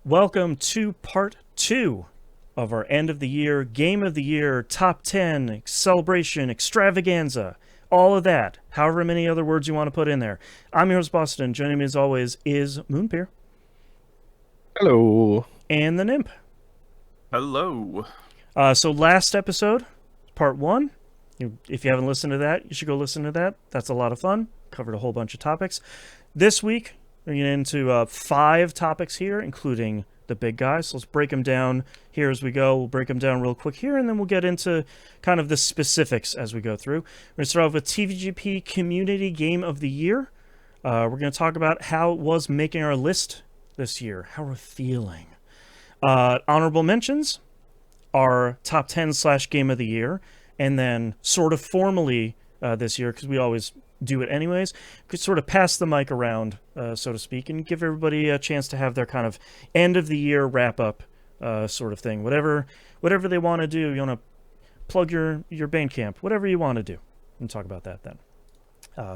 Welcome to part 2 of our end of the year, game of the year, top 10, celebration, extravaganza, all of that, however many other words you want to put in there. I'm your host, Boston. Joining me as always is Moonpeer. Hello. And the Nymph. Hello. So last episode, part 1. If you haven't listened to that, you should go listen to that. That's a lot of fun. Covered a whole bunch of topics. This week, we're getting into 5 topics here, including the big guys. So let's break them down here as we go. We'll break them down real quick here, and then we'll get into kind of the specifics as we go through. We're going to start off with TVGP Community Game of the Year. We're going to talk about how it was making our list this year, how we're feeling. Honorable mentions, our top 10/game of the year, and then sort of formally this year, because we always do it anyways, could sort of pass the mic around, so to speak, and give everybody a chance to have their kind of end of the year wrap up sort of thing. Whatever they want to do, you want to plug your Bandcamp, whatever you want to do. We'll talk about that then.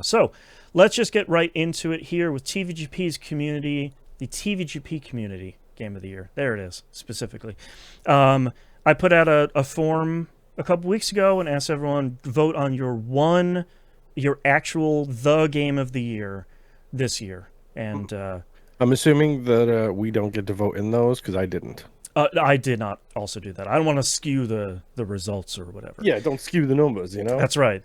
So let's just get right into it here with TVGP's community, the TVGP Community Game of the Year. There it is, specifically. I put out a form a couple weeks ago and asked everyone to vote on your actual the game of the year this year. And I'm assuming that we don't get to vote in those because I didn't. I did not also do that. I don't want to skew the results or whatever. Yeah, don't skew the numbers, you know? That's right.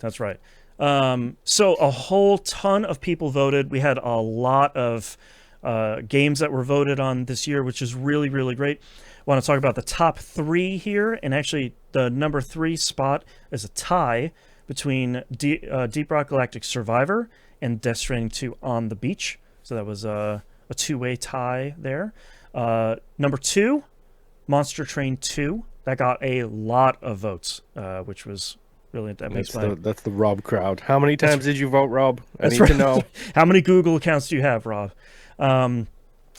So a whole ton of people voted. We had a lot of games that were voted on this year, which is really, really great. I want to talk about the top 3 here, and actually the number 3 spot is a tie between Deep Rock Galactic Survivor and Death Stranding 2 On the Beach. So that was a 2-way tie there. Number 2, Monster Train 2. That got a lot of votes, which was really... That's the Rob crowd. How many times did you vote, Rob? I need right. to know. How many Google accounts do you have, Rob? And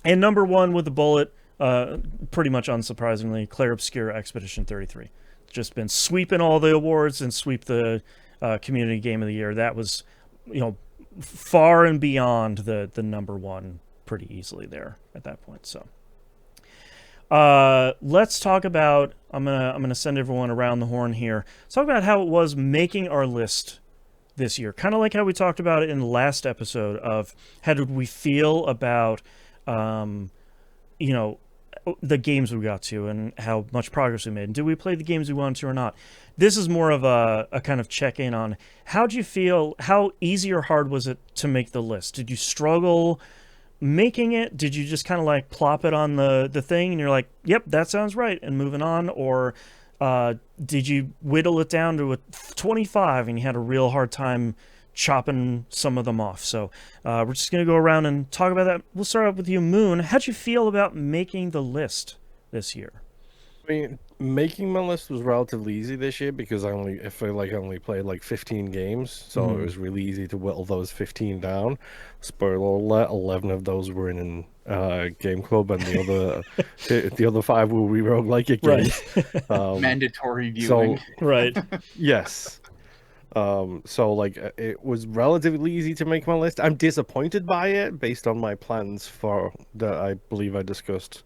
number 1 with the bullet, pretty much unsurprisingly, Claire Obscura Expedition 33. Just been sweeping all the awards and sweep the community game of the year. That was, far and beyond the number 1 pretty easily there at that point. So let's talk about, I'm gonna send everyone around the horn here. Let's talk about how it was making our list this year. Kind of like how we talked about it in the last episode of how did we feel about the games we got to and how much progress we made. And did we play the games we wanted to or not? This is more of a kind of check-in on how'd you feel, how easy or hard was it to make the list? Did you struggle making it? Did you just kind of like plop it on the thing and you're like, yep, that sounds right, and moving on? Or did you whittle it down to a 25 and you had a real hard time chopping some of them off? So we're just going to go around and talk about that. We'll start off with you, Moon. How'd you feel about making the list this year? I mean, making my list was relatively easy this year because I only played like 15 games, so it was really easy to whittle those 15 down. Spoiler alert, 11 of those were in Game Club, and the other 5 were roguelike games. Mandatory viewing. So, right. Yes. So it was relatively easy to make my list. I'm disappointed by it based on my plans for that I believe I discussed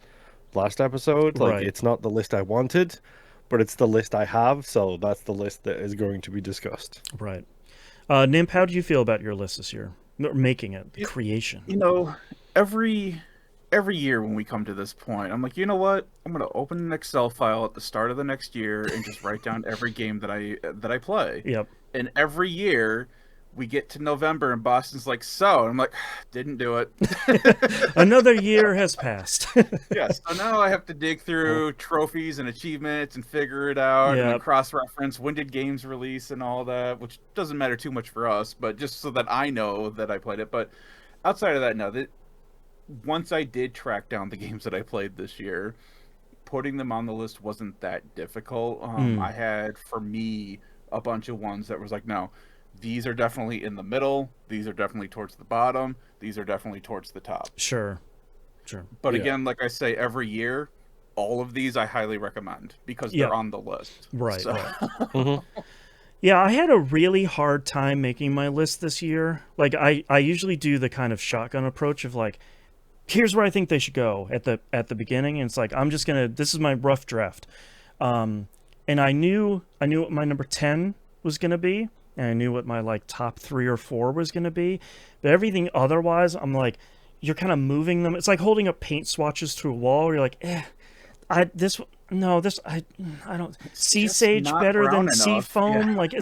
last episode. Right. It's not the list I wanted, but it's the list I have, so that's the list that is going to be discussed. Right. Nymph, how do you feel about your list this year? Making it, the creation. Every year when we come to this point, I'm like, you know what? I'm gonna open an Excel file at the start of the next year and just write down every game that I play. Yep. And every year we get to November and Boston's like, so, and I'm like, didn't do it. Another year has passed. Yes. So now I have to dig through trophies and achievements and figure it out, and then cross-reference when did games release and all that, which doesn't matter too much for us, but just so that I know that I played it. But outside of that, no. Once I did track down the games that I played this year, putting them on the list wasn't that difficult. I had, for me, a bunch of ones that was like, no, these are definitely in the middle, these are definitely towards the bottom, these are definitely towards the top. Sure. But again, like I say, every year, all of these I highly recommend because they're on the list. Right. So. Right. Yeah, I had a really hard time making my list this year. Like, I usually do the kind of shotgun approach of like, here's where I think they should go at the beginning. And it's like, this is my rough draft. And I knew what my number 10 was going to be. And I knew what my like top 3 or 4 was going to be. But everything otherwise, I'm like, you're kind of moving them. It's like holding up paint swatches through a wall. You're like, I don't. Sea sage better than sea foam. Yeah. Like,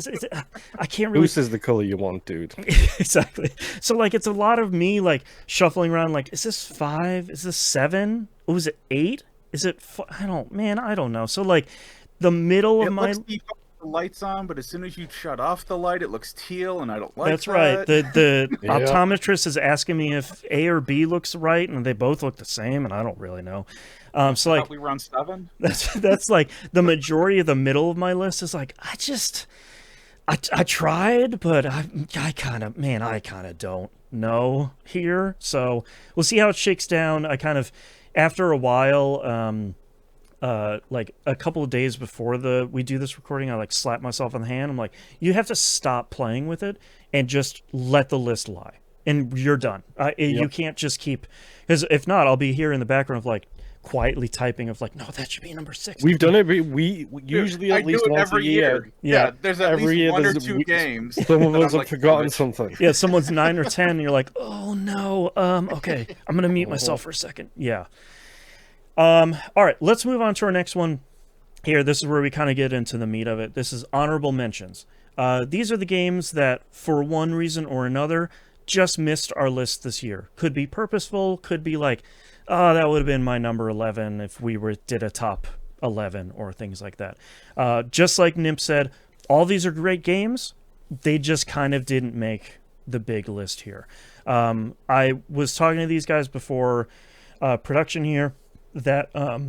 I can't really. Goose is the color you want, dude. Exactly. So like, it's a lot of me like shuffling around. Like, is this 5? Is this 7? Oh, is it 8? Is it? I don't know. So like, the middle of my. The lights on, but as soon as you shut off the light, it looks teal, and I don't like That's that. Right. The optometrist is asking me if A or B looks right, and they both look the same, and I don't really know. So like, we were on 7. That's like the majority of the middle of my list is like, I tried, but I kind of don't know here. So we'll see how it shakes down. I kind of, after a while, like a couple of days before we do this recording, I like slap myself on the hand. I'm like, you have to stop playing with it and just let the list lie, and you're done. You can't just keep, because if not, I'll be here in the background of like quietly typing of like, no, that should be number 6. We've done it. We usually at least once a year. Yeah, there's at least 1 or 2 games. Some of us have forgotten something. Yeah, someone's 9 or 10, and you're like, oh no. Okay, I'm gonna mute myself for a second. Yeah. All right, let's move on to our next one here. This is where we kind of get into the meat of it. This is honorable mentions. These are the games that, for one reason or another, just missed our list this year. Could be purposeful, could be like, oh, that would have been my number 11 if we did a top 11 or things like that. Just like Nimp said, all these are great games. They just kind of didn't make the big list here. I was talking to these guys before production here, that I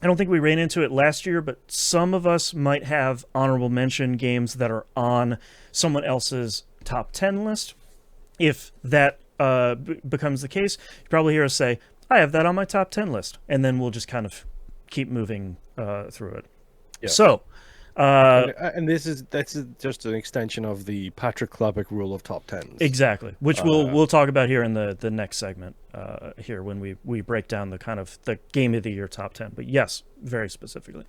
don't think we ran into it last year, but some of us might have honorable mention games that are on someone else's top 10 list. If that becomes the case, you probably hear us say, I have that on my top 10 list, and then we'll just kind of keep moving through it. Yeah. So and that's just an extension of the Patrick Klepek rule of top 10s. Exactly, which we'll talk about here in the next segment here when we break down the kind of the game of the year top 10. But yes, very specifically.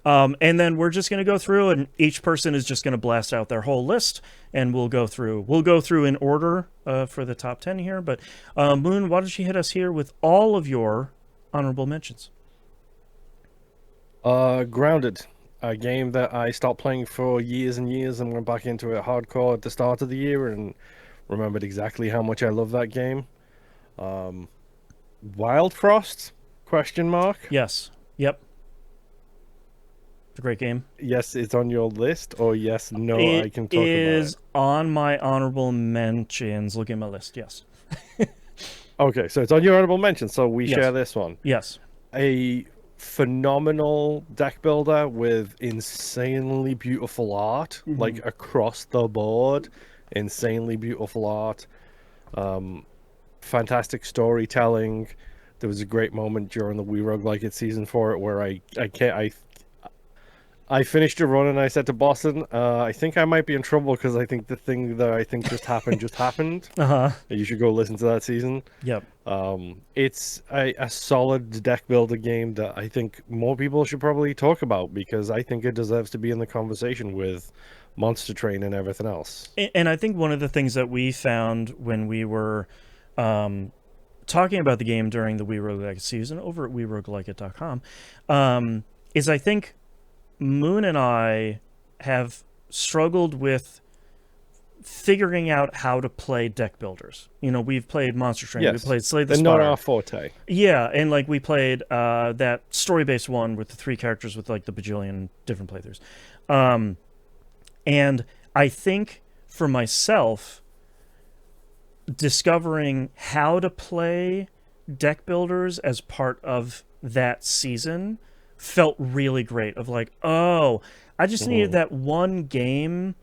And then we're just going to go through, and each person is just going to blast out their whole list, and we'll go through in order for the top 10 here. But Moon, why don't you hit us here with all of your honorable mentions? Grounded. A game that I stopped playing for years and years and went back into it hardcore at the start of the year and remembered exactly how much I love that game. Wild Frost? ? Yes. Yep. It's a great game. Yes, it's on your list, or yes, no, I can talk about it. It is on my honorable mentions. Look at my list, yes. Okay, so it's on your honorable mentions, so we share this one. Yes. A phenomenal deck builder with insanely beautiful art, like across the board. Insanely beautiful art. Fantastic storytelling. There was a great moment during the We Roguelike It season 4 where I finished a run and I said to Boston, I think I might be in trouble because I think the thing that I think just happened. You should go listen to that season. Yep. It's a solid deck builder game that I think more people should probably talk about because I think it deserves to be in the conversation with Monster Train and everything else. And I think one of the things that we found when we were talking about the game during the We Roguelike It season over at weroguelikeit.com is I think Moon and I have struggled with figuring out how to play deck builders. You know, we've played Monster Train, we played Slay the Spire. Not our forte. Yeah, and like we played that story-based one with the 3 characters with like the bajillion different playthroughs. And I think for myself, discovering how to play deck builders as part of that season felt really great. Of like, oh, I just needed that one game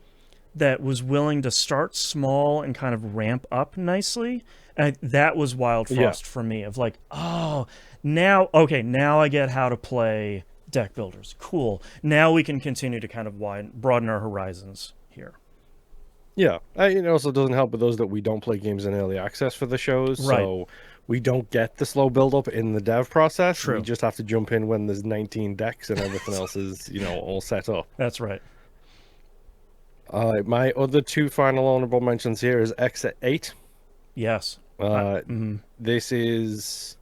that was willing to start small and kind of ramp up nicely. And that was Wild Frost for me. Of like, oh, now I get how to play deck builders. Cool. Now we can continue to kind of broaden our horizons here. Yeah, it also doesn't help with those that we don't play games in early access for the shows. Right. So we don't get the slow build up in the dev process. True. We just have to jump in when there's 19 decks and everything else is, all set up. That's right. My other two final honorable mentions here is Exit 8. Yes. This is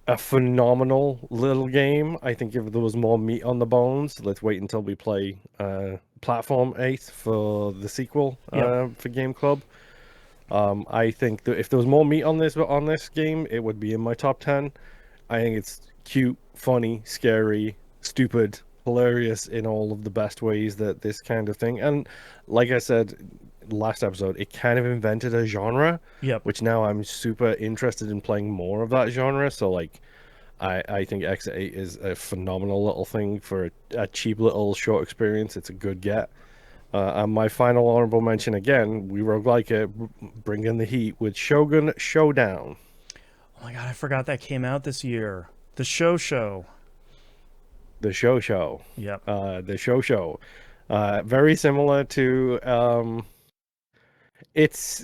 a phenomenal little game. I think if there was more meat on the bones, let's wait until we play Platform 8 for the sequel for Game Club. I think that if there was more meat on this game, it would be in my top 10. I think it's cute, funny, scary, stupid, hilarious in all of the best ways that this kind of thing. And like I said last episode, it kind of invented a genre, which now I'm super interested in playing more of that genre. So like, I think Exit 8 is a phenomenal little thing for a cheap little short experience. It's a good get. And my final honorable mention again, we roguelike it, bring in the heat with Shogun Showdown. Oh my god, I forgot that came out this year. The show. The show. Yep. The show. Very similar to it's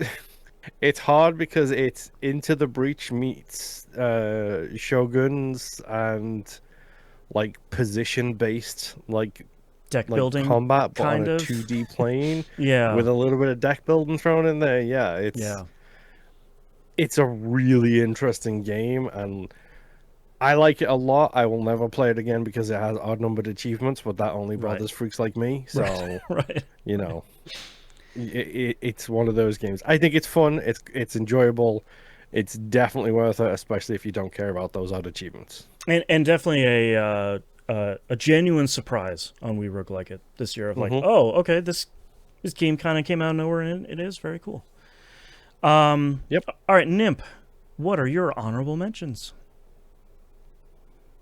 hard because it's Into the Breach meets Shoguns and like position based like deck building combat, but kind on a of 2D plane. Yeah. With a little bit of deck building thrown in there. Yeah, it's a really interesting game, and I like it a lot. I will never play it again because it has odd-numbered achievements, but that only bothers freaks like me. So, right. It's one of those games. I think it's fun. It's enjoyable. It's definitely worth it, especially if you don't care about those odd achievements. And definitely a genuine surprise on We Rogue Like It this year of like, oh, okay, this game kind of came out of nowhere, and it is very cool. Yep. All right, Nimp, what are your honorable mentions?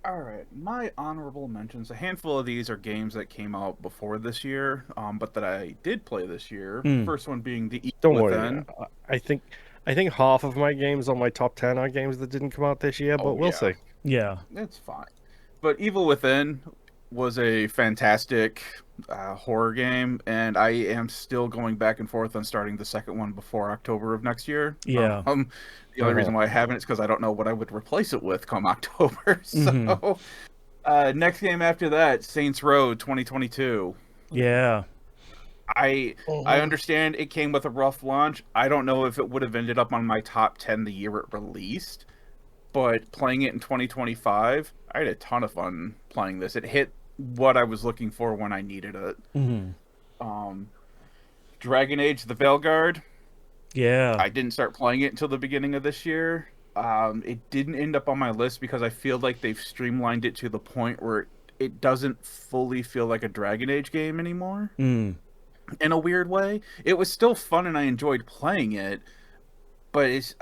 All right, my honorable mentions. A handful of these are games that came out before this year, but that I did play this year. First one being The Evil Within. Worry. I think half of my games on my top 10 are games that didn't come out this year, but we'll see. Yeah, it's fine. But Evil Within was a fantastic horror game, and I am still going back and forth on starting the second one before October of next year. Yeah. The only reason why I haven't is because I don't know what I would replace it with come October. So, next game after that, Saints Row 2022. Yeah. I understand it came with a rough launch. I don't know if it would have ended up on my top 10 the year it released, but playing it in 2025, I had a ton of fun playing this. It hit what I was looking for when I needed it. Dragon Age: The Veilguard. Yeah. I didn't start playing it until the beginning of this year. It didn't end up on my list because I feel like they've streamlined it to the point where it doesn't fully feel like a Dragon Age game anymore. In a weird way. It was still fun and I enjoyed playing it, but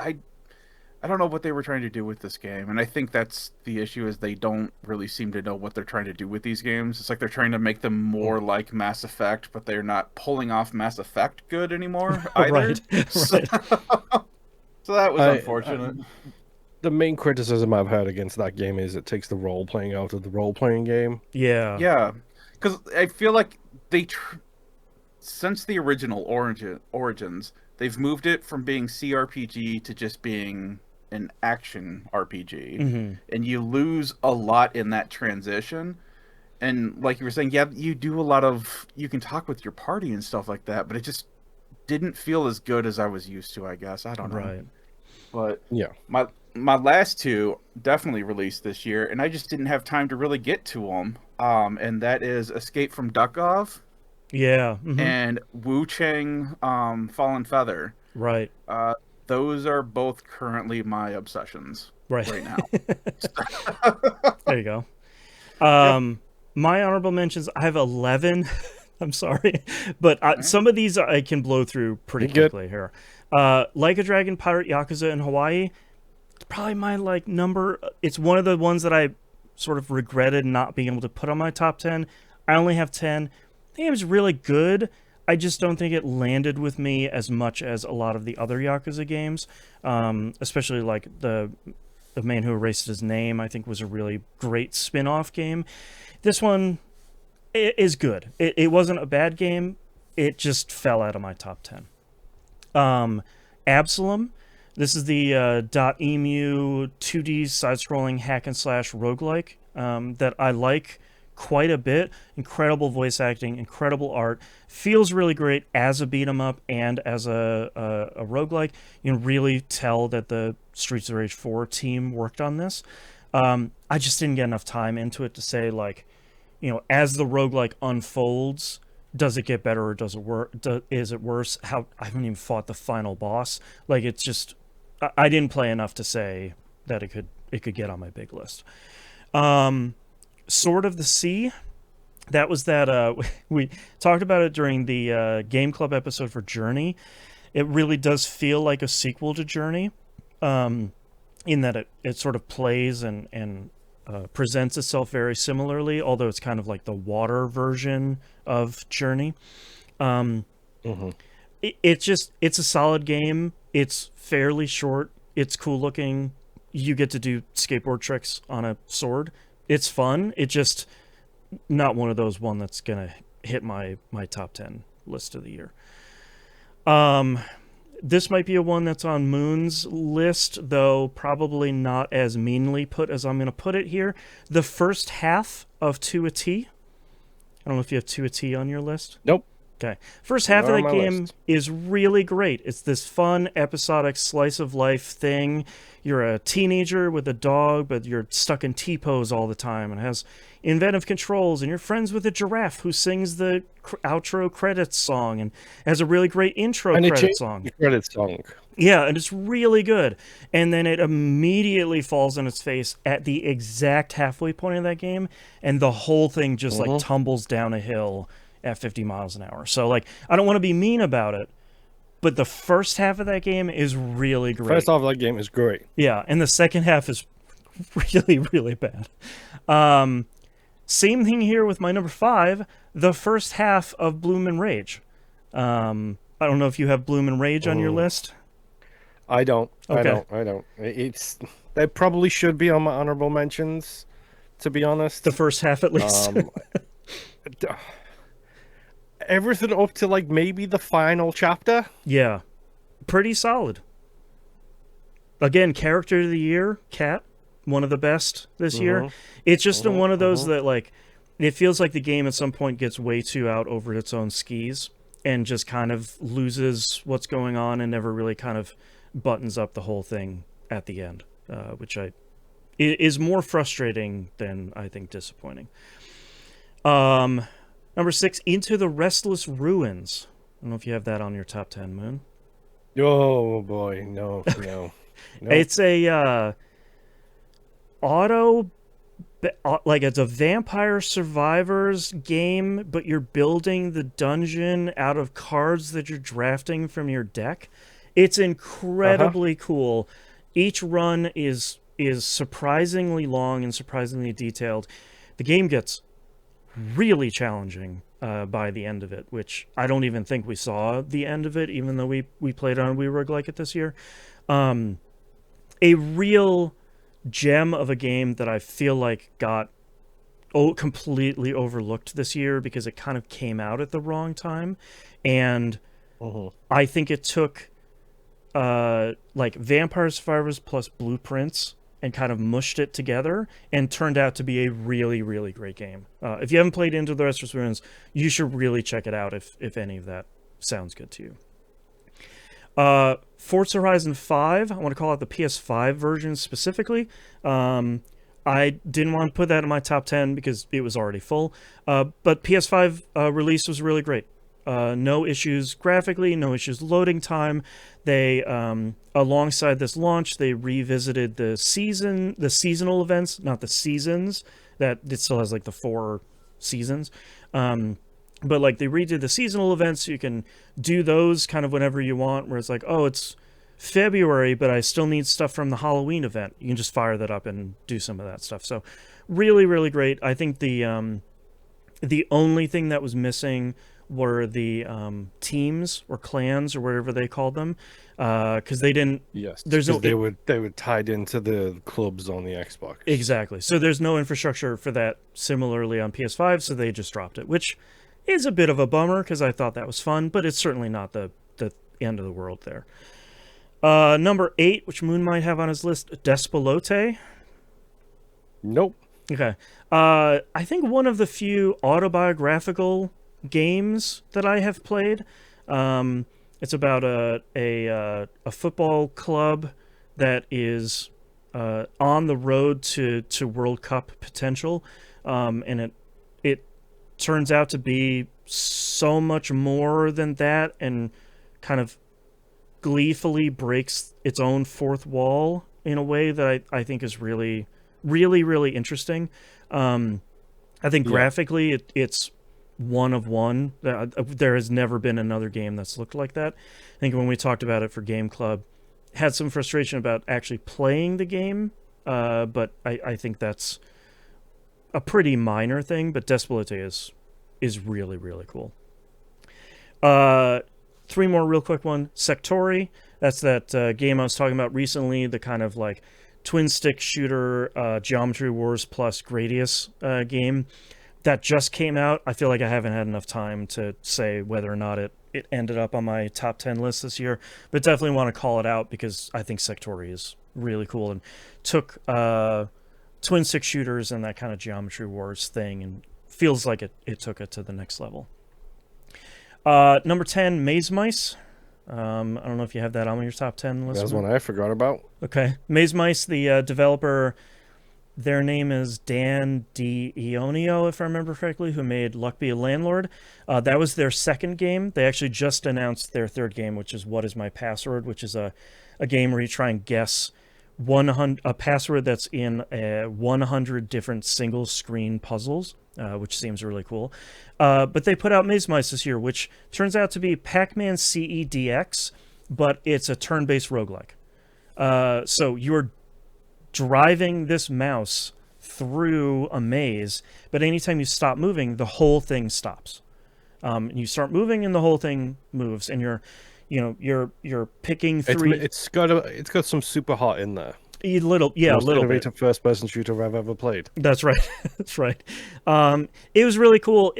I don't know what they were trying to do with this game, and I think that's the issue, is they don't really seem to know what they're trying to do with these games. It's like they're trying to make them more like Mass Effect, but they're not pulling off Mass Effect good anymore either. Right. So that was unfortunate. The main criticism I've heard against that game is it takes the role-playing out of the role-playing game. Yeah. Yeah, because I feel like since the original Origins, they've moved it from being CRPG to just being an action RPG, and you lose a lot in that transition. And like you were saying, you do a lot of, you can talk with your party and stuff like that, but it just didn't feel as good as I was used to, I guess. I don't know. Right. But yeah, my last two definitely released this year, and I just didn't have time to really get to them. And that is Escape from Duckov. Yeah. And Wu Chang Fallen Feather. Right. Those are both currently my obsessions right now. There you go. My honorable mentions, I have 11. I'm sorry. But some of these I can blow through pretty quickly here. Like a Dragon Pirate Yakuza in Hawaii. It's probably my number. It's one of the ones that I sort of regretted not being able to put on my top 10. I only have 10. The game's really good. I just don't think it landed with me as much as a lot of the other Yakuza games, especially like the Man Who Erased His Name, I think was a really great spin-off game. This one is good. It wasn't a bad game. It just fell out of my top 10. Absalom, This is the .emu 2D side-scrolling hack and slash roguelike that I like quite a bit. Incredible voice acting, incredible art. Feels really great as a beat 'em up and as a roguelike. You can really tell that the Streets of Rage 4 team worked on this. I just didn't get enough time into it to say, like, as the roguelike unfolds, does it get better or does it work? Is it worse? I haven't even fought the final boss. Like, it's just, I didn't play enough to say that it could get on my big list. Sword of the Sea. That was that we talked about it during the Game Club episode for Journey. It really does feel like a sequel to Journey, in that it sort of plays and presents itself very similarly, although it's kind of like the water version of Journey. It's a solid game. It's fairly short. It's cool looking. You get to do skateboard tricks on a sword. It's fun. It's just not one of those that's gonna hit my top 10 list of the year. This might be a one that's on Moon's list, though probably not as meanly put as I'm going to put it here. The first half of To a T. I don't know if you have To a T on your list. Nope. Okay. First half of that game list is really great. It's this fun, episodic, slice-of-life thing. You're a teenager with a dog, but you're stuck in T-pose all the time, and has inventive controls, and you're friends with a giraffe who sings the outro credits song, and has a really great intro credits song. Yeah, and it's really good. And then it immediately falls on its face at the exact halfway point of that game, and the whole thing just like tumbles down a hill at 50 miles an hour. So, like, I don't want to be mean about it, but the first half of that game is really great. First half of that game is great. Yeah, and the second half is really, really bad. Same thing here with my number 5, the first half of Bloom and Rage. I don't know if you have Bloom and Rage on your list. I don't. Okay. I don't. They probably should be on my honorable mentions, to be honest. The first half, at least. Everything up to like maybe the final chapter. Yeah, pretty solid. Again, character of the year, Cat, one of the best this year. It's just one of those that, like, it feels like the game at some point gets way too out over its own skis and just kind of loses what's going on and never really kind of buttons up the whole thing at the end, which is more frustrating than, I think, disappointing. Number 6, Into the Restless Ruins. I don't know if you have that on your top 10, Moon. Oh boy, no. It's a it's a Vampire Survivors game, but you're building the dungeon out of cards that you're drafting from your deck. It's incredibly cool. Each run is surprisingly long and surprisingly detailed. The game gets really challenging by the end of it, which I don't even think we saw the end of it, even though we played on We Roguelike It this year. A real gem of a game that I feel like got completely overlooked this year because it kind of came out at the wrong time. And I think it took like Vampire Survivors plus Blueprints and kind of mushed it together and turned out to be a really, really great game. If you haven't played Into the Restless Ruins, you should really check it out if any of that sounds good to you. Forza Horizon 5, I want to call out the PS5 version specifically. I didn't want to put that in my top 10 because it was already full, but PS5 release was really great. No issues graphically, no issues loading time. They, alongside this launch, they revisited the seasonal events, not the seasons. That it still has like the 4 seasons. But like they redid the seasonal events, so you can do those kind of whenever you want, where it's like, oh, it's February, but I still need stuff from the Halloween event. You can just fire that up and do some of that stuff. So really, really great. I think the only thing that was missing were the teams or clans or whatever they called them, because they didn't. Yes, they were tied into the clubs on the Xbox. Exactly. So there's no infrastructure for that similarly on PS5, so they just dropped it, which is a bit of a bummer because I thought that was fun, but it's certainly not the end of the world there. Number 8, which Moon might have on his list, Despelote. Nope. Okay. I think one of the few autobiographical games that I have played. It's about a football club that is on the road to World Cup potential, and it turns out to be so much more than that, and kind of gleefully breaks its own fourth wall in a way that I think is really, really, really interesting. I think graphically it's one of one. There has never been another game that's looked like that. I think when we talked about it for Game Club, had some frustration about actually playing the game, but I think that's a pretty minor thing. But Despelote is really, really cool. 3 more real quick one. Sectori. That's that game I was talking about recently, the kind of like twin stick shooter Geometry Wars plus Gradius game that just came out. I feel like I haven't had enough time to say whether or not it ended up on my top 10 list this year, but definitely want to call it out because I think Sectori is really cool and took twin stick shooters and that kind of Geometry Wars thing and feels like it took it to the next level. Number 10, Maze Mice. I don't know if you have that on your top 10 list. That's one I forgot about. Okay. Maze Mice, the developer, their name is Dan DiIonio, if I remember correctly, who made Luck Be a Landlord. That was their second game. They actually just announced their third game, which is What Is My Password, which is a game where you try and guess a password that's in 100 different single screen puzzles, which seems really cool. But they put out Maze Mice this year, which turns out to be Pac-Man CEDX, but it's a turn-based roguelike. So you're driving this mouse through a maze, but anytime you stop moving, the whole thing stops. You start moving, and the whole thing moves, and you're picking through. It's got some super hot in there. A little innovative first-person shooter I've ever played. That's right. That's right. It was really cool.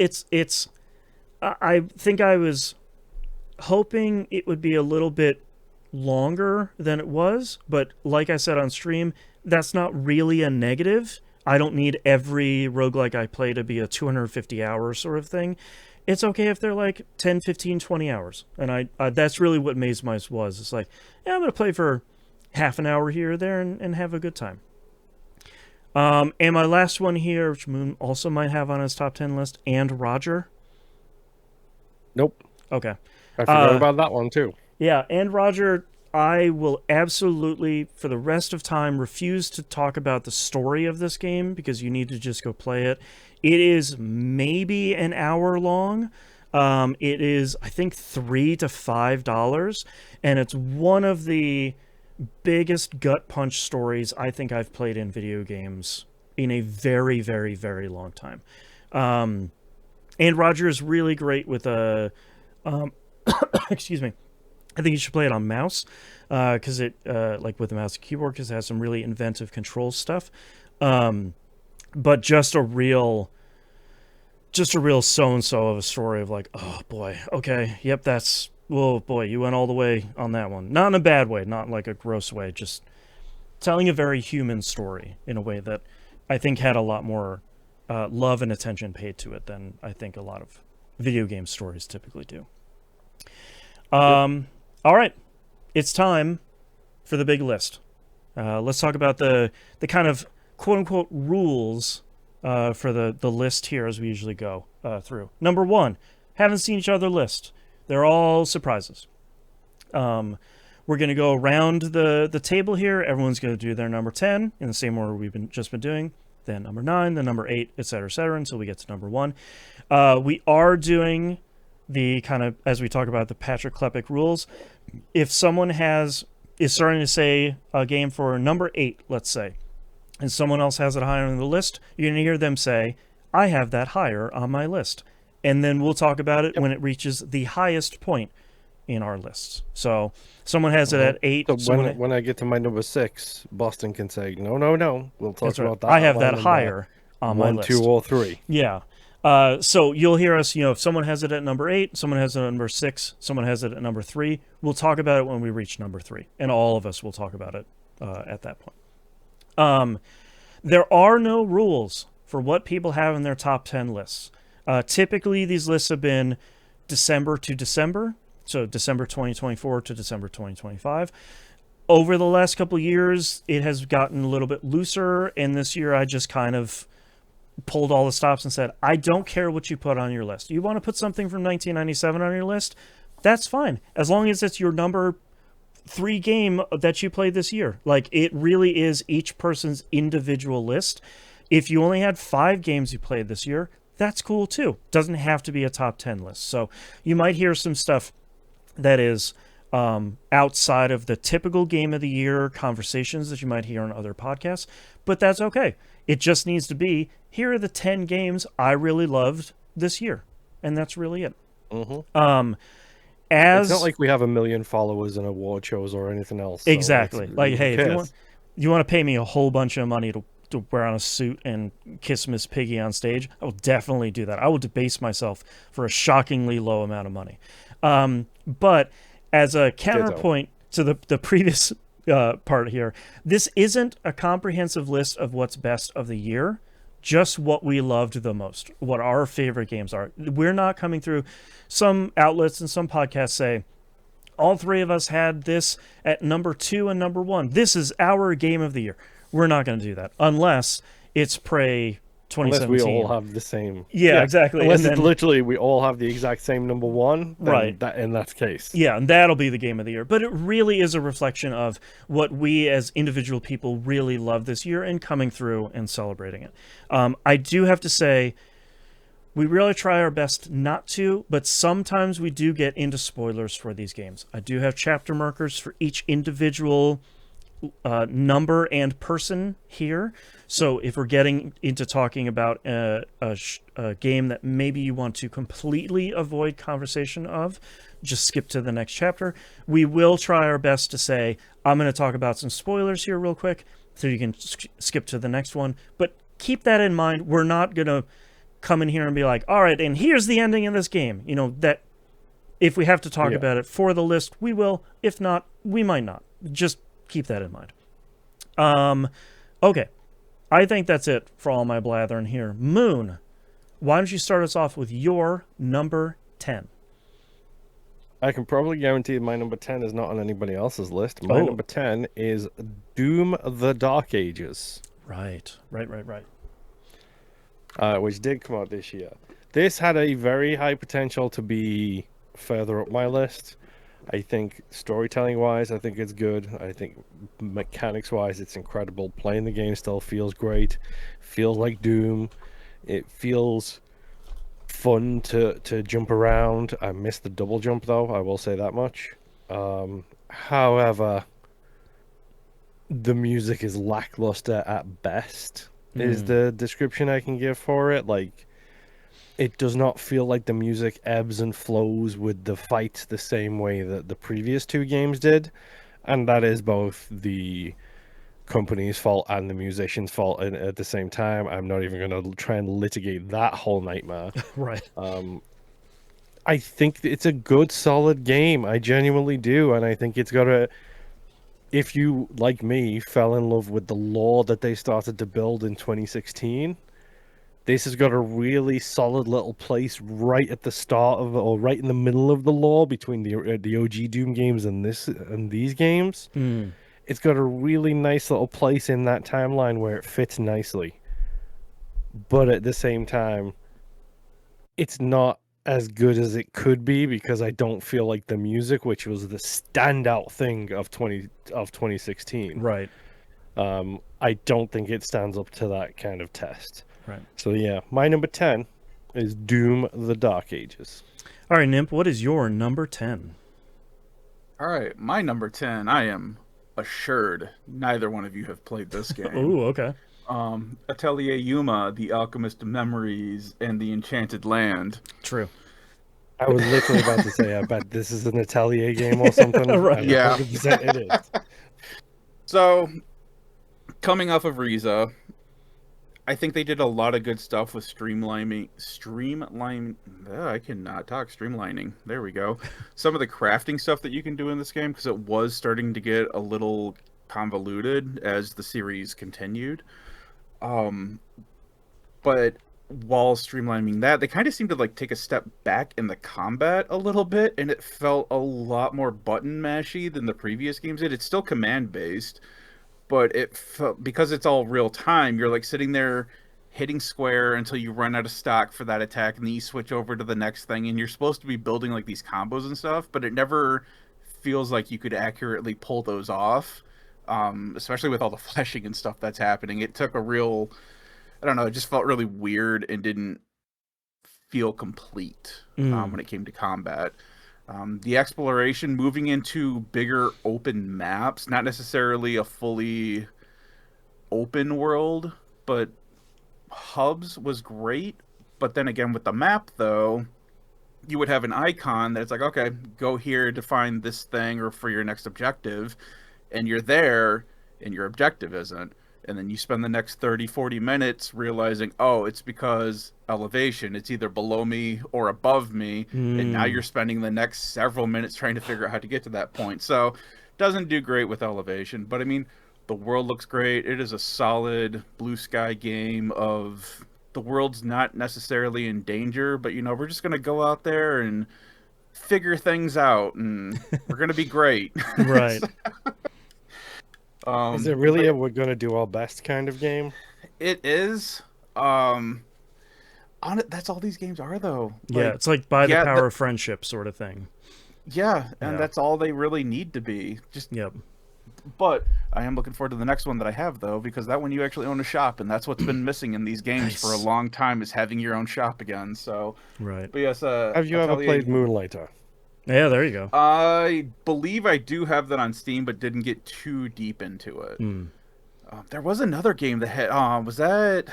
I think I was hoping it would be a little bit longer than it was, but like I said on stream, that's not really a negative. I don't need every roguelike I play to be a 250 hour sort of thing. It's okay if they're like 10, 15, 20 hours. And I that's really what Maze Mice was. It's like, yeah, I'm going to play for half an hour here or there and have a good time. And my last one here, which Moon also might have on his top 10 list, And Roger. Nope. Okay. I forgot about that one too. Yeah, And Roger, I will absolutely, for the rest of time, refuse to talk about the story of this game because you need to just go play it. It is maybe an hour long. It is, I think, $3 to $5, and it's one of the biggest gut punch stories I think I've played in video games in a very, very, very long time. And Roger is really great with a excuse me. I think you should play it on mouse because it like with the mouse and keyboard because it has some really inventive control stuff. But just a real so-and-so of a story of like, oh boy, okay, yep, that's, oh boy, you went all the way on that one. Not in a bad way, not like a gross way, just telling a very human story in a way that I think had a lot more love and attention paid to it than I think a lot of video game stories typically do. All right, it's time for the big list. Let's talk about the kind of quote-unquote rules for the list here as we usually go through. Number 1, haven't seen each other list. They're all surprises. We're going to go around the table here. Everyone's going to do their number 10 in the same order we've just been doing. Then number 9, then number 8, etc., until we get to number 1. We are doing the kind of, as we talk about the Patrick Klepek rules. If someone is starting to say a game for number 8, let's say, and someone else has it higher on the list, you're going to hear them say, I have that higher on my list. And then we'll talk about it when it reaches the highest point in our lists. So someone has it at 8. So when I get to my number 6, Boston can say, no, we'll talk about that. I have that higher on my list. 1, 2, or 3. Yeah. So you'll hear us, if someone has it at number 8, someone has it at number 6, someone has it at number 3, we'll talk about it when we reach number 3, and all of us will talk about it at that point. There are no rules for what people have in their top 10 lists. Typically, these lists have been December to December, so December 2024 to December 2025. Over the last couple of years, it has gotten a little bit looser, and this year I just kind of pulled all the stops and said, I don't care what you put on your list. You want to put something from 1997 on your list? That's fine, as long as it's your number 3 game that you played this year. Like, it really is each person's individual list. If you only had 5 games you played this year, that's cool too. Doesn't have to be a top 10 list. So you might hear some stuff that is outside of the typical game of the year conversations that you might hear on other podcasts, but that's okay. It just needs to be, here are the 10 games I really loved this year, and that's really it. Mm-hmm. It's not like we have 1 million followers in award shows or anything else. So exactly. Like, hey, if you want to pay me a whole bunch of money to wear on a suit and kiss Miss Piggy on stage, I will definitely do that. I will debase myself for a shockingly low amount of money. But as a counterpoint to the previous part here, this isn't a comprehensive list of what's best of the year, just what we loved the most, what our favorite games are. We're not coming through. Some outlets and some podcasts say, all 3 of us had this at number 2 and number 1. This is our game of the year. We're not going to do that unless it's Prey 2017. Unless we all have the same. Yeah, exactly. Unless it's literally we all have the exact same number 1. Right. In that case. Yeah, and that'll be the game of the year. But it really is a reflection of what we as individual people really love this year and coming through and celebrating it. I do have to say, we really try our best not to, but sometimes we do get into spoilers for these games. I do have chapter markers for each individual number and person here. So if we're getting into talking about a game that maybe you want to completely avoid conversation of, just skip to the next chapter. We will try our best to say, I'm going to talk about some spoilers here real quick, so you can skip to the next one. But keep that in mind. We're not going to come in here and be like, all right, and here's the ending of this game. That if we have to talk about it for the list, we will. If not, we might not. Just keep that in mind. Okay. I think that's it for all my blathering here. Moon, why don't you start us off with your number 10? I can probably guarantee my number 10 is not on anybody else's list. My number 10 is Doom: The Dark Ages. Right. Which did come out this year. This had a very high potential to be further up my list. I think storytelling-wise, I think it's good. I think mechanics-wise, it's incredible. Playing the game still feels great. Feels like Doom. It feels fun to jump around. I missed the double jump, though. I will say that much. However, the music is lackluster at best, is the description I can give for it. Like, it does not feel like the music ebbs and flows with the fights the same way that the previous 2 games did. And that is both the company's fault and the musician's fault at the same time. I'm not even going to try and litigate that whole nightmare. Right. I think it's a good, solid game. I genuinely do. And I think it's got a... If you, like me, fell in love with the lore that they started to build in 2016... This has got a really solid little place right at the start of, or right in the middle of the lore between the OG Doom games and these games. It's got a really nice little place in that timeline where it fits nicely. But at the same time, it's not as good as it could be because I don't feel like the music, which was the standout thing of 2016. Right. I don't think it stands up to that kind of test. Right. So yeah, my number 10 is Doom: The Dark Ages. All right, Nimp, what is your number 10? All right, my number 10, I am assured neither one of you have played this game. Ooh, okay. Atelier Yuma, The Alchemist of Memories, and The Enchanted Land. True. I was literally about to say, I bet this is an Atelier game or something. Right. Yeah. 100% it is. So, coming off of Riza, I think they did a lot of good stuff with I cannot talk. Streamlining. There we go. Some of the crafting stuff that you can do in this game, because it was starting to get a little convoluted as the series continued. But while streamlining that, they kind of seemed to like take a step back in the combat a little bit, and it felt a lot more button mashy than the previous games did. It's still command based, but it felt, because it's all real time, you're like sitting there hitting square until you run out of stock for that attack, and then you switch over to the next thing, and you're supposed to be building like these combos and stuff, but it never feels like you could accurately pull those off. Especially with all the fleshing and stuff that's happening. It took a real, I don't know, it just felt really weird and didn't feel complete when it came to combat. The exploration, moving into bigger open maps, not necessarily a fully open world, but hubs was great. But then again, with the map, though, you would have an icon that's like, okay, go here to find this thing or for your next objective. And you're there, and your objective isn't. And then you spend the next 30, 40 minutes realizing, oh, it's because elevation. It's either below me or above me. And now you're spending the next several minutes trying to figure out how to get to that point. So, doesn't do great with elevation. But, I mean, the world looks great. It is a solid blue sky game of the world's not necessarily in danger. But, you know, we're just going to go out there and figure things out. And we're going to be great. Right. Is it really a we're gonna do our best kind of game? It is. That's all these games are, though. Yeah, it's like by the power of friendship sort of thing. Yeah, and that's all they really need to be. Yep. But I am looking forward to the next one that I have, though, because that one you actually own a shop, and that's what's been missing in these games for a long time, is having your own shop again. So, right. But yes, have you ever played Moonlighter? Yeah, there you go. I believe I do have that on Steam, but didn't get too deep into it. There was another game that had. Was that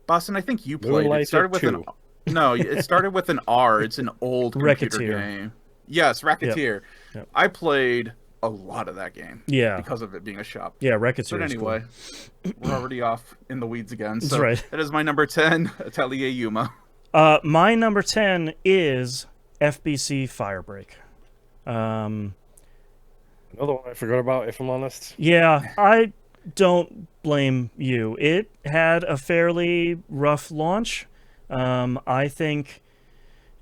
Boston? I think you played. It started with 2. No, it started with an R. It's an old computer game. Yes, Racketeer. Yep. I played a lot of that game. Yeah, because of it being a shop. Yeah, Racketeer. But anyway, we're already off in the weeds again. So that's right. That is my number 10, Atelier Yuma. My number 10 is FBC Firebreak. Another one I forgot about, if I'm honest. Yeah, I don't blame you. It had a fairly rough launch. I think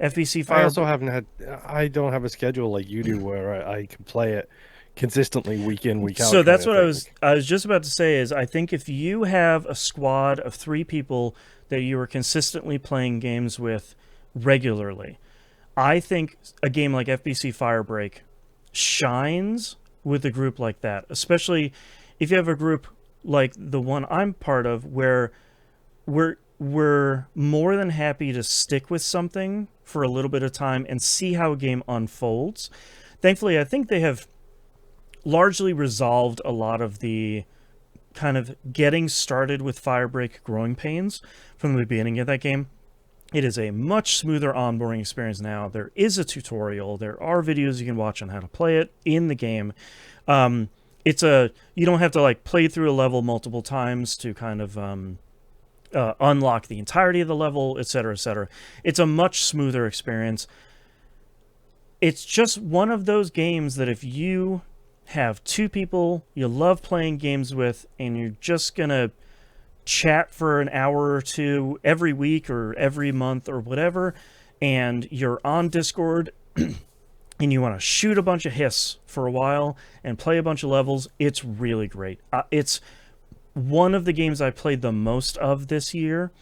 FBC Firebreak... I don't have a schedule like you do where I can play it consistently week in, week out. So that's what I was just about to say is I think if you have a squad of 3 people that you are consistently playing games with regularly, I think a game like FBC Firebreak shines with a group like that, especially if you have a group like the one I'm part of where we're more than happy to stick with something for a little bit of time and see how a game unfolds. Thankfully, I think they have largely resolved a lot of the kind of getting started with Firebreak growing pains from the beginning of that game. It is a much smoother onboarding experience now. There is a tutorial. There are videos you can watch on how to play it in the game. You don't have to like play through a level multiple times to kind of unlock the entirety of the level, etc., etc. It's a much smoother experience. It's just one of those games that if you have 2 people you love playing games with and you're just gonna chat for an hour or 2 every week or every month or whatever, and you're on Discord and you want to shoot a bunch of hiss for a while and play a bunch of levels, it's really great. It's one of the games I played the most of this year,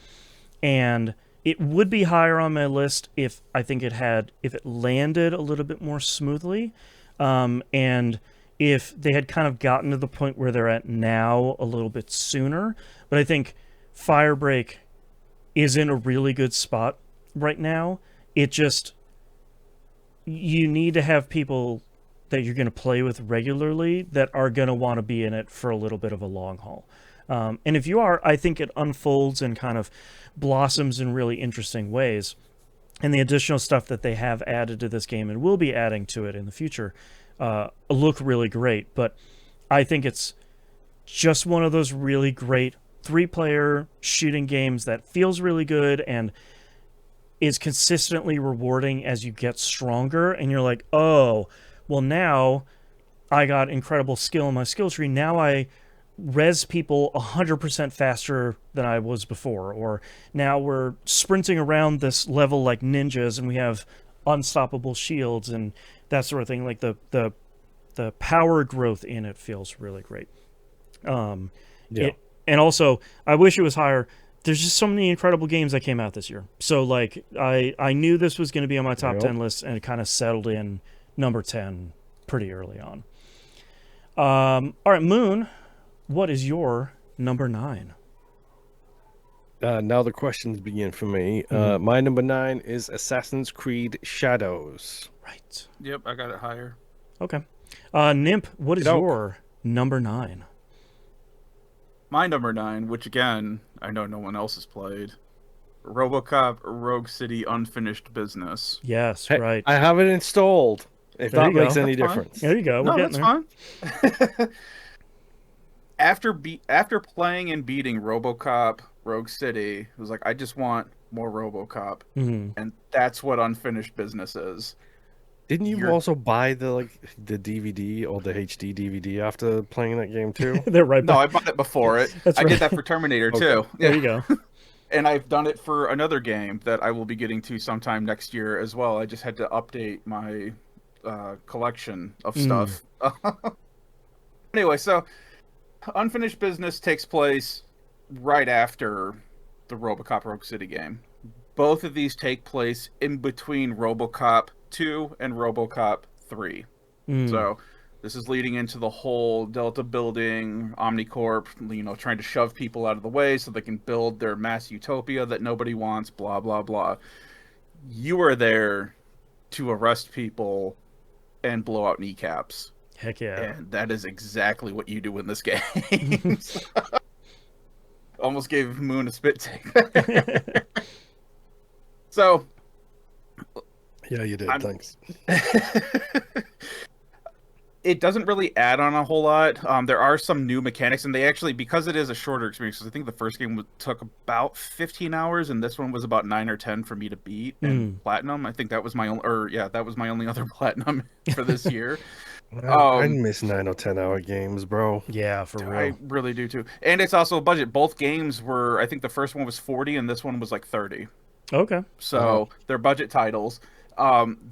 and it would be higher on my list if it landed a little bit more smoothly, and if they had kind of gotten to the point where they're at now a little bit sooner. But I think Firebreak is in a really good spot right now. It just, you need to have people that you're going to play with regularly that are going to want to be in it for a little bit of a long haul. And if you are, I think it unfolds and kind of blossoms in really interesting ways. And the additional stuff that they have added to this game and will be adding to it in the future look really great. But I think it's just one of those really great 3-player shooting games that feels really good and is consistently rewarding as you get stronger, and you're like, oh, well, now I got incredible skill in my skill tree. Now I res people 100% faster than I was before, or now we're sprinting around this level like ninjas and we have unstoppable shields and that sort of thing. Like the power growth in it feels really great. And also, I wish it was higher. There's just so many incredible games that came out this year. So like I knew this was going to be on my top 10 list, and it kind of settled in number 10 pretty early on. All right, Moon, what is your number 9? Now the questions begin for me. My number 9 is Assassin's Creed Shadows. Right. Yep, I got it higher. Okay. Nimp, what is your number 9? My number 9, which again, I know no one else has played, RoboCop Rogue City Unfinished Business. Yes, hey, right. I have it installed. If there that makes any difference. There you go. We're getting there. Fine. After playing and beating RoboCop Rogue City, it was like, I just want more RoboCop, and that's what Unfinished Business is. Didn't you also buy the DVD or the HD DVD after playing that game too? They're right back. No, I bought it before it. I did that for Terminator too. There you go. And I've done it for another game that I will be getting to sometime next year as well. I just had to update my collection of stuff. Anyway, so Unfinished Business takes place right after the RoboCop Rogue City game. Both of these take place in between RoboCop 2 and RoboCop 3. So this is leading into the whole Delta building, Omnicorp, trying to shove people out of the way so they can build their mass utopia that nobody wants, blah, blah, blah. You are there to arrest people and blow out kneecaps. Heck yeah. And that is exactly what you do in this game. Almost gave Moon a spit take. So... Yeah, you did. Thanks. It doesn't really add on a whole lot. There are some new mechanics, and they actually, because it is a shorter experience, I think the first game took about 15 hours, and this one was about 9 or 10 for me to beat. And platinum, I think that was my only, that was my only other platinum for this year. I miss 9 or 10 hour games, bro. Yeah, for real. I really do too. And it's also a budget. Both games were, I think the first one was 40, and this one was like 30. Okay. So they're budget titles.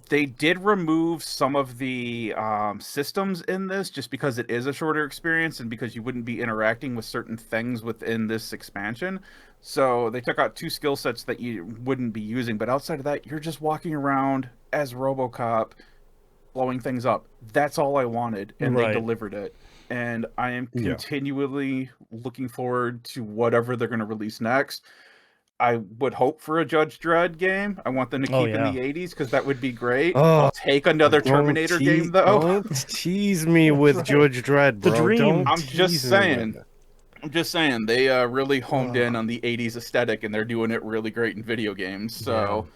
They did remove some of the systems in this just because it is a shorter experience and because you wouldn't be interacting with certain things within this expansion. So they took out 2 skill sets that you wouldn't be using. But outside of that, you're just walking around as RoboCop, blowing things up. That's all I wanted, and they delivered it. And I am continually looking forward to whatever they're going to release next. I would hope for a Judge Dredd game. I want them to keep in the 80s because that would be great. I'll take another Terminator game, though. Don't tease me with Judge Dredd, bro. The dream. I'm just saying. They really honed in on the 80s aesthetic, and they're doing it really great in video games. So,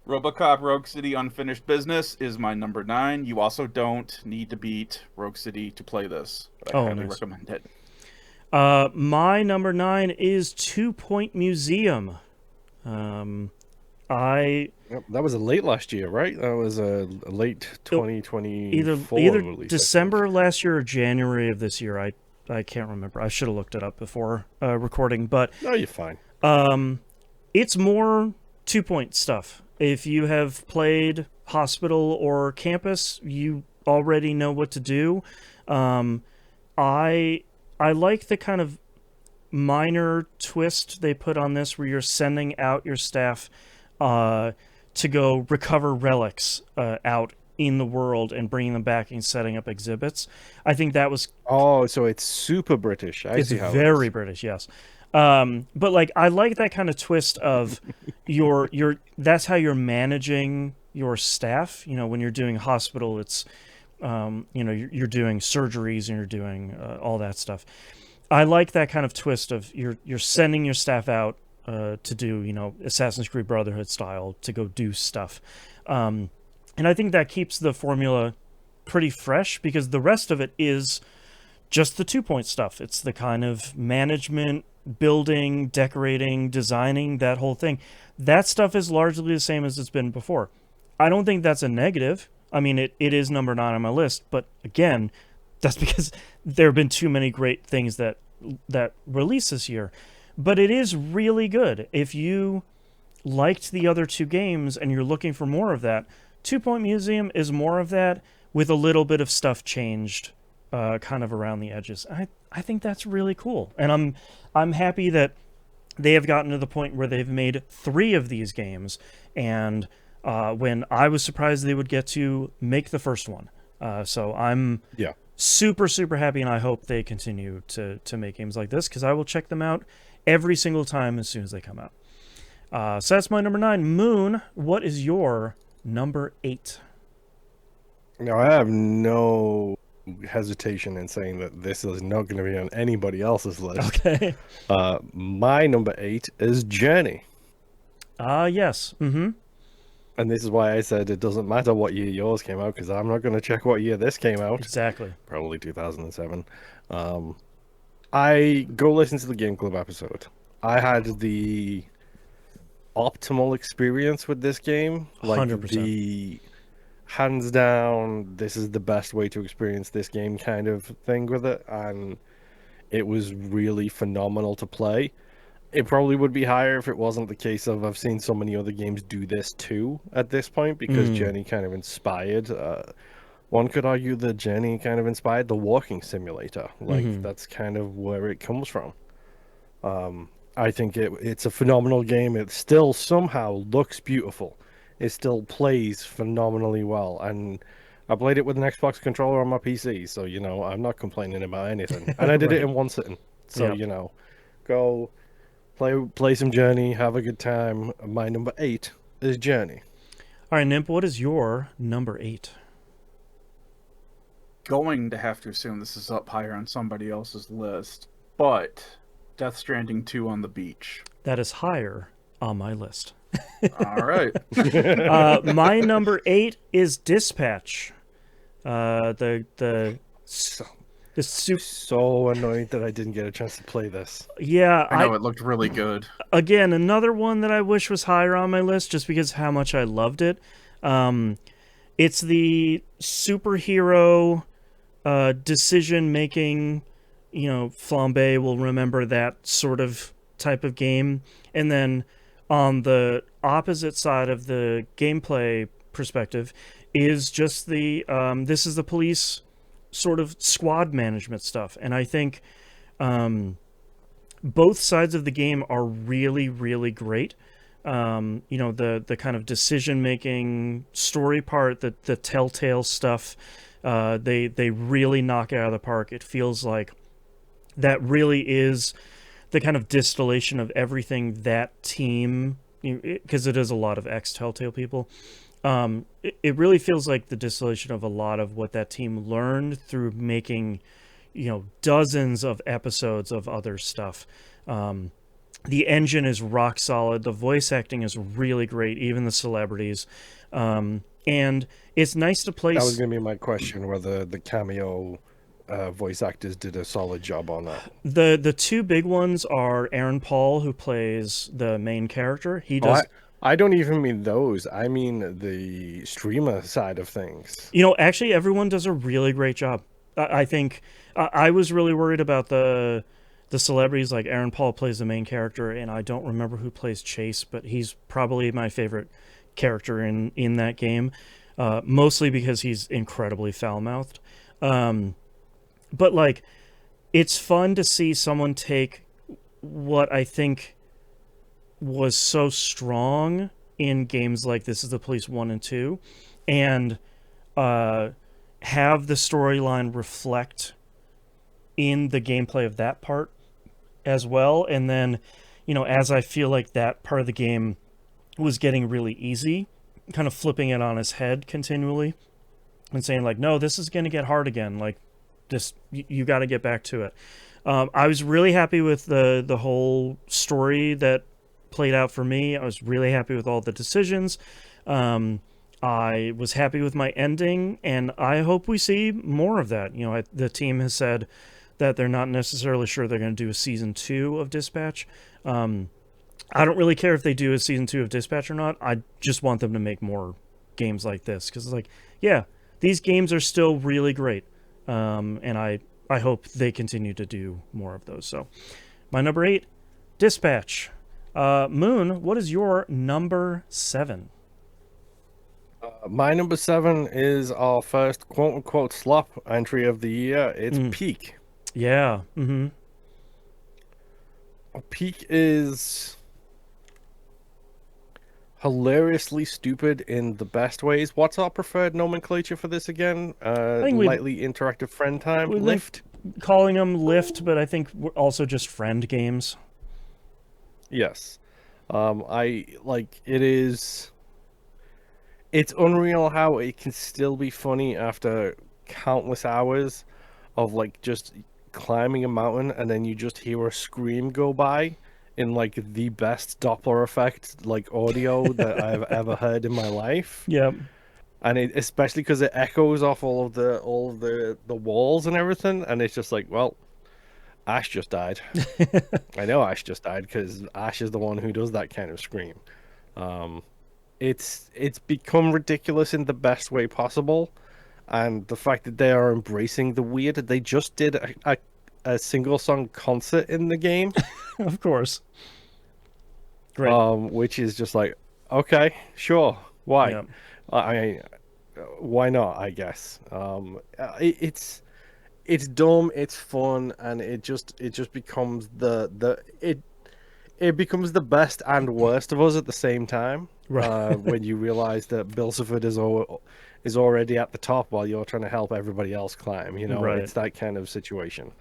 RoboCop Rogue City Unfinished Business is my number 9. You also don't need to beat Rogue City to play this. But I highly recommend it. My number 9 is 2 Point Museum. That was a late last year, right? That was a late 2024 either release, December last year or January of this year. I can't remember. I should have looked it up before recording, but no, you're fine. It's more 2 Point stuff. If you have played Hospital or Campus, you already know what to do. I like the kind of minor twist they put on this where you're sending out your staff to go recover relics out in the world and bringing them back and setting up exhibits. I think that was... Oh, so it's super British. It's very British, yes. But like I like that kind of twist of that's how you're managing your staff. When you're doing hospital, it's... you're doing surgeries and you're doing all that stuff. I like that kind of twist of you're sending your staff out to do, Assassin's Creed Brotherhood style to go do stuff. And I think that keeps the formula pretty fresh because the rest of it is just the 2 Point stuff. It's the kind of management building, decorating, designing, that whole thing. That stuff is largely the same as it's been before. I don't think that's a negative. I mean, it is number 9 on my list, but again, that's because there have been too many great things that released this year. But it is really good. If you liked the other 2 games and you're looking for more of that, 2 Point Museum is more of that with a little bit of stuff changed kind of around the edges. I think that's really cool. And I'm happy that they have gotten to the point where they've made 3 of these games. And when I was surprised they would get to make the first one. So I'm super, super happy, and I hope they continue to make games like this, because I will check them out every single time as soon as they come out. So that's my number 9. Moon, what is your number 8? Now, I have no hesitation in saying that this is not going to be on anybody else's list. Okay. My number 8 is Journey. Yes. Mm-hmm. And this is why I said it doesn't matter what year yours came out, because I'm not going to check what year this came out. Exactly. Probably 2007. I go listen to the Game Club episode. I had the optimal experience with this game. Like 100%. the hands down, this is the best way to experience this game kind of thing with it. And it was really phenomenal to play. It probably would be higher if it wasn't the case of I've seen so many other games do this too at this point, because Journey kind of inspired. One could argue that Journey kind of inspired the walking simulator. Like, that's kind of where it comes from. I think it's a phenomenal game. It still somehow looks beautiful. It still plays phenomenally well. And I played it with an Xbox controller on my PC, so, you know, I'm not complaining about anything. And I did it in one sitting. So, you know, go play some Journey, have a good time. My number 8 is Journey. All right, Nimp, what is your number 8? Going to have to assume this is up higher on somebody else's list, but Death Stranding 2 on the beach. That is higher on my list. All right. My number 8 is Dispatch. So annoyed that I didn't get a chance to play this. Yeah, I know it looked really good. Again, another one that I wish was higher on my list, just because how much I loved it. It's the superhero decision making. You know, Flambe will remember that sort of type of game. And then on the opposite side of the gameplay perspective is just the this is the police sort of squad management stuff. And I think both sides of the game are really, really great. You know, the kind of decision making story part, the telltale stuff, they really knock it out of the park. It feels like that really is the kind of distillation of everything that team, because it is a lot of ex-Telltale people. It really feels like the distillation of a lot of what that team learned through making, you know, dozens of episodes of other stuff. The engine is rock solid. The voice acting is really great, even the celebrities. And it's nice to play. That was going to be my question, whether the cameo voice actors did a solid job on that. The 2 big ones are Aaron Paul, who plays the main character. He does. I don't even mean those. I mean the streamer side of things. You know, actually, everyone does a really great job. I think I was really worried about the celebrities. Like Aaron Paul plays the main character, and I don't remember who plays Chase, but he's probably my favorite character in that game, mostly because he's incredibly foul-mouthed. But, like, it's fun to see someone take what I think was so strong in games like This Is the Police 1 and 2 and have the storyline reflect in the gameplay of that part as well. And then, you know, as I feel like that part of the game was getting really easy, kind of flipping it on its head continually and saying, like, no, this is going to get hard again. Like, this, you got to get back to it. I was really happy with the whole story that played out for me. I was really happy with all the decisions. I was happy with my ending, and I hope we see more of that. You know, the team has said that they're not necessarily sure they're going to do a season 2 of Dispatch. I don't really care if they do a season 2 of Dispatch or not. I just want them to make more games like this, because it's like, yeah, these games are still really great, and I hope they continue to do more of those. So my number 8, Dispatch. Moon, what is your number 7? My number 7 is our first quote-unquote slop entry of the year. It's Peak. Yeah. Mm-hmm. Peak is hilariously stupid in the best ways. What's our preferred nomenclature for this again? Lightly interactive friend time? Lift? Calling them Lift, but I think we're also just friend games. Yes. It's unreal how it can still be funny after countless hours of like just climbing a mountain, and then you just hear a scream go by in like the best Doppler effect like audio that I've ever heard in my life. Yep. And especially because it echoes off all of the walls and everything, and it's just like, well, Ash just died. I know Ash just died because Ash is the one who does that kind of scream. It's become ridiculous in the best way possible, and the fact that they are embracing the weird. They just did a single song concert in the game. Of course. Great. Which is just like, okay, sure, why? Yep. I mean, why not? I guess. It's dumb, it's fun, and it just becomes it becomes the best and worst of us at the same time. Right. When you realize that Bilsiford is already at the top while you're trying to help everybody else climb. You know, Right. It's that kind of situation.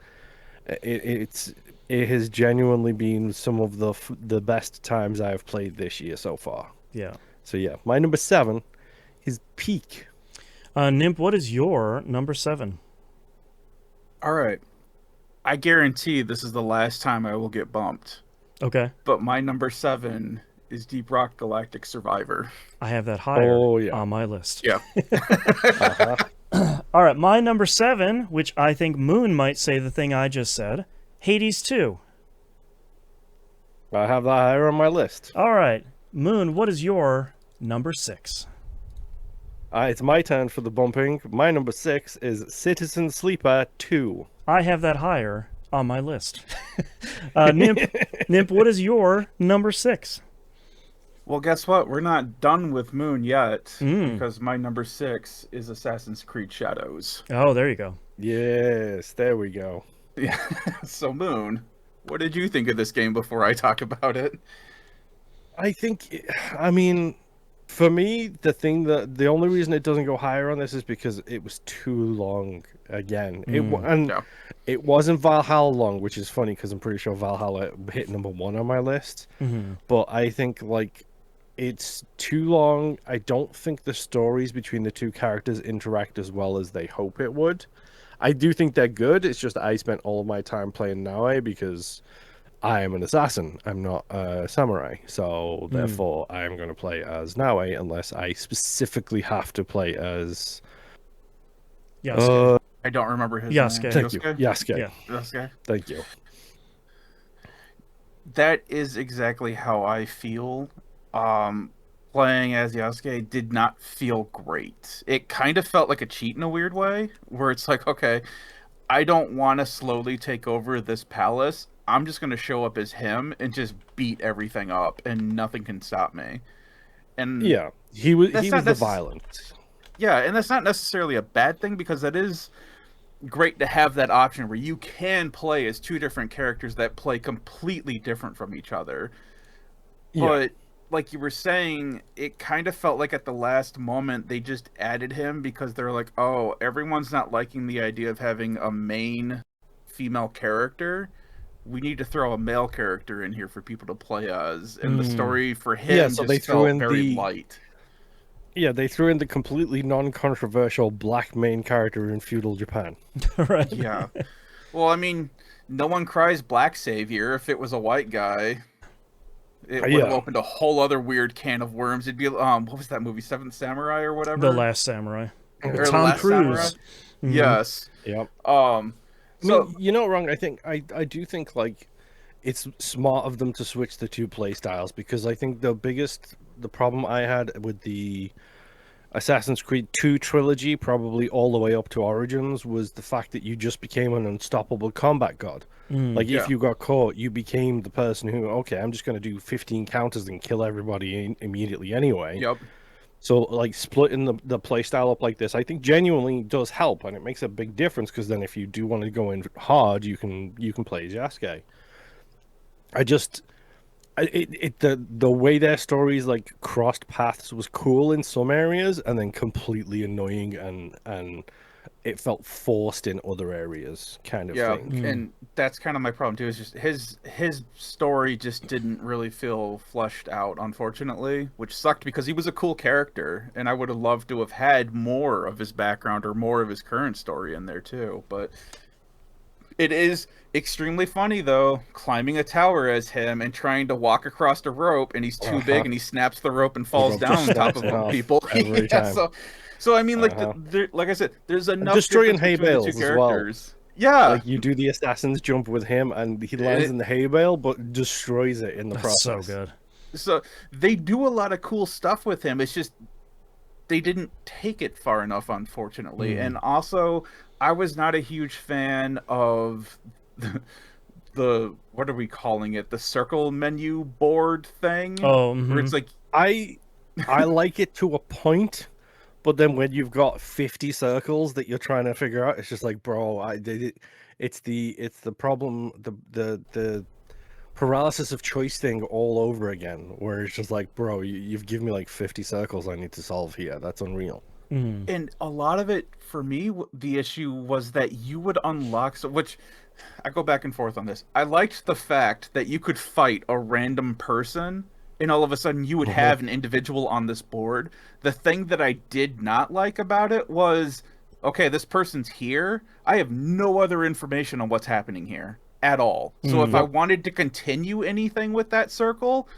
It has genuinely been some of the best times I've played this year so far. Yeah. So yeah, my number 7 is Peak. Nimp, what is your number 7? All right. I guarantee this is the last time I will get bumped. Okay. But my number 7 is Deep Rock Galactic Survivor. I have that higher on my list. Yeah. All right, my number 7, which I think Moon might say the thing I just said, Hades 2. I have that higher on my list. All right, Moon, what is your number 6? It's my turn for the bumping. My number 6 is Citizen Sleeper 2. I have that higher on my list. Nimp, what is your number 6? Well, guess what? We're not done with Moon yet, because my number 6 is Assassin's Creed Shadows. Oh, there you go. Yes, there we go. Yeah. So, Moon, what did you think of this game before I talk about it? I mean, for me, the only reason it doesn't go higher on this is because it was too long again. It wasn't Valhalla long, which is funny because I'm pretty sure Valhalla hit number 1 on my list. But I think like it's too long. I don't think the stories between the two characters interact as well as they hope it would. I do think they're good. It's just I spent all of my time playing Naue because I am an assassin. I'm not a samurai. So therefore, I am going to play as Naue unless I specifically have to play as Yasuke. I don't remember his Yasuke. name. Thank you. Yasuke. Yeah. Yasuke. Thank you. That is exactly how I feel. Playing as Yasuke did not feel great. It kind of felt like a cheat in a weird way, where it's like, okay, I don't want to slowly take over this palace. I'm just going to show up as him and just beat everything up, and nothing can stop me. And yeah, he was the violent. Yeah, and that's not necessarily a bad thing, because that is great to have that option where you can play as two different characters that play completely different from each other. Yeah. But like you were saying, it kind of felt like at the last moment they just added him because they're like, oh, everyone's not liking the idea of having a main female character. We need to throw a male character in here for people to play as. And the story for him so just they threw felt in very light. Yeah, they threw in the completely non-controversial black main character in feudal Japan. Right. Yeah. Well, I mean, no one cries black savior. If it was a white guy, it would have opened a whole other weird can of worms. It'd be what was that movie, Seventh Samurai or whatever? The Last Samurai. Or Tom Last Cruise. Samurai? Yes. Yep. I mean, you're not wrong. I think I do think like it's smart of them to switch the two play styles, because I think the problem I had with the Assassin's Creed 2 trilogy, probably all the way up to Origins, was the fact that you just became an unstoppable combat god. Like, if you got caught, you became the person who, okay, I'm just going to do 15 counters and kill everybody immediately anyway. Yep. So, like, splitting the playstyle up like this, I think genuinely does help, and it makes a big difference, because then if you do want to go in hard, you can play as Yasuke. The way their stories like crossed paths was cool in some areas, and then completely annoying, and it felt forced in other areas, kind of thing. And that's kind of my problem too. Is just his story just didn't really feel fleshed out, unfortunately, which sucked because he was a cool character, and I would have loved to have had more of his background or more of his current story in there too. But it is extremely funny, though, climbing a tower as him and trying to walk across the rope, and he's too big, and he snaps the rope and falls down on top of people. Every time. So I mean, like, like I said, there's enough destroying hay bales bales as well. Yeah, like you do the assassin's jump with him, and he lands in the hay bale, but destroys it in the process. So good. So they do a lot of cool stuff with him. It's just they didn't take it far enough, unfortunately. And also, I was not a huge fan of the what are we calling it? The circle menu board thing. Where it's like I like it to a point, but then when you've got 50 circles that you're trying to figure out, it's just like, bro, it's the problem, the paralysis of choice thing all over again, where it's just like, bro, you've given me like 50 circles I need to solve here. That's unreal. And a lot of it, for me, the issue was that you would unlock, which I go back and forth on this. I liked the fact that you could fight a random person, and all of a sudden you would have an individual on this board. The thing that I did not like about it was, okay, this person's here. I have no other information on what's happening here at all. So if I wanted to continue anything with that circle,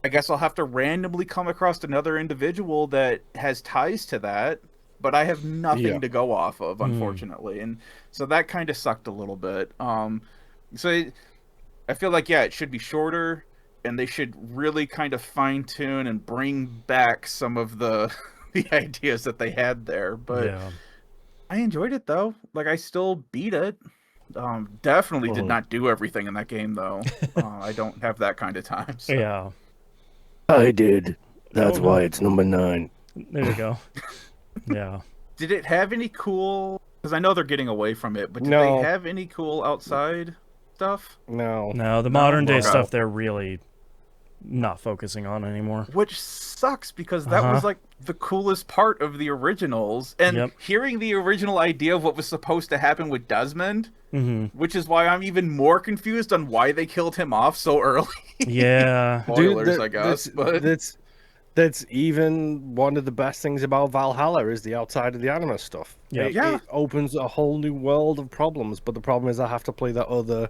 I guess I'll have to randomly come across another individual that has ties to that, but I have nothing to go off of, unfortunately. And so that kind of sucked a little bit. So I feel like, it should be shorter, and they should really kind of fine-tune and bring back some of the ideas that they had there. But I enjoyed it, though. Like, I still beat it. Definitely did not do everything in that game, though. I don't have that kind of time. So. Yeah. I did. That's why it's number 9. There you go. Yeah. Did it have any cool... Because I know they're getting away from it, but did they have any cool outside stuff? No. No, the modern day stuff they're really not focusing on anymore. Which sucks, because that was like the coolest part of the originals. And hearing the original idea of what was supposed to happen with Desmond, which is why I'm even more confused on why they killed him off so early. Yeah. Spoilers, I guess. But that's even one of the best things about Valhalla is the outside of the anima stuff. It opens a whole new world of problems, but the problem is I have to play that other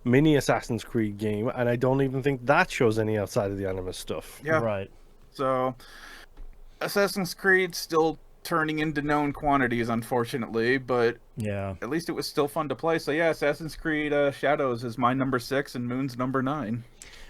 mini Assassin's Creed game, and I don't even think that shows any outside of the anima stuff. Yeah. Right. So Assassin's Creed still turning into known quantities, unfortunately, but at least it was still fun to play. So Assassin's Creed Shadows is my number 6 and Moon's number 9.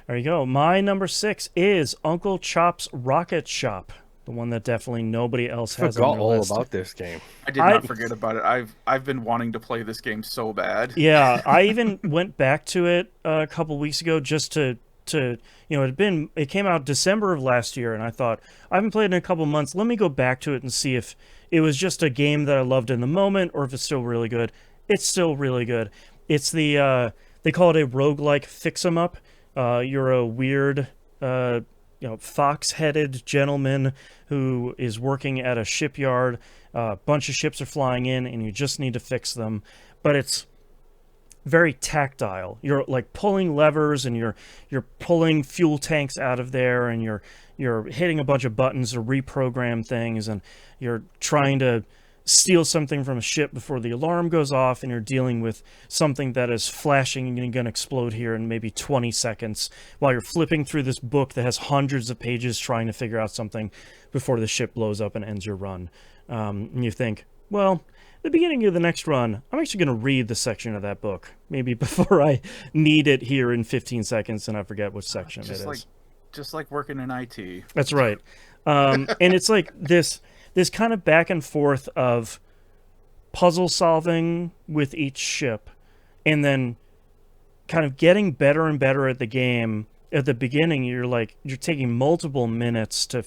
There you go. My number 6 is Uncle Chop's Rocket Shop, the one that definitely nobody else has on their list. Forgot all about this game. I did not forget about it. I've been wanting to play this game so bad. Yeah, I even went back to it a couple weeks ago just to it came out December of last year, and I thought, I haven't played it in a couple months. Let me go back to it and see if it was just a game that I loved in the moment or if it's still really good. It's still really good. It's the they call it a roguelike fix-em-up. You're a weird fox-headed gentleman who is working at a shipyard. A bunch of ships are flying in, and you just need to fix them. But it's very tactile. You're like pulling levers, and you're pulling fuel tanks out of there, and you're hitting a bunch of buttons to reprogram things, and you're trying to steal something from a ship before the alarm goes off, and you're dealing with something that is flashing and going to explode here in maybe 20 seconds while you're flipping through this book that has hundreds of pages trying to figure out something before the ship blows up and ends your run. And you think, well, the beginning of the next run, I'm actually going to read the section of that book, maybe before I need it here in 15 seconds and I forget which section it is. Just like working in IT. That's right. And it's like this kind of back and forth of puzzle solving with each ship, and then kind of getting better and better at the game. At the beginning, you're taking multiple minutes to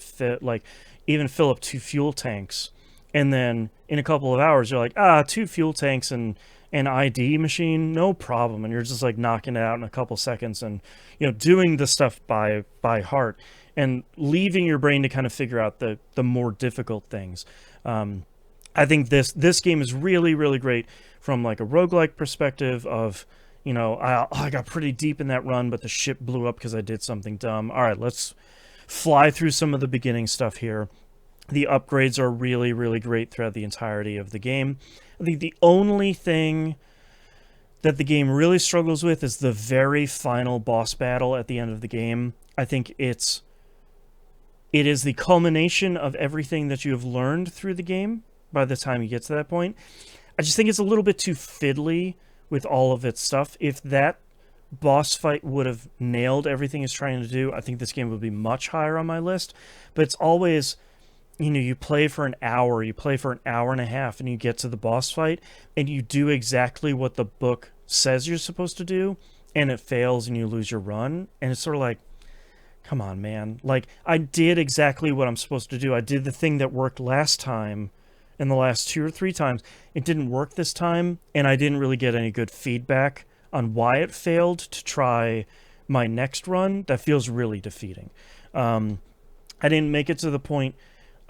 even fill up 2 fuel tanks, and then in a couple of hours you're like, 2 fuel tanks and an ID machine, no problem, and you're just like knocking it out in a couple seconds, and doing the stuff by heart and leaving your brain to kind of figure out the more difficult things. I think this game is really, really great from like a roguelike perspective of, I got pretty deep in that run, but the ship blew up because I did something dumb. All right, let's fly through some of the beginning stuff here. The upgrades are really, really great throughout the entirety of the game. I think the only thing that the game really struggles with is the very final boss battle at the end of the game. I think it is the culmination of everything that you have learned through the game by the time you get to that point. I just think it's a little bit too fiddly with all of its stuff. If that boss fight would have nailed everything it's trying to do, I think this game would be much higher on my list. But it's always, you play for an hour, you play for an hour and a half, and you get to the boss fight, and you do exactly what the book says you're supposed to do, and it fails, and you lose your run. And it's sort of like, come on, man. Like, I did exactly what I'm supposed to do. I did the thing that worked last time, and the last 2 or 3 times. It didn't work this time, and I didn't really get any good feedback on why it failed to try my next run. That feels really defeating. I didn't make it to the point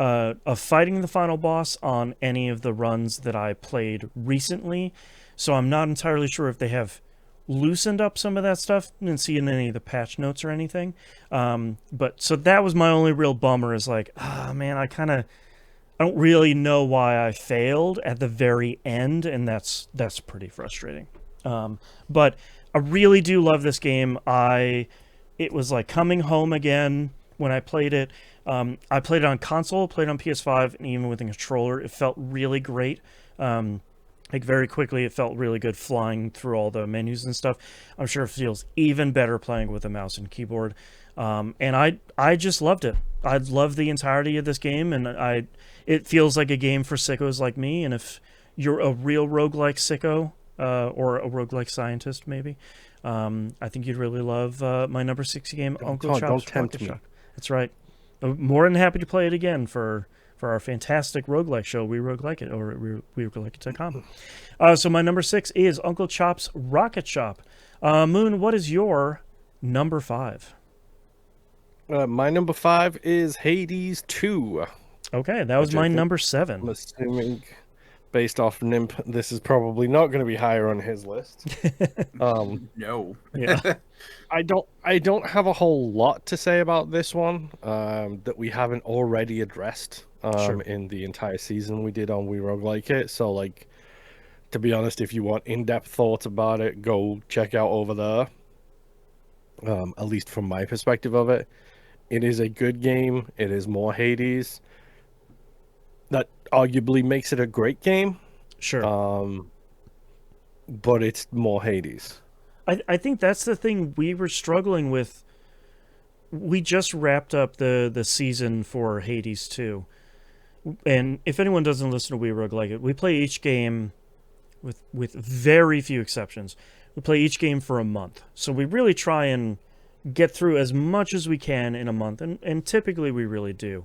of fighting the final boss on any of the runs that I played recently, so I'm not entirely sure if they have loosened up some of that stuff. Didn't see in any of the patch notes or anything. But so that was my only real bummer, is like, man, I don't really know why I failed at the very end, and that's pretty frustrating. But I really do love this game. It was like coming home again when I played it. I played it on console, played it on PS5, and even with a controller, it felt really great. Very quickly, it felt really good flying through all the menus and stuff. I'm sure it feels even better playing with a mouse and keyboard. And I just loved it. I loved the entirety of this game, and it feels like a game for sickos like me. And if you're a real roguelike sicko, or a roguelike scientist, maybe, I think you'd really love my number 6 game, Uncle Chop's Don't tempt Rocket me. Shop. That's right. I'm more than happy to play it again for our fantastic roguelike show, We Roguelike It, over at WeRoguelikeIt.com. So my number 6 is Uncle Chop's Rocket Shop. Moon, what is your number 5? My number 5 is Hades 2. Okay, that was my number 7. I'm assuming, based off Nimp, this is probably not going to be higher on his list. No. Yeah. I don't have a whole lot to say about this one that we haven't already addressed Sure. in the entire season we did on We Roguelike It. So, like, to be honest, if you want in-depth thoughts about it, go check out over there. At least from my perspective of it. It is a good game. It is more Hades. That arguably makes it a great game. Sure. But it's more Hades. I think that's the thing we were struggling with. We just wrapped up the season for Hades 2. And if anyone doesn't listen to We Roguelike It, we play each game with very few exceptions. We play each game for a month. So we really try and get through as much as we can in a month, and typically we really do.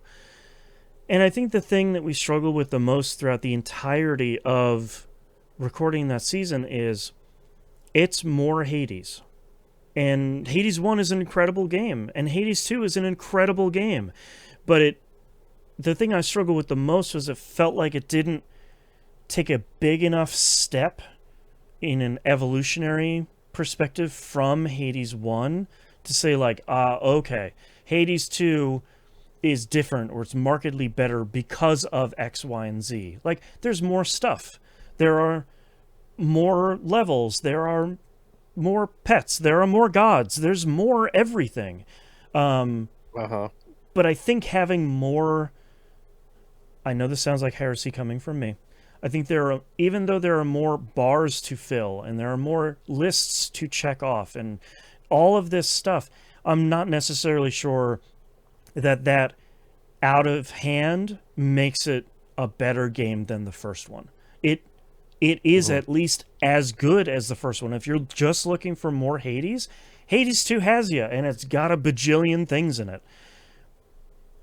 And I think the thing that we struggle with the most throughout the entirety of recording that season is it's more Hades. And Hades 1 is an incredible game, and Hades 2 is an incredible game. But the thing I struggled with the most was it felt like it didn't take a big enough step in an evolutionary perspective from Hades 1 to say, like, okay, Hades 2 is different, or it's markedly better because of X, Y, and Z. Like, there's more stuff. There are more levels. There are more pets. There are more gods. There's more everything. But I think having more... I know this sounds like heresy coming from me. I think even though there are more bars to fill and there are more lists to check off and all of this stuff, I'm not necessarily sure that out of hand makes it a better game than the first one. It is at least as good as the first one. If you're just looking for more Hades, Hades 2 has you, and it's got a bajillion things in it.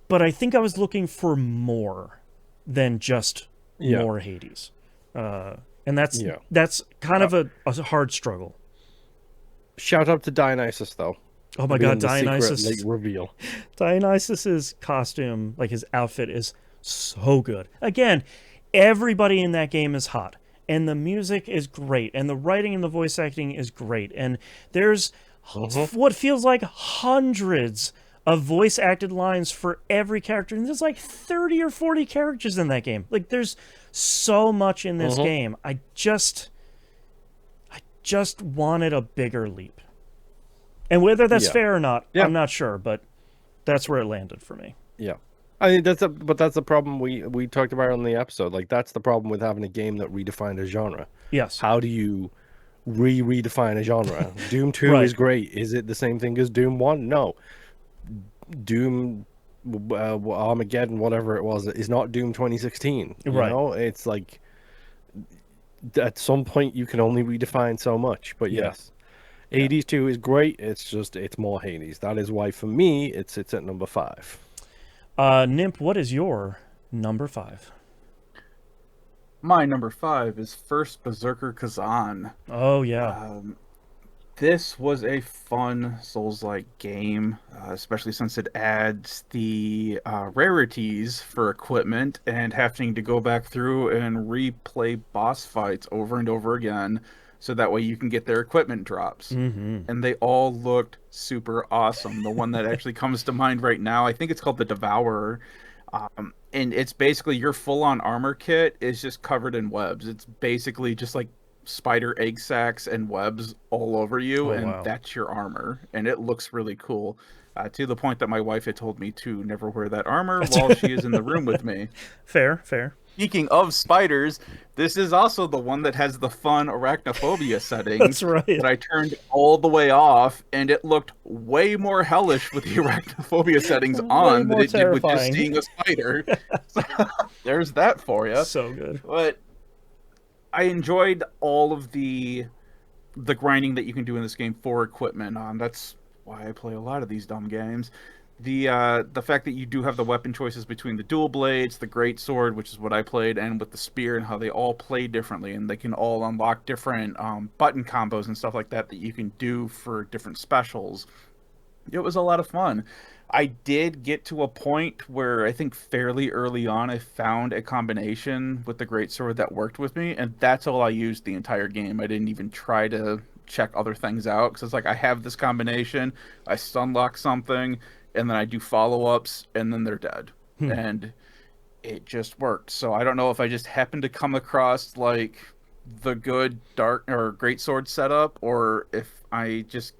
But I think I was looking for more than just more Hades. And that's kind of a hard struggle. Shout out to Dionysus, though. Oh my god, Dionysus. Secret, reveal. Dionysus's costume, like his outfit, is so good. Again, everybody in that game is hot. And the music is great. And the writing and the voice acting is great. And there's what feels like hundreds of voice acted lines for every character. And there's like 30 or 40 characters in that game. Like, there's so much in this game. I just wanted a bigger leap. And whether that's fair or not, I'm not sure. But that's where it landed for me. Yeah. I mean, that's the problem we talked about on the episode. Like, that's the problem with having a game that redefined a genre. Yes. How do you redefine a genre? Doom 2 is great. Is it the same thing as Doom 1? No. Doom Armageddon, whatever it was, is not Doom 2016. You know? It's like, at some point you can only redefine so much. But yes. Hades 2 is great. It's just, it's more Hades. That is why, for me, it sits at number 5. Nimp, what is your number 5? My number 5 is First Berserker Kazan. Oh, yeah. This was a fun Souls-like game, especially since it adds the rarities for equipment and having to go back through and replay boss fights over and over again, so that way you can get their equipment drops. And they all looked super awesome. The one that actually comes to mind right now, I think it's called the Devourer. And it's basically your full-on armor kit is just covered in webs. It's basically just like spider egg sacs and webs all over you, that's your armor. And it looks really cool. To the point that my wife had told me to never wear that armor while she is in the room with me. Fair. Speaking of spiders, this is also the one that has the fun arachnophobia settings. That's right. That I turned all the way off, and it looked way more hellish with the arachnophobia settings on than it did with just seeing a spider. So, there's that for you. So good. But I enjoyed all of the grinding that you can do in this game for equipment. That's why I play a lot of these dumb games. The fact that you do have the weapon choices between the dual blades, the great sword, which is what I played, and with the spear, and how they all play differently, and they can all unlock different button combos and stuff like that you can do for different specials. It was a lot of fun. I did get to a point where I think fairly early on I found a combination with the great sword that worked with me, and that's all I used the entire game. I didn't even try to check other things out, because it's like, I have this combination, I stunlock something, and then I do follow-ups, and then they're dead. And it just worked. So I don't know if I just happened to come across like the good dark or great sword setup, or if I just,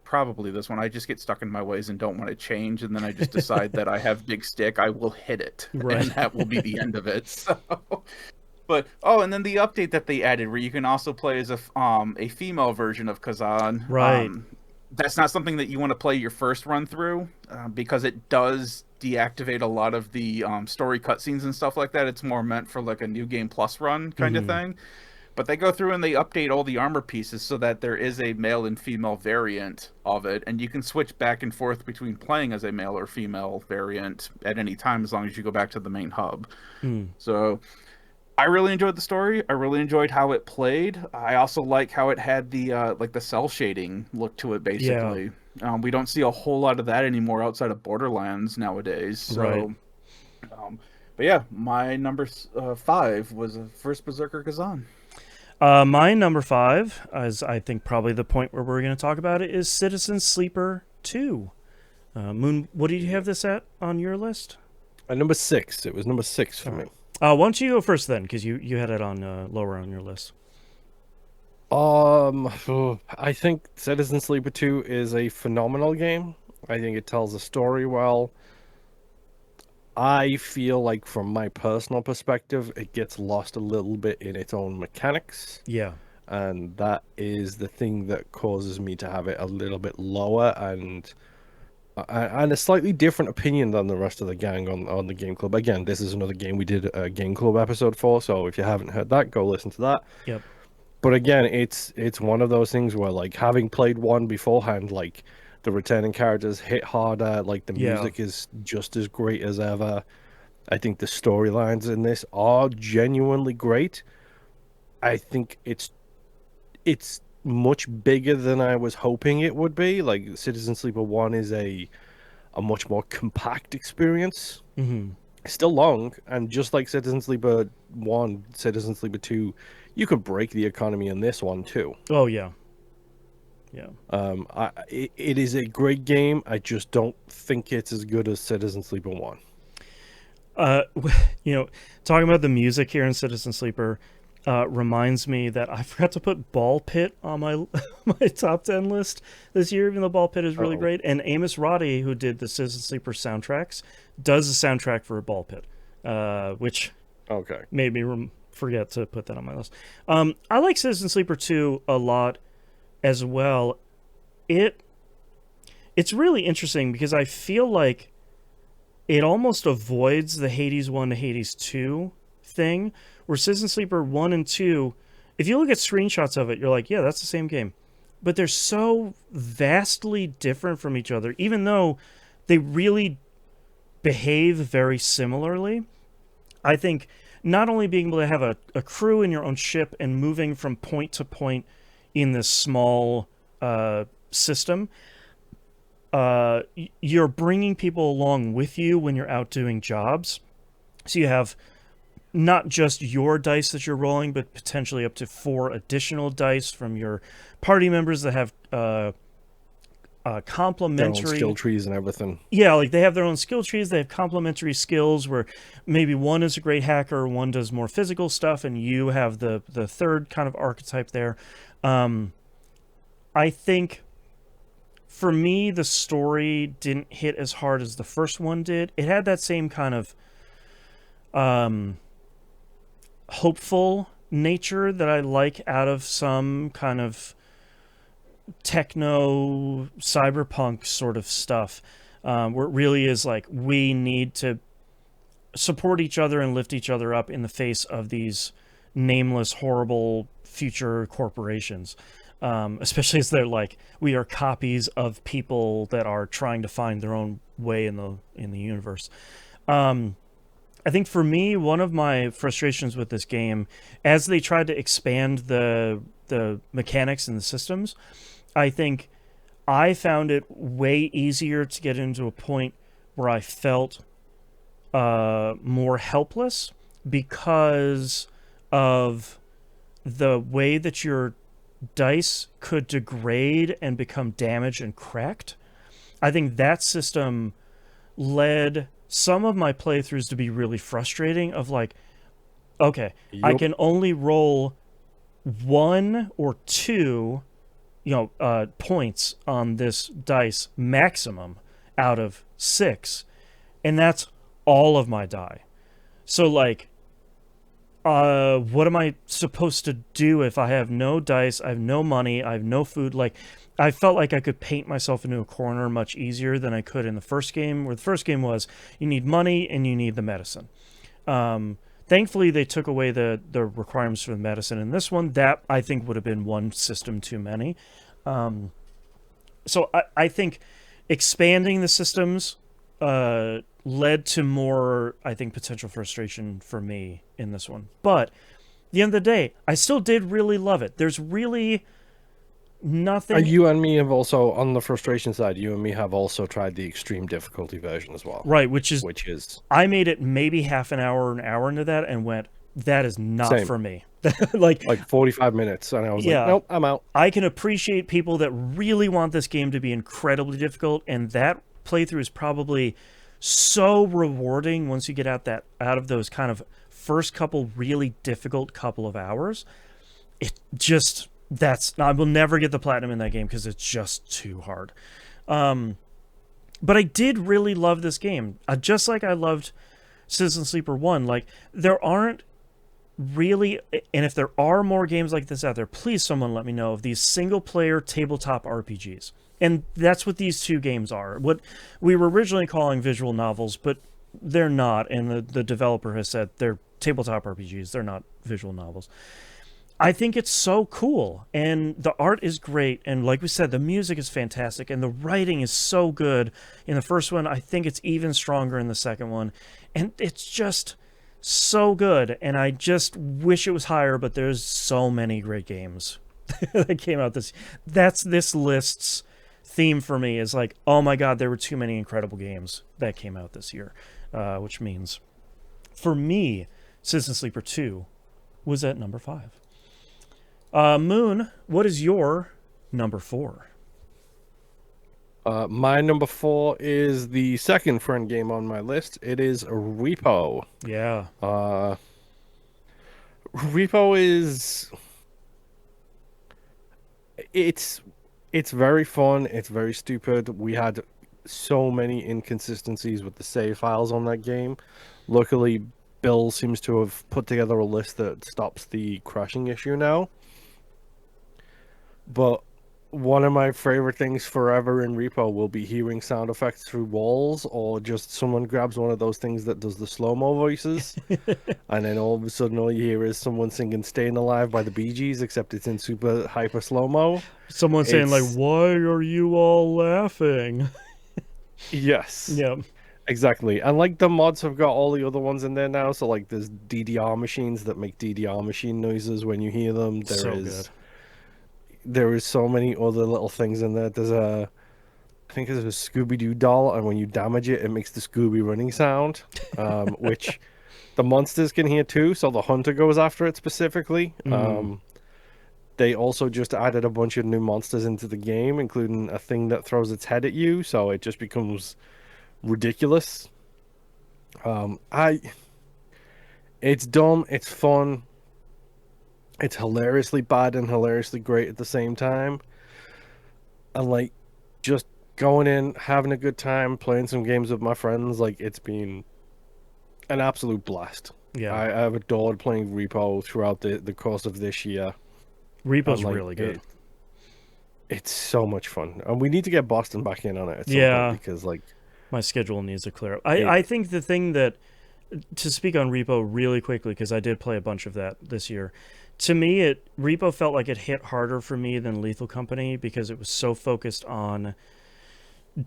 probably this one, I just get stuck in my ways and don't want to change, and then I just decide that I have big stick, I will hit it, and that will be the end of it. So, but and then the update that they added, where you can also play as a female version of Kazan. That's not something that you want to play your first run through, because it does deactivate a lot of the story cutscenes and stuff like that. It's more meant for like a new game plus run kind of thing. But they go through and they update all the armor pieces so that there is a male and female variant of it, and you can switch back and forth between playing as a male or female variant at any time, as long as you go back to the main hub. So I really enjoyed the story. I really enjoyed how it played. I also like how it had the like the cell shading look to it, basically. We don't see a whole lot of that anymore outside of Borderlands nowadays. So, but yeah, my number 5 was First Berserker Kazan. My number 5, as I think probably the point where we're going to talk about it, is Citizen Sleeper 2. Moon, what did you have this at on your list? Number 6. It was number 6 for me. Why don't you go first then, because you had it on lower on your list. I think Citizen Sleeper 2 is a phenomenal game. I think it tells a story well. I feel like from my personal perspective, it gets lost a little bit in its own mechanics. Yeah. And that is the thing that causes me to have it a little bit lower and a slightly different opinion than the rest of the gang on the Game Club. Again, this is another game we did a Game Club episode for, so if you haven't heard that, go listen to that. Yep. But again, it's one of those things where, like, having played one beforehand, like, the returning characters hit harder, like, the music is just as great as ever. I think the storylines in this are genuinely great. I think it's much bigger than I was hoping it would be. Like, Citizen Sleeper 1 is a much more compact experience. Mm-hmm. Still long, and just like Citizen Sleeper 1, Citizen Sleeper 2, you could break the economy in this one too. Oh, yeah. Yeah. It is a great game. I just don't think it's as good as Citizen Sleeper 1. Talking about the music here in Citizen Sleeper reminds me that I forgot to put Ball Pit on my my top 10 list this year, even though Ball Pit is really great. And Amos Roddy, who did the Citizen Sleeper soundtracks, does the soundtrack for Ball Pit, which made me forget to put that on my list. I like Citizen Sleeper 2 a lot as well. It's really interesting because I feel like it almost avoids the Hades 1 to Hades 2 thing, where Citizen Sleeper 1 and 2, if you look at screenshots of it, you're like, yeah, that's the same game. But they're so vastly different from each other, even though they really behave very similarly. I think not only being able to have a crew in your own ship and moving from point to point in this small system, you're bringing people along with you when you're out doing jobs. So you have not just your dice that you're rolling, but potentially up to 4 additional dice from your party members that have complementary their own skill trees and everything. Yeah, like they have their own skill trees. They have complementary skills where maybe one is a great hacker, one does more physical stuff, and you have the third kind of archetype there. I think for me, the story didn't hit as hard as the first one did. It had that same kind of hopeful nature that I like out of some kind of techno cyberpunk sort of stuff, where it really is like we need to support each other and lift each other up in the face of these nameless, horrible future corporations. Especially as they're like, we are copies of people that are trying to find their own way in the universe. I think for me, one of my frustrations with this game, as they tried to expand the mechanics and the systems, I think I found it way easier to get into a point where I felt more helpless because of the way that your dice could degrade and become damaged and cracked. I think that system led some of my playthroughs to be really frustrating of like, okay, I can only roll 1 or 2 points on this dice maximum out of 6, and that's all of my die. So like, what am I supposed to do if I have no dice, I have no money, I have no food? Like, I felt like I could paint myself into a corner much easier than I could in the first game, where the first game was you need money and you need the medicine. Thankfully, they took away the requirements for the medicine in this one. That, I think, would have been one system too many. So I think expanding the systems led to more, I think, potential frustration for me in this one. But at the end of the day, I still did really love it. There's really nothing. You and me have also, on the frustration side, you and me have also tried the extreme difficulty version as well. Right, which is I made it maybe half an hour into that and went, that is not for me. like 45 minutes, and I was like, nope, I'm out. I can appreciate people that really want this game to be incredibly difficult, and that playthrough is probably so rewarding once you get out of those kind of first couple really difficult couple of hours. It just, I will never get the platinum in that game because it's just too hard. But I did really love this game. Just like I loved Citizen Sleeper 1. Like, there aren't really, and if there are more games like this out there, please someone let me know, of these single-player tabletop RPGs. And that's what these two games are. What we were originally calling visual novels, but they're not, and the developer has said they're tabletop RPGs. They're not visual novels. I think it's so cool, and the art is great, and like we said, the music is fantastic, and the writing is so good in the first one. I think it's even stronger in the second one, and it's just so good, and I just wish it was higher, but there's so many great games that came out that's this list's theme for me, is like, oh my god, there were too many incredible games that came out this year, which means for me, Citizen Sleeper 2 was at number 5. Moon, what is your number 4? My number 4 is the second friend game on my list. It is Repo. Yeah. Repo is... It's very fun. It's very stupid. We had so many inconsistencies with the save files on that game. Luckily, Bill seems to have put together a list that stops the crashing issue now. But one of my favorite things forever in Repo will be hearing sound effects through walls, or just someone grabs one of those things that does the slow-mo voices, and then all of a sudden all you hear is someone singing Staying Alive by the Bee Gees, except it's in super hyper slow-mo. Someone saying, like, why are you all laughing? Yes. Yeah. Exactly. And like the mods have got all the other ones in there now, so like there's DDR machines that make DDR machine noises when you hear them. There is so many other little things in there. I think there's a Scooby-Doo doll, and when you damage it, it makes the Scooby running sound, which the monsters can hear too, so the hunter goes after it specifically. They also just added a bunch of new monsters into the game, including a thing that throws its head at you, so it just becomes ridiculous. It's dumb, it's fun. It's hilariously bad and hilariously great at the same time. And like, just going in, having a good time, playing some games with my friends, like, it's been an absolute blast. Yeah. I've adored playing Repo throughout the course of this year. Repo's really good. It's so much fun. And we need to get Boston back in on it at some point, because like, my schedule needs to clear up. I think the thing that, to speak on Repo really quickly, because I did play a bunch of that this year, to me, Repo felt like it hit harder for me than Lethal Company, because it was so focused on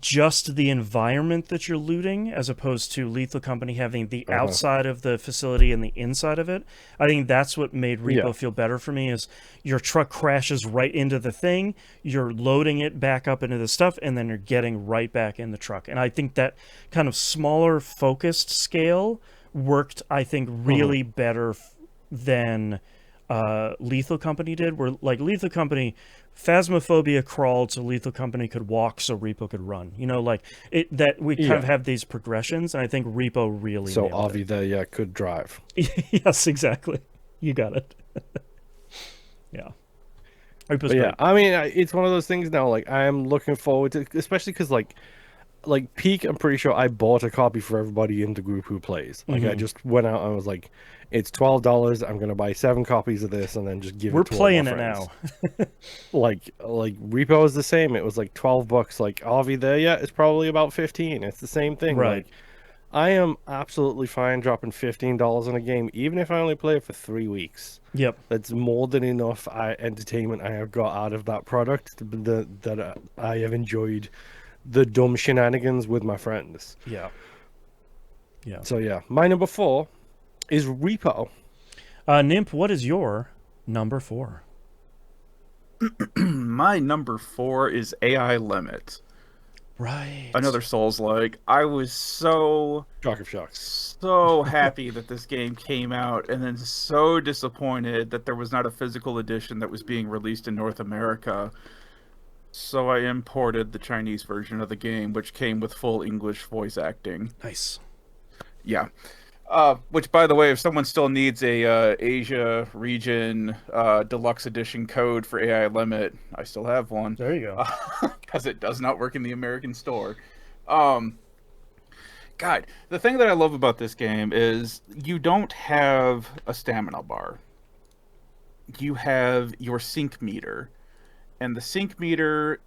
just the environment that you're looting, as opposed to Lethal Company having the outside of the facility and the inside of it. I think that's what made Repo feel better for me, is your truck crashes right into the thing, you're loading it back up into the stuff, and then you're getting right back in the truck. And I think that kind of smaller, focused scale worked, I think, really better than Lethal Company did, where like Lethal Company, Phasmophobia crawled so Lethal Company could walk so Repo could run. You know, like that we kind of have these progressions, and I think Repo really so nailed Avi it. there, could drive. Yes, exactly. You got it. Yeah. Repo's yeah, great. I mean, it's one of those things now. Like, I'm looking forward to, especially because like Peak, I'm pretty sure I bought a copy for everybody in the group who plays. Like, I just went out and was like, it's $12. I'm gonna buy 7 copies of this and then just give it to all my friends. We're playing it now. like Repo is the same. It was like $12. Like, Avi there, it's probably about 15. It's the same thing. Right. Like, I am absolutely fine dropping $15 on a game, even if I only play it for 3 weeks. Yep. That's more than enough entertainment I have got out of that product, that I have enjoyed the dumb shenanigans with my friends. Yeah. Yeah. So yeah, my number 4 is Repo. Nimp, what is your number 4? My number 4 is AI Limit. Right. Another Souls-like. I was so Shock of shocks. So happy that this game came out, and then so disappointed that there was not a physical edition that was being released in North America. So I imported the Chinese version of the game, which came with full English voice acting. Nice. Yeah. Which, by the way, if someone still needs a Asia region deluxe edition code for AI Limit, I still have one. There you go. Because it does not work in the American store. Um, God, the thing that I love about this game is you don't have a stamina bar. You have your sync meter, and the sync meter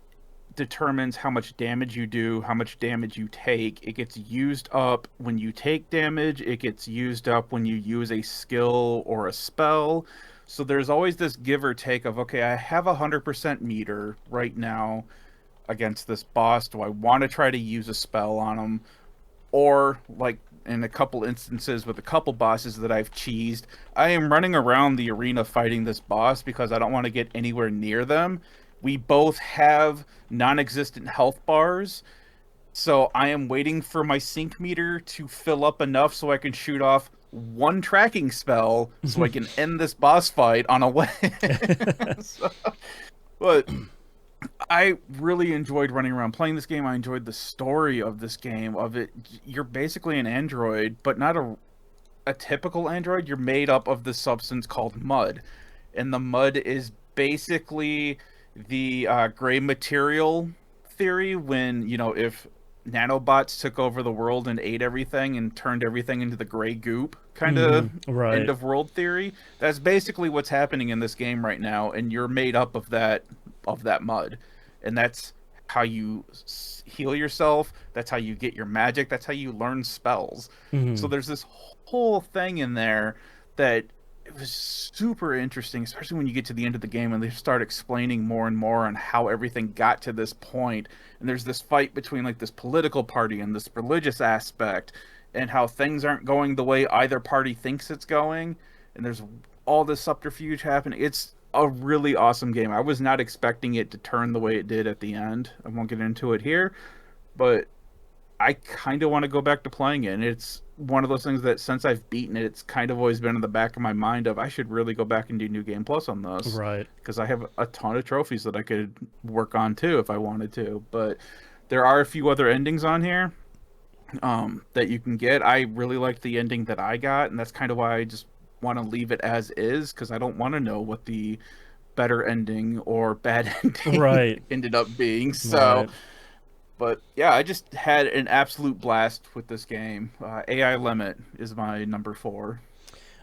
determines how much damage you do, how much damage you take. It gets used up when you take damage, it gets used up when you use a skill or a spell. So there's always this give or take of, okay, I have 100% meter right now against this boss. Do I want to try to use a spell on him? Or, like in a couple instances with a couple bosses that I've cheesed, I am running around the arena fighting this boss because I don't want to get anywhere near them. We both have non-existent health bars, so I am waiting for my sync meter to fill up enough so I can shoot off one tracking spell so I can end this boss fight on a win. So, but I really enjoyed running around playing this game. I enjoyed the story of this game. Of it, you're basically an android, but not a typical android. You're made up of this substance called mud, and the mud is basically the gray material theory. When if nanobots took over the world and ate everything and turned everything into the gray goop kind of right. end of world theory. That's basically what's happening in this game right now, and you're made up of that mud, and that's how you heal yourself. That's how you get your magic. That's how you learn spells. So there's this whole thing in there that it was super interesting, especially when you get to the end of the game and they start explaining more and more on how everything got to this point. And there's this fight between like this political party and this religious aspect, and how things aren't going the way either party thinks it's going. And there's all this subterfuge happening. It's a really awesome game. I was not expecting it to turn the way it did at the end. I won't get into it here, but I kind of want to go back to playing it. And it's one of those things that since I've beaten it, it's kind of always been in the back of my mind of I should really go back and do New Game Plus on this. Right. Because I have a ton of trophies that I could work on too if I wanted to. But there are a few other endings on here that you can get. I really liked the ending that I got, and that's kind of why I just want to leave it as is, because I don't want to know what the better ending or bad ending ended up being. So but yeah, I just had an absolute blast with this game. AI Limit is my number 4.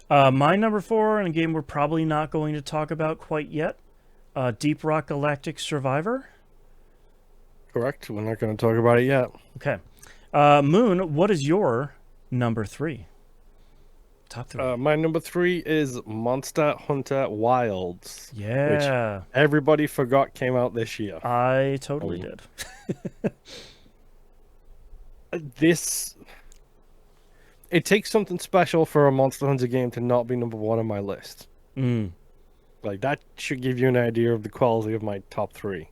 My number 4, and a game we're probably not going to talk about quite yet, Deep Rock Galactic Survivor. Correct. We're not going to talk about it yet. Okay. Moon, what is your number 3? Top 3. My number 3 is Monster Hunter Wilds. Yeah. Which everybody forgot came out this year. I totally did. It takes something special for a Monster Hunter game to not be number 1 on my list. Like, that should give you an idea of the quality of my top 3.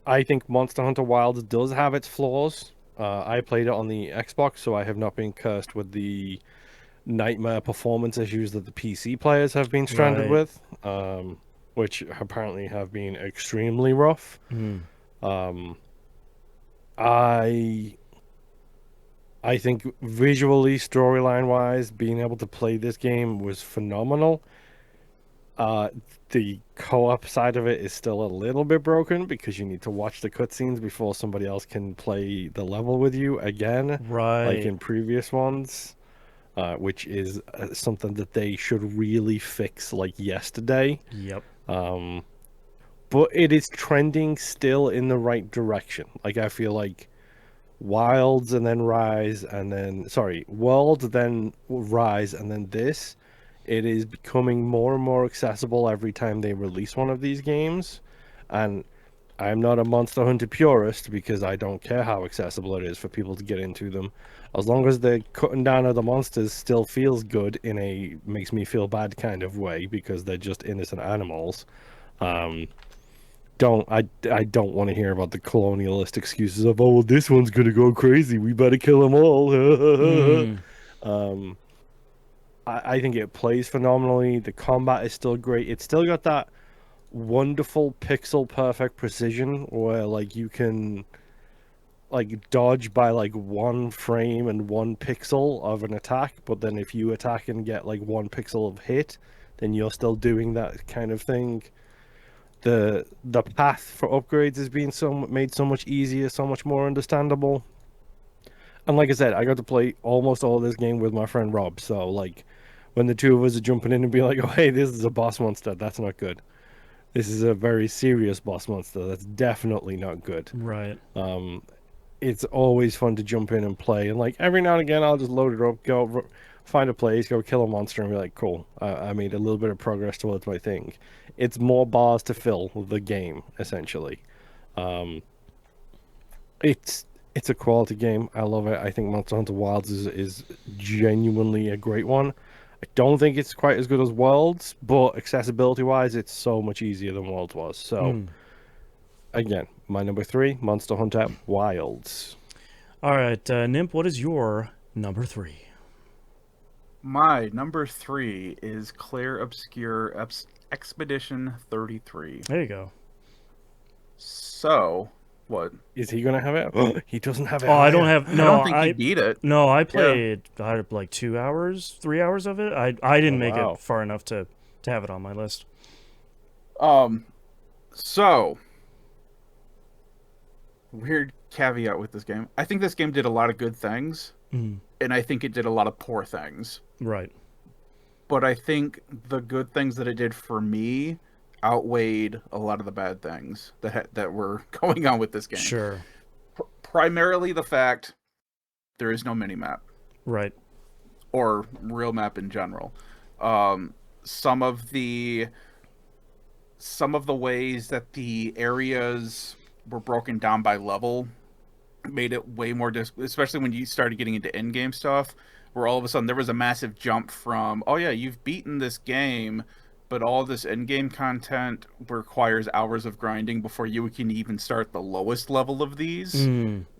I think Monster Hunter Wilds does have its flaws. I played it on the Xbox, so I have not been cursed with the nightmare performance issues that the PC players have been stranded with, which apparently have been extremely rough. I think visually, storyline-wise, being able to play this game was phenomenal. The co-op side of it is still a little bit broken because you need to watch the cutscenes before somebody else can play the level with you again, like in previous ones, which is something that they should really fix like yesterday. Yep. But it is trending still in the right direction. Like, I feel like Worlds, then Rise, and then this. It is becoming more and more accessible every time they release one of these games. And I'm not a Monster Hunter purist because I don't care how accessible it is for people to get into them. As long as the cutting down of the monsters still feels good in a makes me feel bad kind of way because they're just innocent animals. I don't want to hear about the colonialist excuses of, oh, well, this one's going to go crazy. We better kill them all. I think it plays phenomenally. The combat is still great. It's still got that wonderful pixel perfect precision where like you can like dodge by like 1 frame and 1 pixel of an attack, but then if you attack and get like 1 pixel of hit, then you're still doing that kind of thing. The path for upgrades is being made so much easier, so much more understandable. And like I said, I got to play almost all this game with my friend Rob. So like, when the two of us are jumping in and being like, "Oh, hey, this is a boss monster," that's not good. This is a very serious boss monster. That's definitely not good. Right. It's always fun to jump in and play. And like every now and again, I'll just load it up, find a place, go kill a monster, and be like, "Cool, I made a little bit of progress towards my thing." It's more bars to fill the game, essentially. Um, it's it's a quality game. I love it. I think Monster Hunter Wilds is genuinely a great one. I don't think it's quite as good as Worlds, but accessibility wise, it's so much easier than Worlds was. So again, my number 3, Monster Hunter Wilds. All right, Nimp, what is your number 3? My number 3 is Claire Obscure Expedition 33. There you go. So, what? Is he gonna have it? He doesn't have it. Oh, I don't have. No, I don't think he beat it. No, I played I had like 2 hours, 3 hours of it. I didn't make it far enough to have it on my list. So weird caveat with this game. I think this game did a lot of good things, and I think it did a lot of poor things. Right. But I think the good things that it did for me outweighed a lot of the bad things that were going on with this game. Sure. Primarily the fact there is no mini-map. Right. Or real map in general. Some of the ways that the areas were broken down by level made it way more especially when you started getting into in-game stuff, where all of a sudden there was a massive jump from, oh yeah, you've beaten this game, but all this in-game content requires hours of grinding before you can even start the lowest level of these,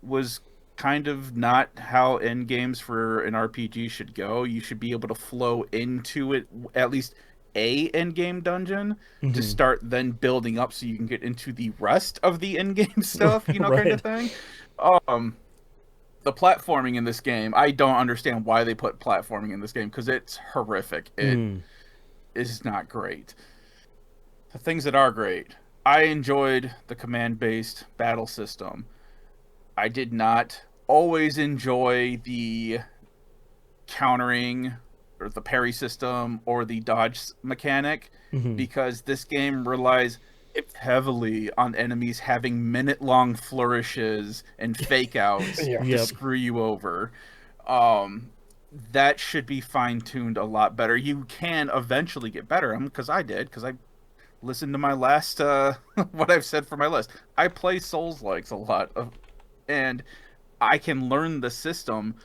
was kind of not how end games for an RPG should go. You should be able to flow into it, at least a end game dungeon, to start then building up so you can get into the rest of the end game stuff, you know, right. kind of thing. The platforming in this game, I don't understand why they put platforming in this game, because it's horrific. It is not great. The things that are great, I enjoyed the command-based battle system. I did not always enjoy the countering or the parry system or the dodge mechanic, because this game relies heavily on enemies having minute-long flourishes and fake-outs to screw you over. That should be fine-tuned a lot better. You can eventually get better, because I listened to my last what I've said for my list. I play Souls-likes a lot, and I can learn the system,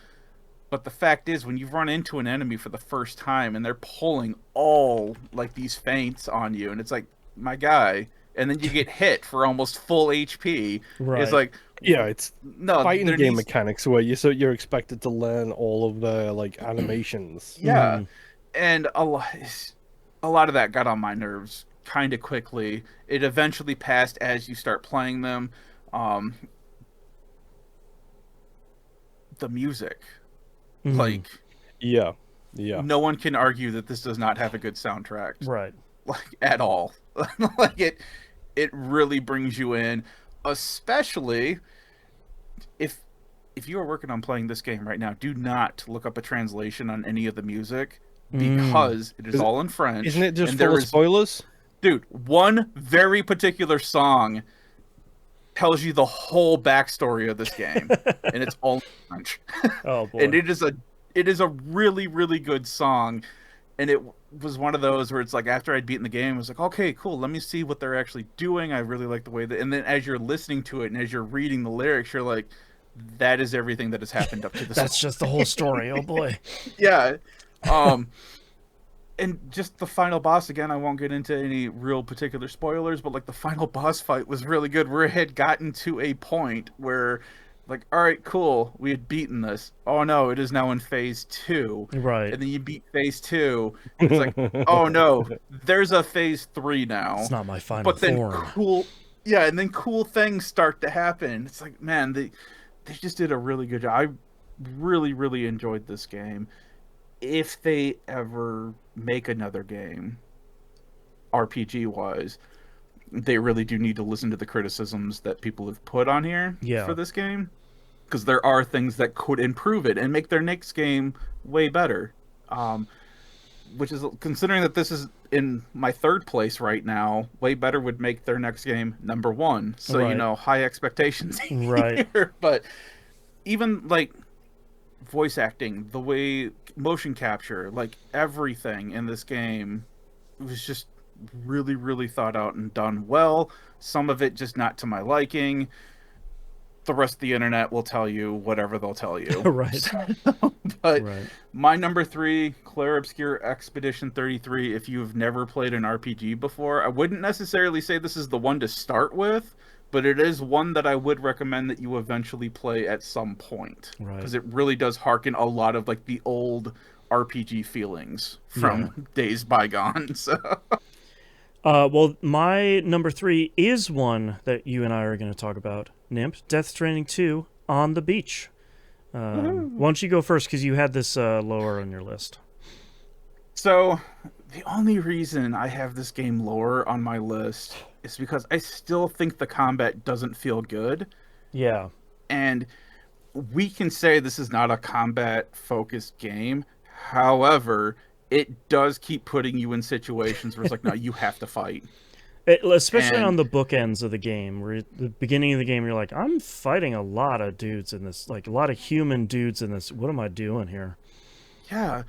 but the fact is, when you run into an enemy for the first time and they're pulling all like these feints on you, and it's like, my guy, and then you get hit for almost full HP. Right. It's like, it's fighting game mechanics where you're expected to learn all of the like animations. Yeah, and a lot of that got on my nerves kind of quickly. It eventually passed as you start playing them. The music, like, no one can argue that this does not have a good soundtrack, right? Like, at all. Like, it really brings you in, especially if you are working on playing this game right now. Do not look up a translation on any of the music, because it is all in French. Isn't it just full of spoilers? Dude, one very particular song tells you the whole backstory of this game, and it's all in French. Oh boy! And it is a really, really good song, and it was one of those where it's like, after I'd beaten the game, I was like, okay, cool, let me see what they're actually doing. I really like the way that, and then as you're listening to it and as you're reading the lyrics, you're like, that is everything that has happened up to this. That's just the whole story. Oh boy! Yeah. And just the final boss, again, I won't get into any real particular spoilers, but like the final boss fight was really good, where it had gotten to a point where, like, all right, cool, we had beaten this. Oh no, it is now in phase 2. Right. And then you beat phase 2. It's like, oh no, there's a phase 3 now. It's not my final form. And then cool things start to happen. It's like, man, they just did a really good job. I really, really enjoyed this game. If they ever make another game, RPG wise, they really do need to listen to the criticisms that people have put on here for this game, because there are things that could improve it and make their next game way better. Which is, considering that this is in my third place right now, way better would make their next game number one. So, high expectations here. But even, like, voice acting, the way motion capture, like, everything in this game was just really, really thought out and done well. Some of it just not to my liking. The rest of the internet will tell you whatever they'll tell you. But my number 3, Clair Obscur Expedition 33, if you've never played an RPG before, I wouldn't necessarily say this is the one to start with, but it is one that I would recommend that you eventually play at some point. Because it really does harken a lot of, like, the old RPG feelings from days bygone. So. Well, my number 3 is one that you and I are going to talk about. Nimp, Death Stranding 2 on the beach. Why don't you go first, because you had this lower on your list. So, the only reason I have this game lower on my list is because I still think the combat doesn't feel good. Yeah. And we can say this is not a combat-focused game. However, it does keep putting you in situations where it's like, no, you have to fight. Especially on the bookends of the game, where at the beginning of the game, you're like, I'm fighting a lot of dudes in this, like a lot of human dudes in this. What am I doing here? Yeah.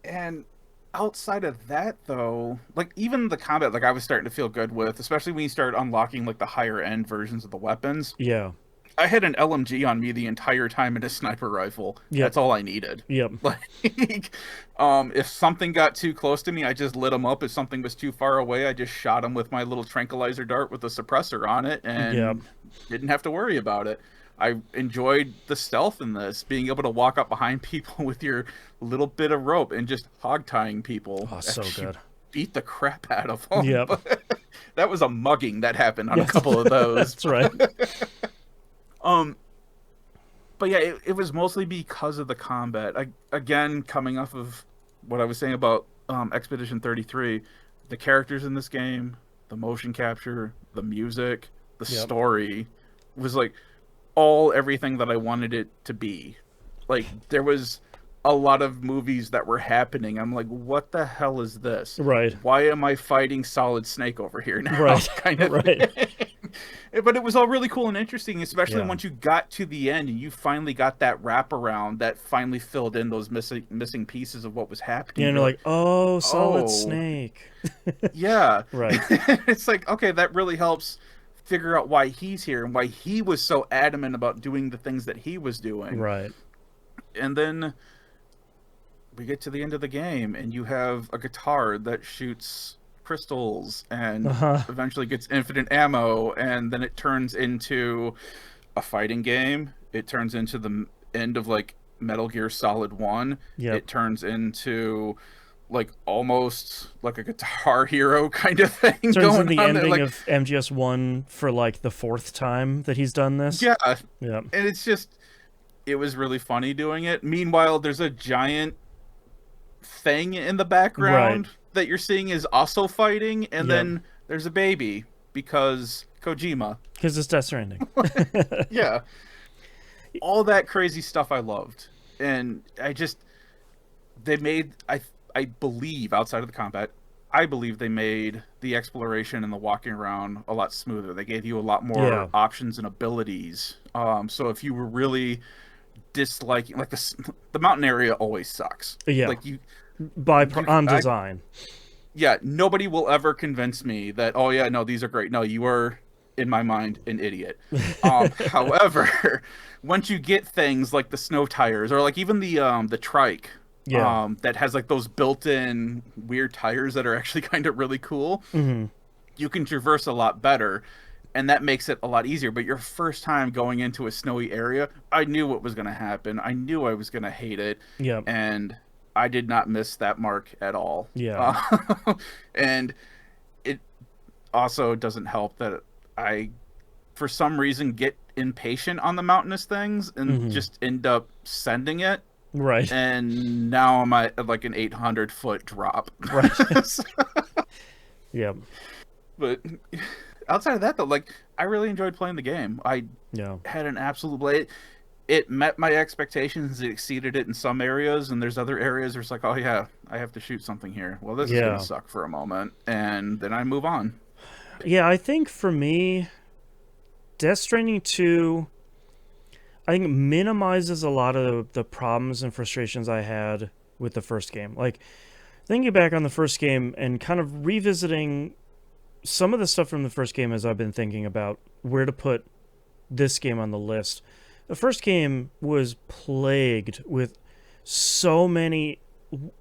And outside of that, though, like, even the combat, like, I was starting to feel good with, especially when you start unlocking, like, the higher end versions of the weapons. Yeah. I had an LMG on me the entire time and a sniper rifle. Yep. That's all I needed. Yep. Like, if something got too close to me, I just lit them up. If something was too far away, I just shot them with my little tranquilizer dart with a suppressor on it, and didn't have to worry about it. I enjoyed the stealth in this, being able to walk up behind people with your little bit of rope and just hog tying people. Oh, so good. Beat the crap out of them. Yep. That was a mugging that happened on a couple of those. That's right. But yeah, it was mostly because of the combat. Again, coming off of what I was saying about Expedition 33, the characters in this game, the motion capture, the music, the story was like everything that I wanted it to be. Like, there was a lot of movies that were happening. I'm like, what the hell is this? Right. Why am I fighting Solid Snake over here now? Right. Kind of thing. But it was all really cool and interesting, especially once you got to the end and you finally got that wraparound that finally filled in those missing pieces of what was happening. Yeah, and you're like, oh, Solid Snake. Yeah. Right. It's like, okay, that really helps figure out why he's here and why he was so adamant about doing the things that he was doing. Right. And then we get to the end of the game and you have a guitar that shoots crystals and eventually gets infinite ammo, and then it turns into a fighting game. It turns into the end of, like, Metal Gear Solid 1. It turns into, like, almost like a Guitar Hero kind of thing. Turns going into the on ending like, of MGS1 for, like, the 4th time that he's done this. Yeah. Yeah. And it's just, it was really funny doing it. Meanwhile, there's a giant thing in the background that you're seeing is also fighting, and then there's a baby because Kojima. Because it's Death Stranding. Yeah. All that crazy stuff I loved. And they made, I believe, outside of the combat, I believe they made the exploration and the walking around a lot smoother. They gave you a lot more options and abilities. So if you were really disliking, like, the mountain area always sucks. Yeah. Like, on design. Nobody will ever convince me that, oh yeah, no, these are great. No, you are, in my mind, an idiot. However, once you get things like the snow tires, or like even the trike, that has like those built-in weird tires that are actually kind of really cool, you can traverse a lot better, and that makes it a lot easier. But your first time going into a snowy area, I knew what was going to happen. I knew I was going to hate it. Yeah. And I did not miss that mark at all. Yeah. And it also doesn't help that I, for some reason, get impatient on the mountainous things and just end up sending it. Right. And now I'm at like an 800-foot drop. Right. Yeah. But outside of that, though, like, I really enjoyed playing the game. I had an absolute blade. It met my expectations. It exceeded it in some areas, and there's other areas where it's like, oh yeah, I have to shoot something here. Well, this is gonna suck for a moment, and then I move on. Yeah, I think for me, Death Stranding 2, I think minimizes a lot of the problems and frustrations I had with the first game. Like, thinking back on the first game and kind of revisiting some of the stuff from the first game as I've been thinking about where to put this game on the list. The first game was plagued with so many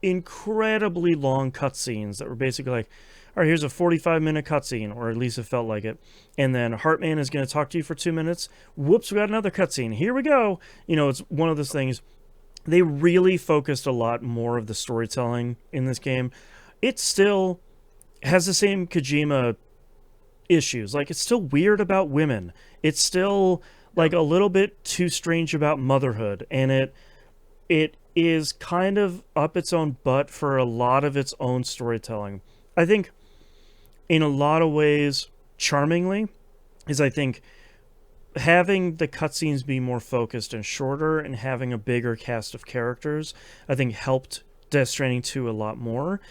incredibly long cutscenes that were basically like, all right, here's a 45-minute cutscene, or at least it felt like it. And then Heartman is going to talk to you for 2 minutes. Whoops, we got another cutscene. Here we go. You know, it's one of those things. They really focused a lot more of the storytelling in this game. It still has the same Kojima issues. Like, it's still weird about women. It's still like a little bit too strange about motherhood, and it is kind of up its own butt for a lot of its own storytelling. I think in a lot of ways, charmingly, is I think having the cutscenes be more focused and shorter and having a bigger cast of characters, I think helped Death Stranding 2 a lot more.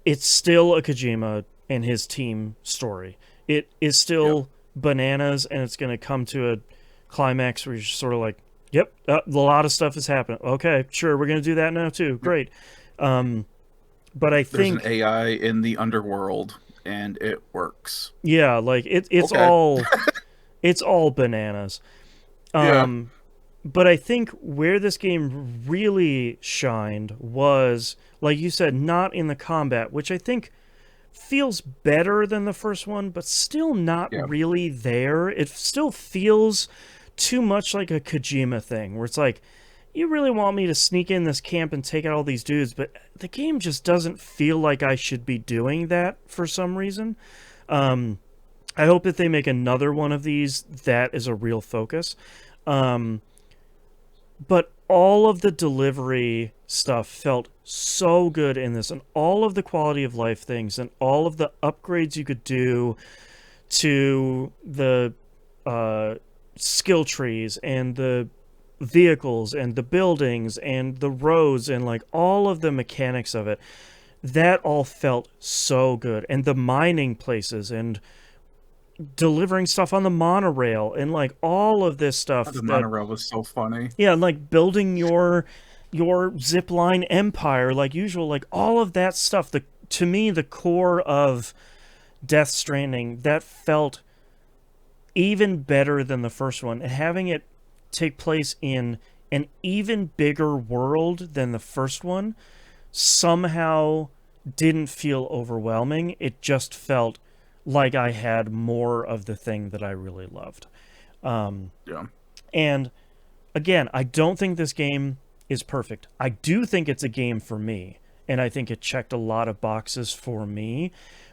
It's still a Kojima and his team story. It is still bananas, and it's going to come to a climax where you're just sort of like, yep, a lot of stuff is happening. Okay, sure, we're going to do that now too. Great. But I think there's an AI in the underworld, and it works. Yeah, like it's all it's all bananas. But I think where this game really shined was, like you said, not in the combat, which I think feels better than the first one, but still not really there. It still feels too much like a Kojima thing, where it's like, you really want me to sneak in this camp and take out all these dudes, but the game just doesn't feel like I should be doing that for some reason. I hope that they make another one of these that is a real focus. But all of the delivery stuff felt so good in this, and all of the quality of life things and all of the upgrades you could do to the skill trees and the vehicles and the buildings and the roads and like all of the mechanics of it, that all felt so good. And the mining places and delivering stuff on the monorail and like all of this stuff. The monorail was so funny. Yeah, and like building your zipline empire like usual, like all of that stuff. To me, the core of Death Stranding, that felt even better than the first one. And having it take place in an even bigger world than the first one somehow didn't feel overwhelming. It just felt like I had more of the thing that I really loved. And again, I don't think this game is perfect. I do think it's a game for me, and I think it checked a lot of boxes for me,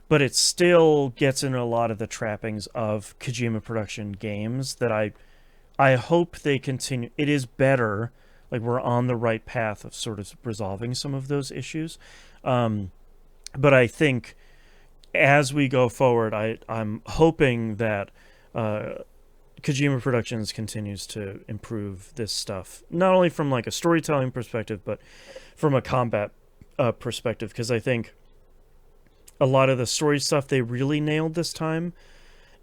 but it still gets into a lot of the trappings of Kojima production games that I hope they continue. It is better. Like, we're on the right path of sort of resolving some of those issues. But I think as we go forward, I'm hoping that Kojima Productions continues to improve this stuff, not only from like a storytelling perspective, but from a combat perspective, because I think a lot of the story stuff they really nailed this time,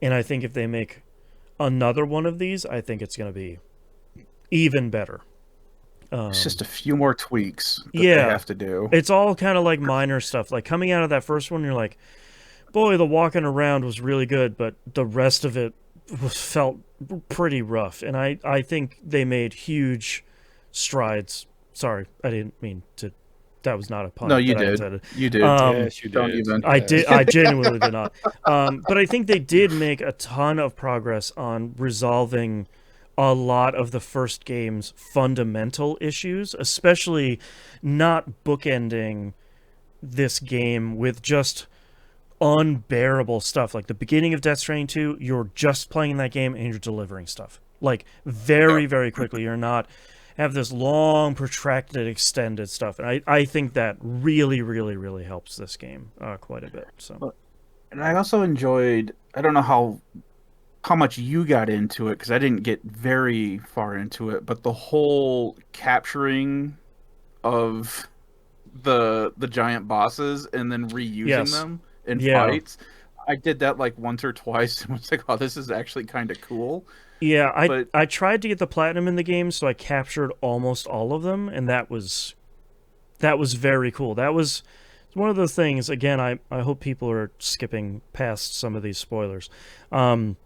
and I think if they make another one of these, I think it's going to be even better. It's just a few more tweaks that they have to do. It's all kind of like minor stuff. Like coming out of that first one, you're like, boy, the walking around was really good, but the rest of it felt pretty rough. And I think they made huge strides. Sorry, I didn't mean to. That was not a pun. No, you did. You did. Yes, you did. Don't even. I did. I genuinely did not. But I think they did make a ton of progress on resolving a lot of the first game's fundamental issues, especially not bookending this game with just unbearable stuff. Like the beginning of Death Stranding 2, you're just playing that game and you're delivering stuff. Like very, very quickly. You're not have this long, protracted, extended stuff. And I think that really, really, really helps this game quite a bit. So, And I also enjoyed, I don't know how much you got into it because I didn't get very far into it, but the whole capturing of the giant bosses and then reusing Yes. them in Yeah. fights. I did that like once or twice and was like, oh, this is actually kind of cool. Yeah, But I tried to get the platinum in the game, so I captured almost all of them, and that was very cool. That was one of the things. Again, I hope people are skipping past some of these spoilers. Um,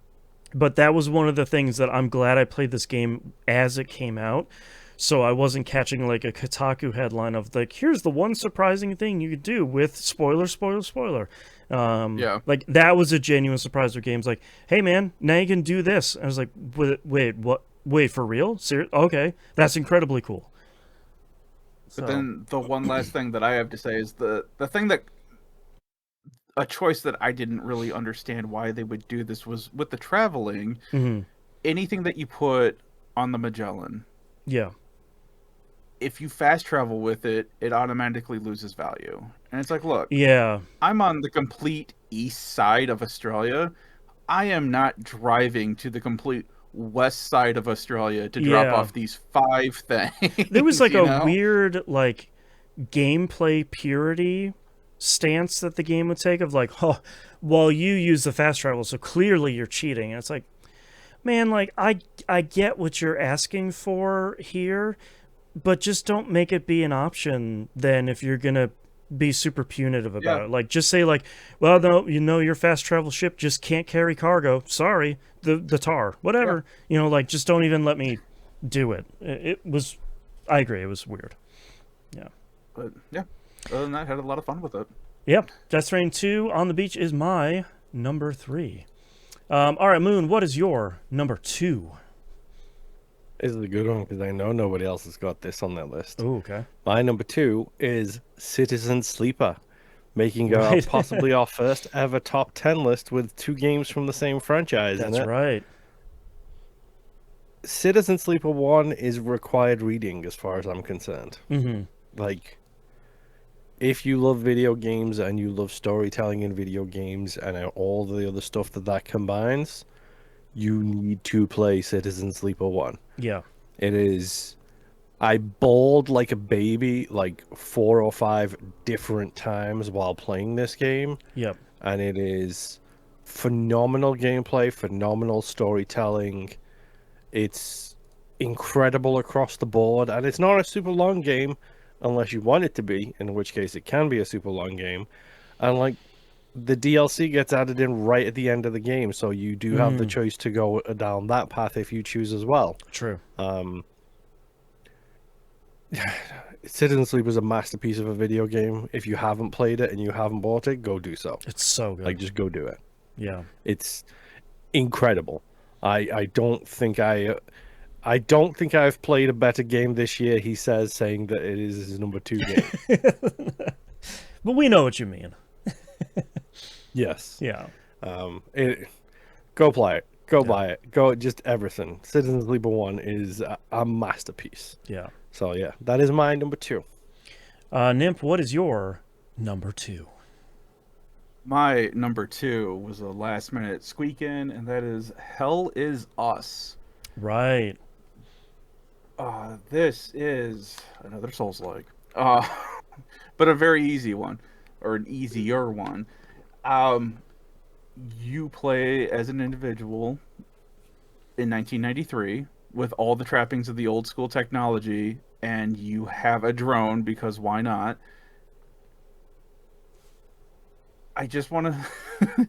but that was one of the things that I'm glad I played this game as it came out. So I wasn't catching like a Kotaku headline of like, here's the one surprising thing you could do with spoiler, spoiler, spoiler. yeah, Like that was a genuine surprise with games. Like, hey man, now you can do this. I was like, wait, what? Wait, for real? Okay, that's incredibly cool. but So, then the one last thing that I have to say is the thing that a choice that I didn't really understand why they would do this was with the traveling, mhm. anything that you put on the Magellan, Yeah, if you fast travel with it, it automatically loses value. And it's like, look, yeah, I'm on the complete east side of Australia. I am not driving to the complete west side of Australia to drop yeah. off these 5 There was things, like you a know? weird like gameplay purity stance that the game would take of like, oh, well, you use the fast travel, so clearly you're cheating. And it's like, man, like I get what you're asking for here, but just don't make it be an option then if you're gonna be super punitive Yeah, about it. Like just say like, well, no, you know your fast travel ship just can't carry cargo. Sorry, the tar, yeah. whatever. You know, like just don't even let me do it. It was, I agree, it was weird. Yeah. But yeah, other than that, I had a lot of fun with it. Yep. Death Stranding 2 on the beach is my number 3. All right, Moon, what is your number 2? This is a good one because I know nobody else has got this on their list. Oh, okay. My number 2 is Citizen Sleeper, making Right. possibly our first ever top 10 list with 2 games from the same franchise in That's it. right. Citizen Sleeper 1 is required reading as far as I'm concerned. Mm-hmm. Like, if you love video games and you love storytelling in video games and all the other stuff that combines, you need to play Citizen Sleeper 1. Yeah. It is. I bawled like a baby like 4 or 5 different times while playing this game, Yep. and it is phenomenal gameplay, phenomenal storytelling. It's incredible across the board, and it's not a super long game unless you want it to be, in which case it can be a super long game. And like the DLC gets added in right at the end of the game, so you do have the choice to go down that path if you choose as well. True. Citizen Sleep is a masterpiece of a video game. If you haven't played it and you haven't bought it, go do so. It's so good. Like, just go do it. Yeah. It's incredible. I don't think I don't think I've played a better game this year. He says, saying that it is his number 2 game. But we know what you mean. Yes. Yeah. Go play it. Go buy it. Go just everything. Citizen Sleeper 1 is a masterpiece. Yeah. So yeah, that is my number 2. Nymph, what is your number 2? My number 2 was a last minute squeak in, and that is Hell is Us. Right. This is another Souls-like, but a very easy one, or an easier one. You play as an individual in 1993 with all the trappings of the old school technology, and you have a drone because why not? I just want to.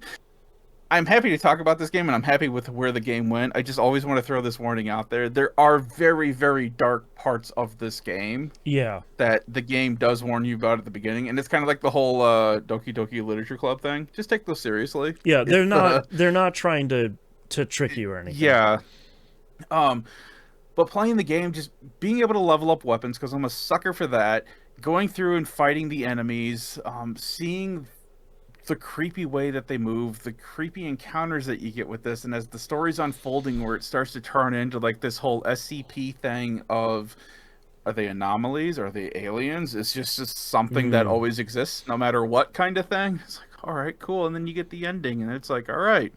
I'm happy to talk about this game, and I'm happy with where the game went. I just always want to throw this warning out there. There are very, very dark parts of this game Yeah. that the game does warn you about at the beginning, and it's kind of like the whole Doki Doki Literature Club thing. Just take those seriously. Yeah, they're not trying to trick you or anything. Yeah. But playing the game, just being able to level up weapons, because I'm a sucker for that, going through and fighting the enemies, seeing the creepy way that they move, the creepy encounters that you get with this, and as the story's unfolding where it starts to turn into like this whole SCP thing of, are they anomalies? Are they aliens? It's just something that always exists no matter what kind of thing. It's like, all right, cool. And then you get the ending, and it's like, all right,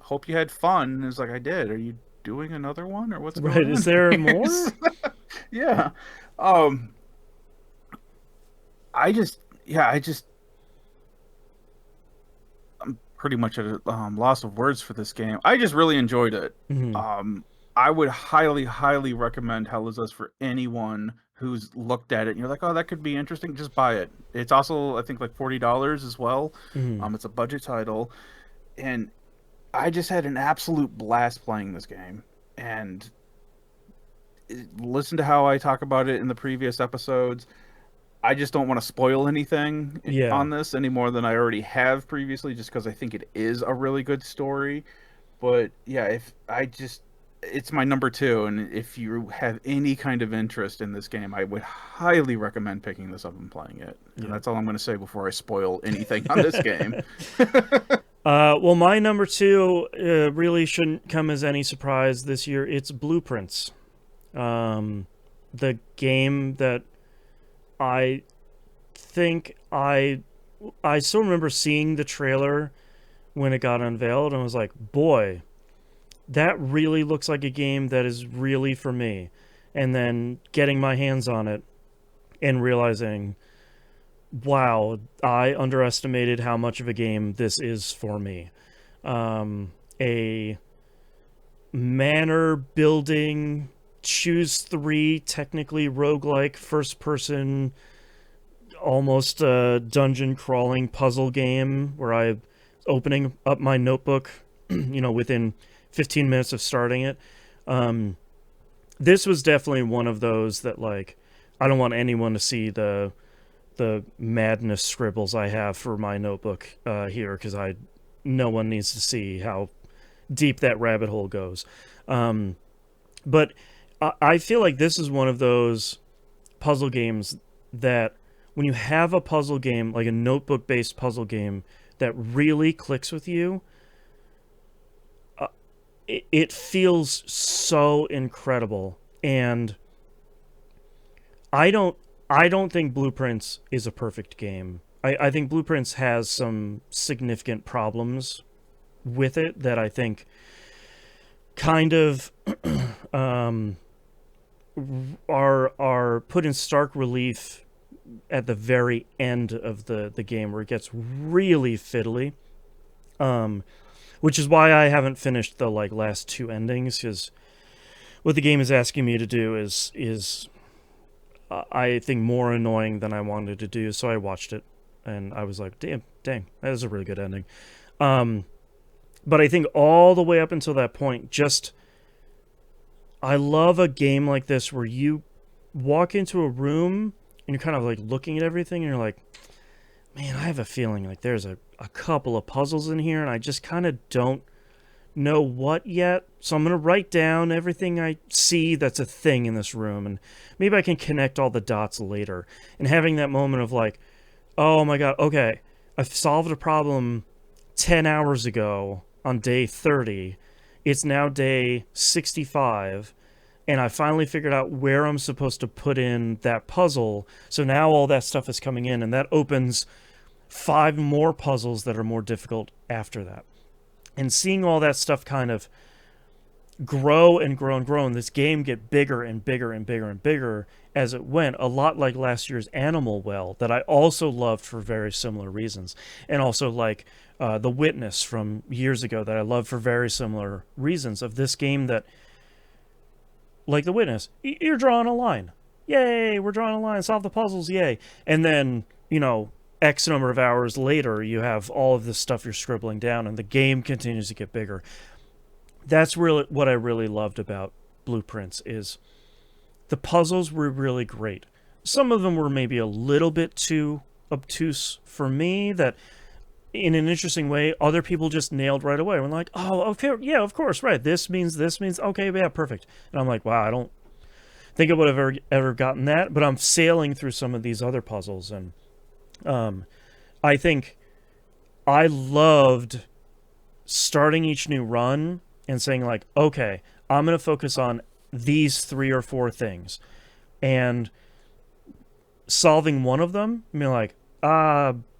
hope you had fun. And it's like, I did. Are you doing another one, or what's Right? going Is on there here? more? Yeah. Um, I just, I'm pretty much at a loss of words for this game. I just really enjoyed it. Mm-hmm. I would highly, highly recommend Hell Is Us for anyone who's looked at it and you're like, oh, that could be interesting. Just buy it. It's also, I think, like $40 as well. Mm-hmm. It's a budget title, and I just had an absolute blast playing this game. And listen to how I talk about it in the previous episodes. I just don't want to spoil anything Yeah. on this any more than I already have previously, just because I think it is a really good story. But yeah, it's my number two, and if you have any kind of interest in this game, I would highly recommend picking this up and playing it. And Yeah. that's all I'm going to say before I spoil anything on this game. Well, my number two really shouldn't come as any surprise this year. It's Blueprints, the game that I think I still remember seeing the trailer when it got unveiled, and I was like, boy, that really looks like a game that is really for me. And then getting my hands on it and realizing, wow, I underestimated how much of a game this is for me. A manor building, choose three, technically roguelike, first person, almost a dungeon crawling puzzle game where I opening up my notebook, within 15 minutes of starting it. This was definitely one of those that, like, I don't want anyone to see the madness scribbles I have for my notebook here, because no one needs to see how deep that rabbit hole goes. But I feel like this is one of those puzzle games that when you have a puzzle game, like a notebook-based puzzle game, that really clicks with you, it feels so incredible. And I don't think Blueprints is a perfect game. I think Blueprints has some significant problems with it that I think kind of are put in stark relief at the very end of the game, where it gets really fiddly. Which is why I haven't finished the last two endings, because what the game is asking me to do is I think more annoying than I wanted to do. So I watched it and I was like, dang, that is a really good ending. But I think all the way up until that point, I love a game like this where you walk into a room and you're kind of like looking at everything and you're like, man, I have a feeling like there's a couple of puzzles in here and I just kind of don't know what yet. So I'm going to write down everything I see that's a thing in this room, and maybe I can connect all the dots later. And having that moment of like, oh my God, okay, I've solved a problem 10 hours ago on day 30. It's now day 65. And I finally figured out where I'm supposed to put in that puzzle. So now all that stuff is coming in, and that opens 5 more puzzles that are more difficult after that. And seeing all that stuff kind of grow and grow and grow, and this game get bigger and bigger and bigger and bigger as it went, a lot like last year's Animal Well, that I also loved for very similar reasons. And also like The Witness from years ago, that I loved for very similar reasons, of this game that, like The Witness, you're drawing a line. Yay, we're drawing a line. Solve the puzzles, yay. And then, X number of hours later, you have all of this stuff you're scribbling down, and the game continues to get bigger. That's really what I really loved about Blueprints, is the puzzles were really great. Some of them were maybe a little bit too obtuse for me, that in an interesting way, other people just nailed right away. We're like, oh, okay, yeah, of course, right. This means, okay, yeah, perfect. And I'm like, wow, I don't think I would have ever gotten that, but I'm sailing through some of these other puzzles, and I think I loved starting each new run and saying like, okay, I'm going to focus on these 3 or 4 things, and solving one of them, I mean, like,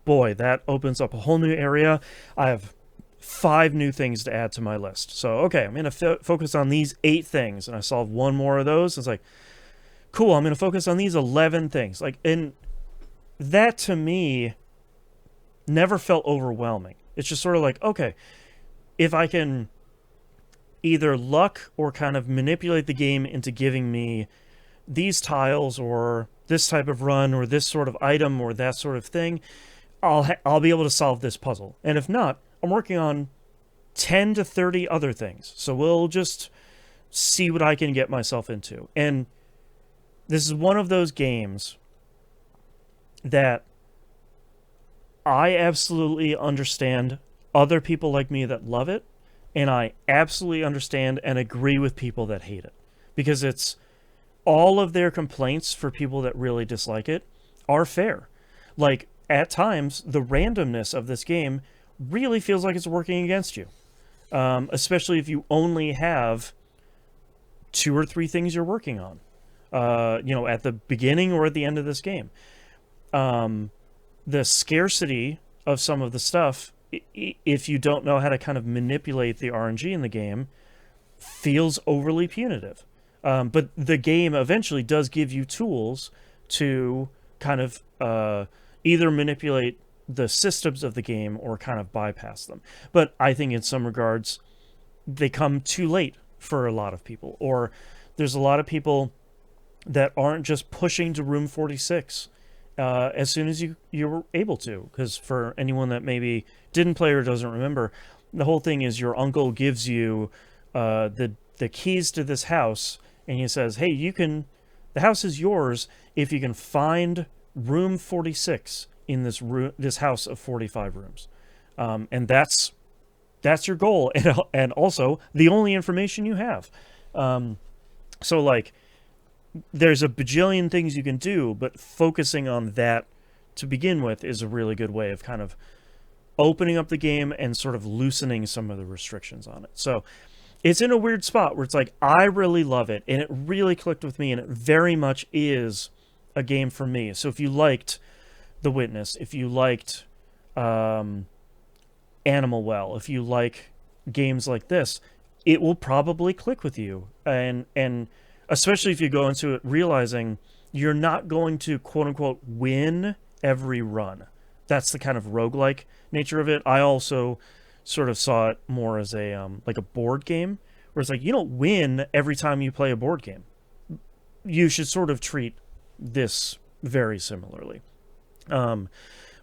boy, that opens up a whole new area. I have 5 new things to add to my list. So, okay, I'm going to focus on these 8 things, and I solve one more of those. It's like, cool, I'm going to focus on these 11 things. Like, and that to me never felt overwhelming. It's just sort of like, okay, if I can either luck or kind of manipulate the game into giving me these tiles or this type of run or this sort of item or that sort of thing, I'll be able to solve this puzzle. And if not, I'm working on 10 to 30 other things. So we'll just see what I can get myself into. And this is one of those games that I absolutely understand other people like me that love it, and I absolutely understand and agree with people that hate it. Because it's all of their complaints for people that really dislike it are fair. Like, at times, the randomness of this game really feels like it's working against you. Especially if you only have 2 or 3 things you're working on, at the beginning or at the end of this game. The scarcity of some of the stuff, if you don't know how to kind of manipulate the RNG in the game, feels overly punitive. But the game eventually does give you tools to kind of either manipulate the systems of the game or kind of bypass them. But I think in some regards, they come too late for a lot of people. Or there's a lot of people that aren't just pushing to room 46 as soon as you're able to. Because for anyone that maybe didn't play or doesn't remember, the whole thing is your uncle gives you the keys to this house, and he says, hey, the house is yours if you can find room 46 in this house of 45 rooms. And that's your goal, and also the only information you have. So, like, there's a bajillion things you can do, but focusing on that to begin with is a really good way of kind of opening up the game and sort of loosening some of the restrictions on it. So it's in a weird spot where it's like, I really love it, and it really clicked with me, and it very much is a game for me. So if you liked The Witness, if you liked Animal Well, if you like games like this, it will probably click with you. And especially if you go into it realizing you're not going to quote-unquote win every run. That's the kind of roguelike nature of it. I also sort of saw it more as a like a board game, where it's like, you don't win every time you play a board game. You should sort of treat this very similarly.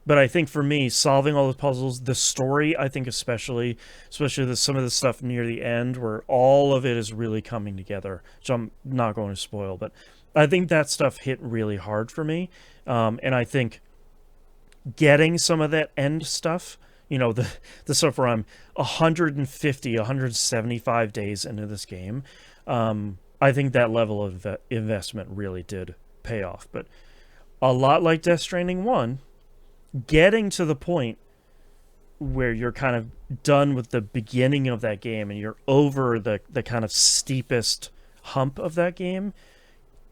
But I think for me, solving all the puzzles, the story, I think especially some of the stuff near the end where all of it is really coming together, which I'm not going to spoil, but I think that stuff hit really hard for me. And I think getting some of that end stuff, the stuff where I'm 175 days into this game, I think that level of investment really did pay off. But a lot like Death Stranding 1, getting to the point where you're kind of done with the beginning of that game and you're over the kind of steepest hump of that game,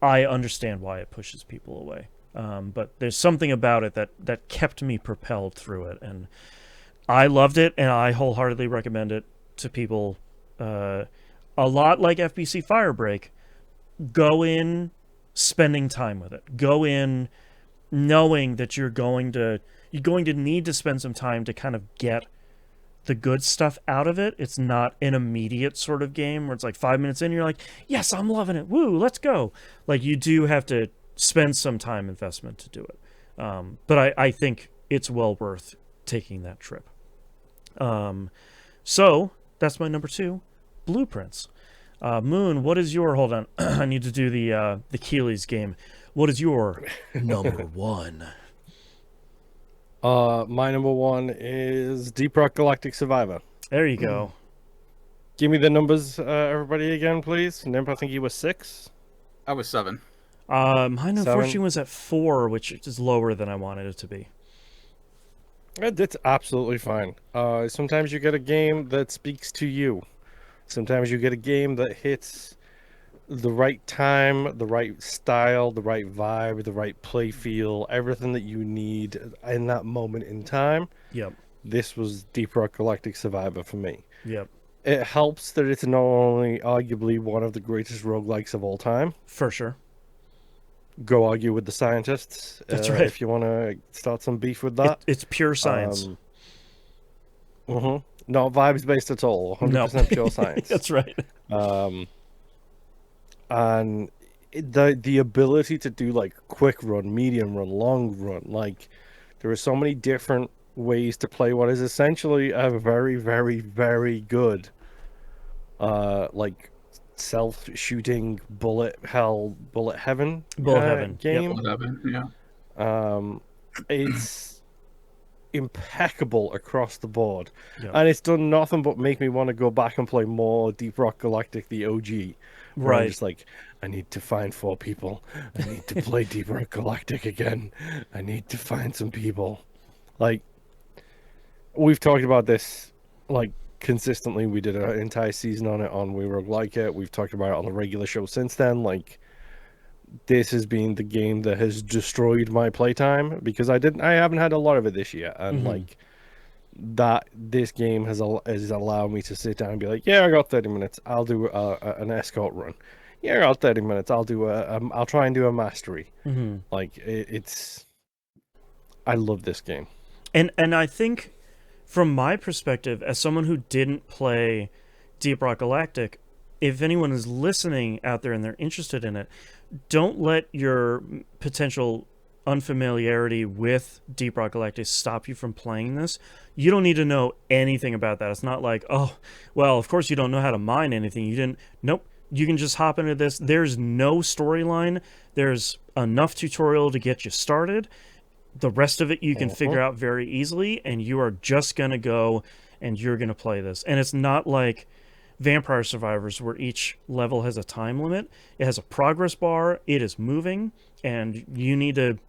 I understand why it pushes people away. But there's something about it that kept me propelled through it, and I loved it, and I wholeheartedly recommend it to people. A lot like FBC Firebreak, go in spending time with it. Go in knowing that you're going to need to spend some time to kind of get the good stuff out of it. It's not an immediate sort of game where it's like 5 minutes in, you're like, yes, I'm loving it. Woo, let's go. Like, you do have to spend some time investment to do it. But I think it's well worth taking that trip. So that's my number 2, Blueprints. Moon, what is your, hold on, I need to do the Keeley's game. What is your number 1? My number 1 is Deep Rock Galactic Survivor. There you go. Give me the numbers, everybody, again, please. Nimp, I think you were 6. I was 7. Mine unfortunately was at 4, which is lower than I wanted it to be. That's absolutely fine. Sometimes you get a game that speaks to you. Sometimes you get a game that hits the right time, the right style, the right vibe, the right play feel, everything that you need in that moment in time. Yep. This was Deep Rock Galactic Survivor for me. Yep. It helps that it's not only arguably one of the greatest roguelikes of all time. For sure. Go argue with the scientists. That's right. If you want to start some beef with that. It's pure science. Not vibes based at all. 100% pure science. That's right. And the ability to do like quick run, medium run, long run, like there are so many different ways to play what is essentially a very, very, very good like self-shooting bullet heaven game. Bullet heaven, yeah. It's impeccable across the board, Yep. and it's done nothing but make me want to go back and play more Deep Rock Galactic, the OG. Where I'm just like, I need to find 4 people. I need to play Deep Rock Galactic again. I need to find some people. Like, we've talked about this like consistently. We did an entire season on it on We Rogue Like It. We've talked about it on the regular show since then. Like, this has been the game that has destroyed my playtime because I haven't had a lot of it this year, and like that this game has allowed me to sit down and be like, yeah, I got 30 minutes, I'll do an escort run. Yeah, I got 30 minutes, I'll try and do a mastery. Like it's I love this game. And I think from my perspective as someone who didn't play Deep Rock Galactic, if anyone is listening out there and they're interested in it, don't let your potential unfamiliarity with Deep Rock Galactic stop you from playing this. You don't need to know anything about that. It's not like, oh, well, of course you don't know how to mine anything. Nope. You can just hop into this. There's no storyline. There's enough tutorial to get you started. The rest of it you can figure out very easily, and you are just going to go and you're going to play this. And it's not like Vampire Survivors where each level has a time limit. It has a progress bar. It is moving, and you need to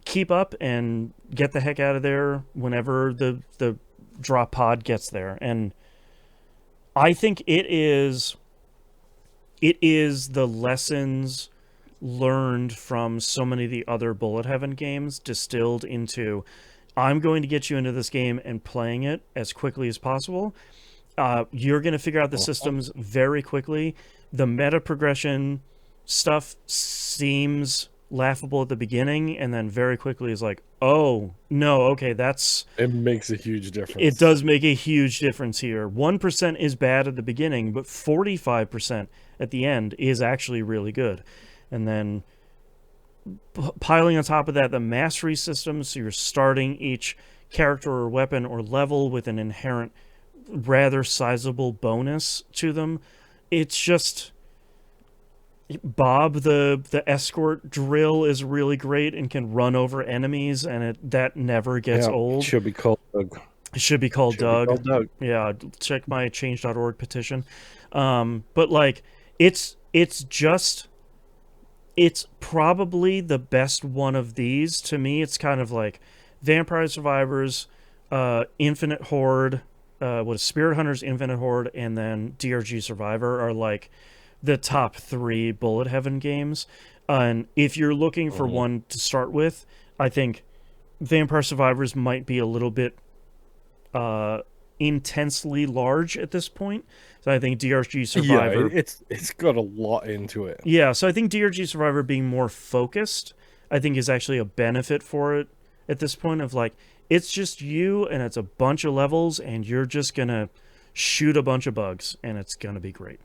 keep up and get the heck out of there whenever the drop pod gets there. And I think it is the lessons learned from so many of the other Bullet Heaven games distilled into, I'm going to get you into this game and playing it as quickly as possible. You're going to figure out the systems very quickly. The meta progression stuff seems laughable at the beginning, and then very quickly is like, oh no, okay, it makes a huge difference. It does make a huge difference here. 1% is bad at the beginning, but 45% at the end is actually really good. And then piling on top of that the mastery system, so you're starting each character or weapon or level with an inherent rather sizable bonus to them. It's just, Bob the escort drill is really great and can run over enemies, and that never gets old. It should be called Doug. It should be called Doug. Yeah, check my change.org petition. But like, it's probably the best one of these to me. It's kind of like Vampire Survivors, Infinite Horde, Spirit Hunters, Infinite Horde, and then DRG Survivor are like the top 3 Bullet Heaven games. And if you're looking for one to start with, I think Vampire Survivors might be a little bit intensely large at this point. So I think DRG Survivor... Yeah, it's got a lot into it. Yeah, so I think DRG Survivor being more focused, I think is actually a benefit for it at this point of like, it's just you and it's a bunch of levels and you're just going to shoot a bunch of bugs and it's going to be great.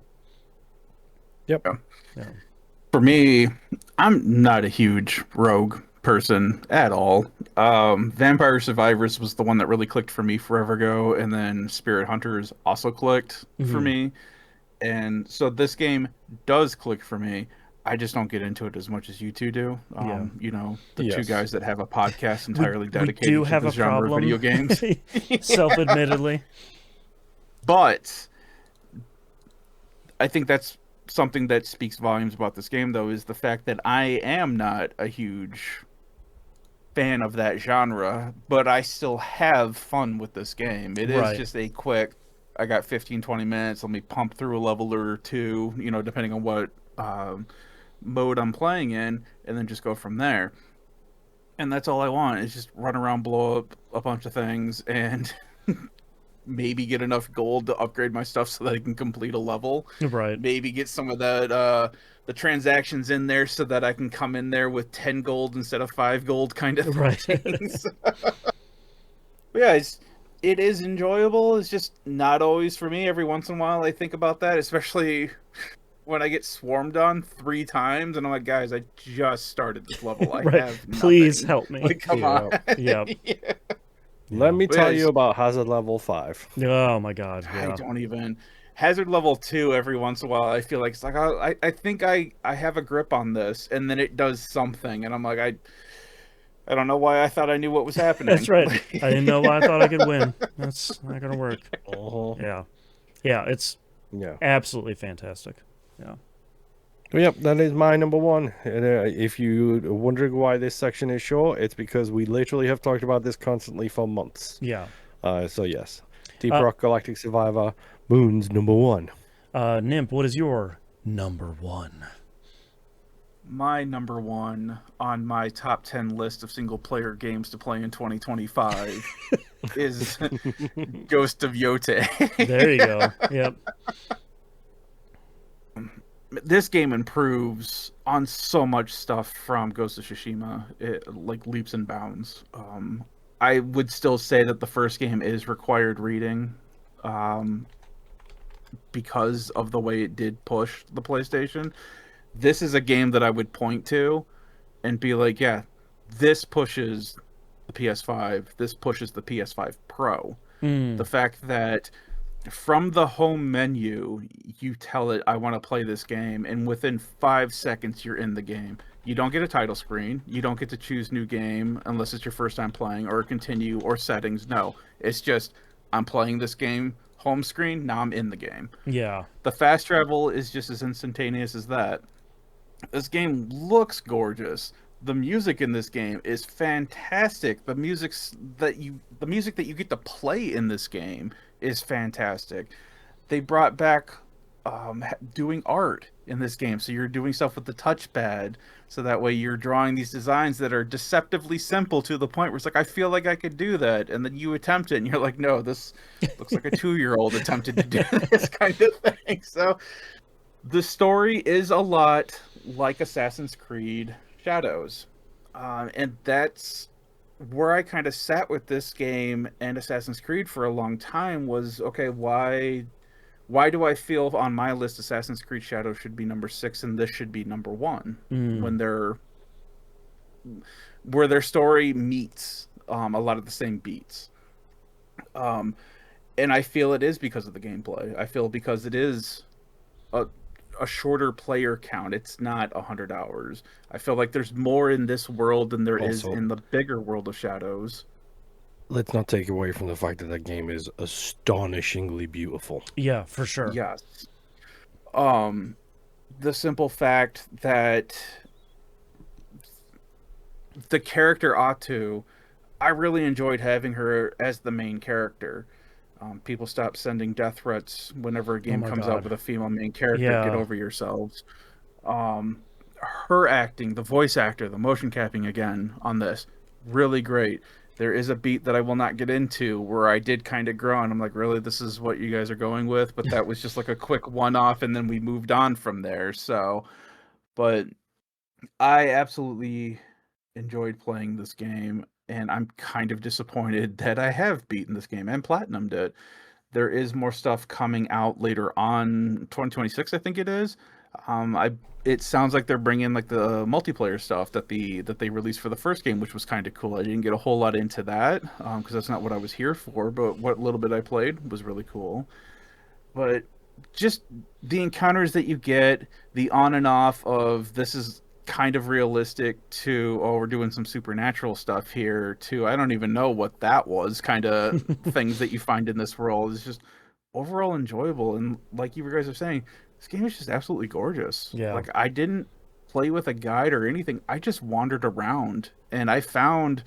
Yep. Yeah. For me, I'm not a huge rogue person at all. Vampire Survivors was the one that really clicked for me forever ago, and then Spirit Hunters also clicked for me. And so this game does click for me. I just don't get into it as much as you two do. You know, the two guys that have a podcast entirely dedicated to the genre of video games. Self-admittedly. But I think that's something that speaks volumes about this game, though, is the fact that I am not a huge fan of that genre, but I still have fun with this game. It is just a quick, I got 15-20 minutes, let me pump through a level or two, you know, depending on what mode I'm playing in, and then just go from there. And that's all I want is just run around, blow up a bunch of things, and maybe get enough gold to upgrade my stuff so that I can complete a level. Right. Maybe get some of that the transactions in there so that I can come in there with 10 gold instead of 5 gold kind of right. things. But yeah, it is enjoyable. It's just not always for me. Every once in a while I think about that, especially when I get swarmed on 3 times and I'm like, guys, I just started this level. I right. have nothing. Please help me. Like, come on. Yeah. Let me But tell yeah, you about Hazard level 5. Oh my god. Yeah. I don't even. Hazard level 2 every once in a while. I feel like it's like I think I have a grip on this, and then it does something, and I'm like I don't know why I thought I knew what was happening. That's right. I didn't know why I thought I could win. That's not gonna work. Yeah. Yeah. It's absolutely fantastic. Yeah. Yep, that is my number 1. And, if you're wondering why this section is short, it's because we literally have talked about this constantly for months. Yeah. So yes, Deep Rock Galactic Survivor, Moon's number 1. Nimp, what is your number 1? My number 1 on my top 10 list of single-player games to play in 2025 is Ghost of Yotei. There you go. Yep. This game improves on so much stuff from Ghost of Tsushima, like leaps and bounds. I would still say that the first game is required reading, because of the way it did push the PlayStation. This is a game that I would point to and be like, yeah, this pushes the PS5. This pushes the PS5 Pro. The fact that from the home menu, you tell it, I want to play this game, and within 5 seconds, you're in the game. You don't get a title screen. You don't get to choose new game unless it's your first time playing, or continue, or settings. No, it's just, I'm playing this game, home screen, now I'm in the game. Yeah. The fast travel is just as instantaneous as that. This game looks gorgeous. The music in this game is fantastic. The music that you get to play in this game is fantastic. They brought back doing art in this game, so you're doing stuff with the touchpad, so that way you're drawing these designs that are deceptively simple to the point where it's like, I feel like I could do that, and then you attempt it and you're like, no, this looks like a 2-year-old attempted to do this kind of thing. So the story is a lot like Assassin's Creed Shadows, and that's where I kind of sat with this game and Assassin's Creed for a long time. Was, okay, why do I feel on my list Assassin's Creed Shadows should be number 6 and this should be number 1 when where their story meets a lot of the same beats, and I feel it is because of the gameplay. I feel because it is a shorter player count. It's not 100 hours. I feel like there's more in this world than there is in the bigger world of Shadows. Let's not take away from the fact that that game is astonishingly beautiful. Yeah, for sure. Yes. The simple fact that the character Atu, I really enjoyed having her as the main character. People stop sending death threats whenever a game comes out with a female main character. Yeah. Get over yourselves. Her acting, the voice actor, the motion capping again on this, really great. There is a beat that I will not get into where I did kind of groan. I'm like, really, this is what you guys are going with? But that was just like a quick one-off, and then we moved on from there. So, but I absolutely enjoyed playing this game, and I'm kind of disappointed that I have beaten this game and platinumed it. There is more stuff coming out later on, 2026, I think it is. It sounds like they're bringing like the multiplayer stuff that they released for the first game, which was kind of cool. I didn't get a whole lot into that because that's not what I was here for, but what little bit I played was really cool. But just the encounters that you get, the on and off of this is kind of realistic to, oh, we're doing some supernatural stuff here, to I don't even know what that was kind of things that you find in this world is just overall enjoyable. And like you guys are saying, this game is just absolutely gorgeous. Yeah. Like, I didn't play with a guide or anything. I just wandered around and I found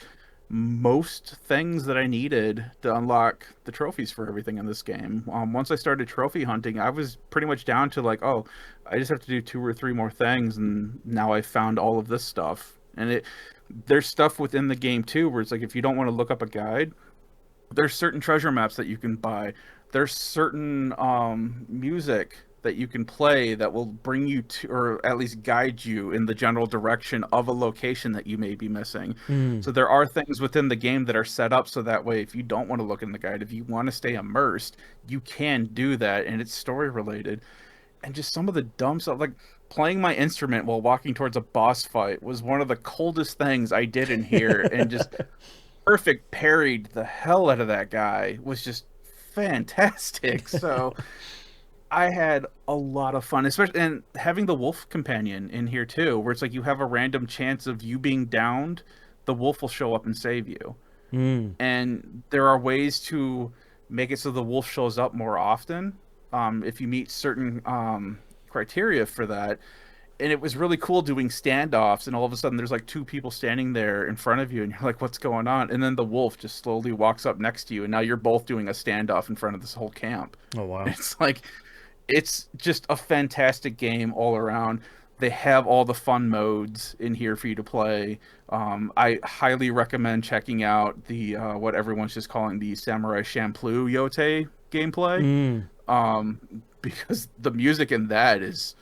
most things that I needed to unlock the trophies for everything in this game. Once I started trophy hunting, I was pretty much down to like, oh, I just have to do 2 or 3 more things, and now I found all of this stuff. And there's stuff within the game too, where it's like if you don't want to look up a guide, there's certain treasure maps that you can buy. There's certain music that you can play that will bring you to, or at least guide you in the general direction of a location that you may be missing. So there are things within the game that are set up so that way if you don't want to look in the guide, if you want to stay immersed, you can do that, and it's story related. And just some of the dumb stuff, like playing my instrument while walking towards a boss fight was one of the coldest things I did in here, and just perfect parried the hell out of that guy was just fantastic. So I had a lot of fun, especially and having the wolf companion in here too, where it's like you have a random chance of you being downed, the wolf will show up and save you. And there are ways to make it so the wolf shows up more often if you meet certain criteria for that. And it was really cool doing standoffs, and all of a sudden there's like 2 people standing there in front of you, and you're like, what's going on? And then the wolf just slowly walks up next to you, and now you're both doing a standoff in front of this whole camp. Oh, wow. It's like, it's just a fantastic game all around. They have all the fun modes in here for you to play. I highly recommend checking out the what everyone's just calling the Samurai Champloo Yote gameplay, because the music in that is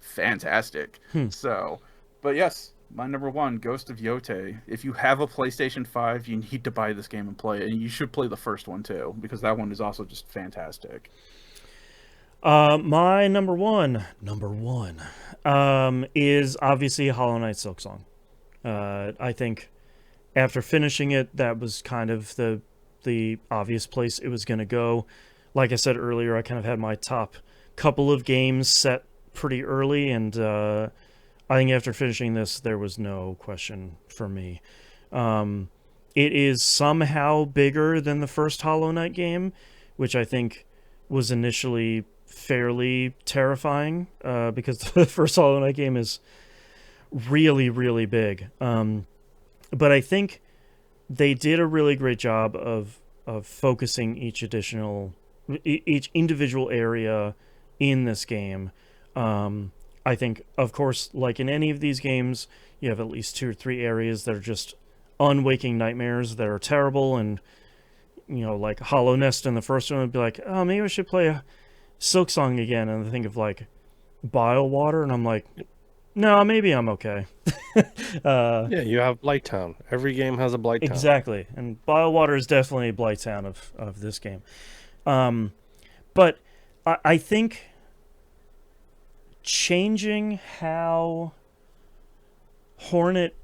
fantastic. So, but yes, my number one, Ghost of Yote. If you have a PlayStation 5, you need to buy this game and play it, and you should play the first one too, because that one is also just fantastic. My number one, is obviously Hollow Knight Silksong. I think after finishing it, that was kind of the obvious place it was going to go. Like I said earlier, I kind of had my top couple of games set pretty early, and I think after finishing this, there was no question for me. It is somehow bigger than the first Hollow Knight game, which I think was initially fairly terrifying, because the first Hollow Knight game is really, really big. But I think they did a really great job of focusing each individual area in this game. I think, of course, like in any of these games, you have at least 2 or 3 areas that are just unwaking nightmares that are terrible, and like Hollow Nest in the first one would be like, oh, maybe I should play Silksong again, and I think of like Bile Water, and I'm like, no, maybe I'm okay. Yeah, you have Blighttown. Every game has a Blighttown. Exactly, and Bile Water is definitely a Blighttown of this game. But I think changing how Hornet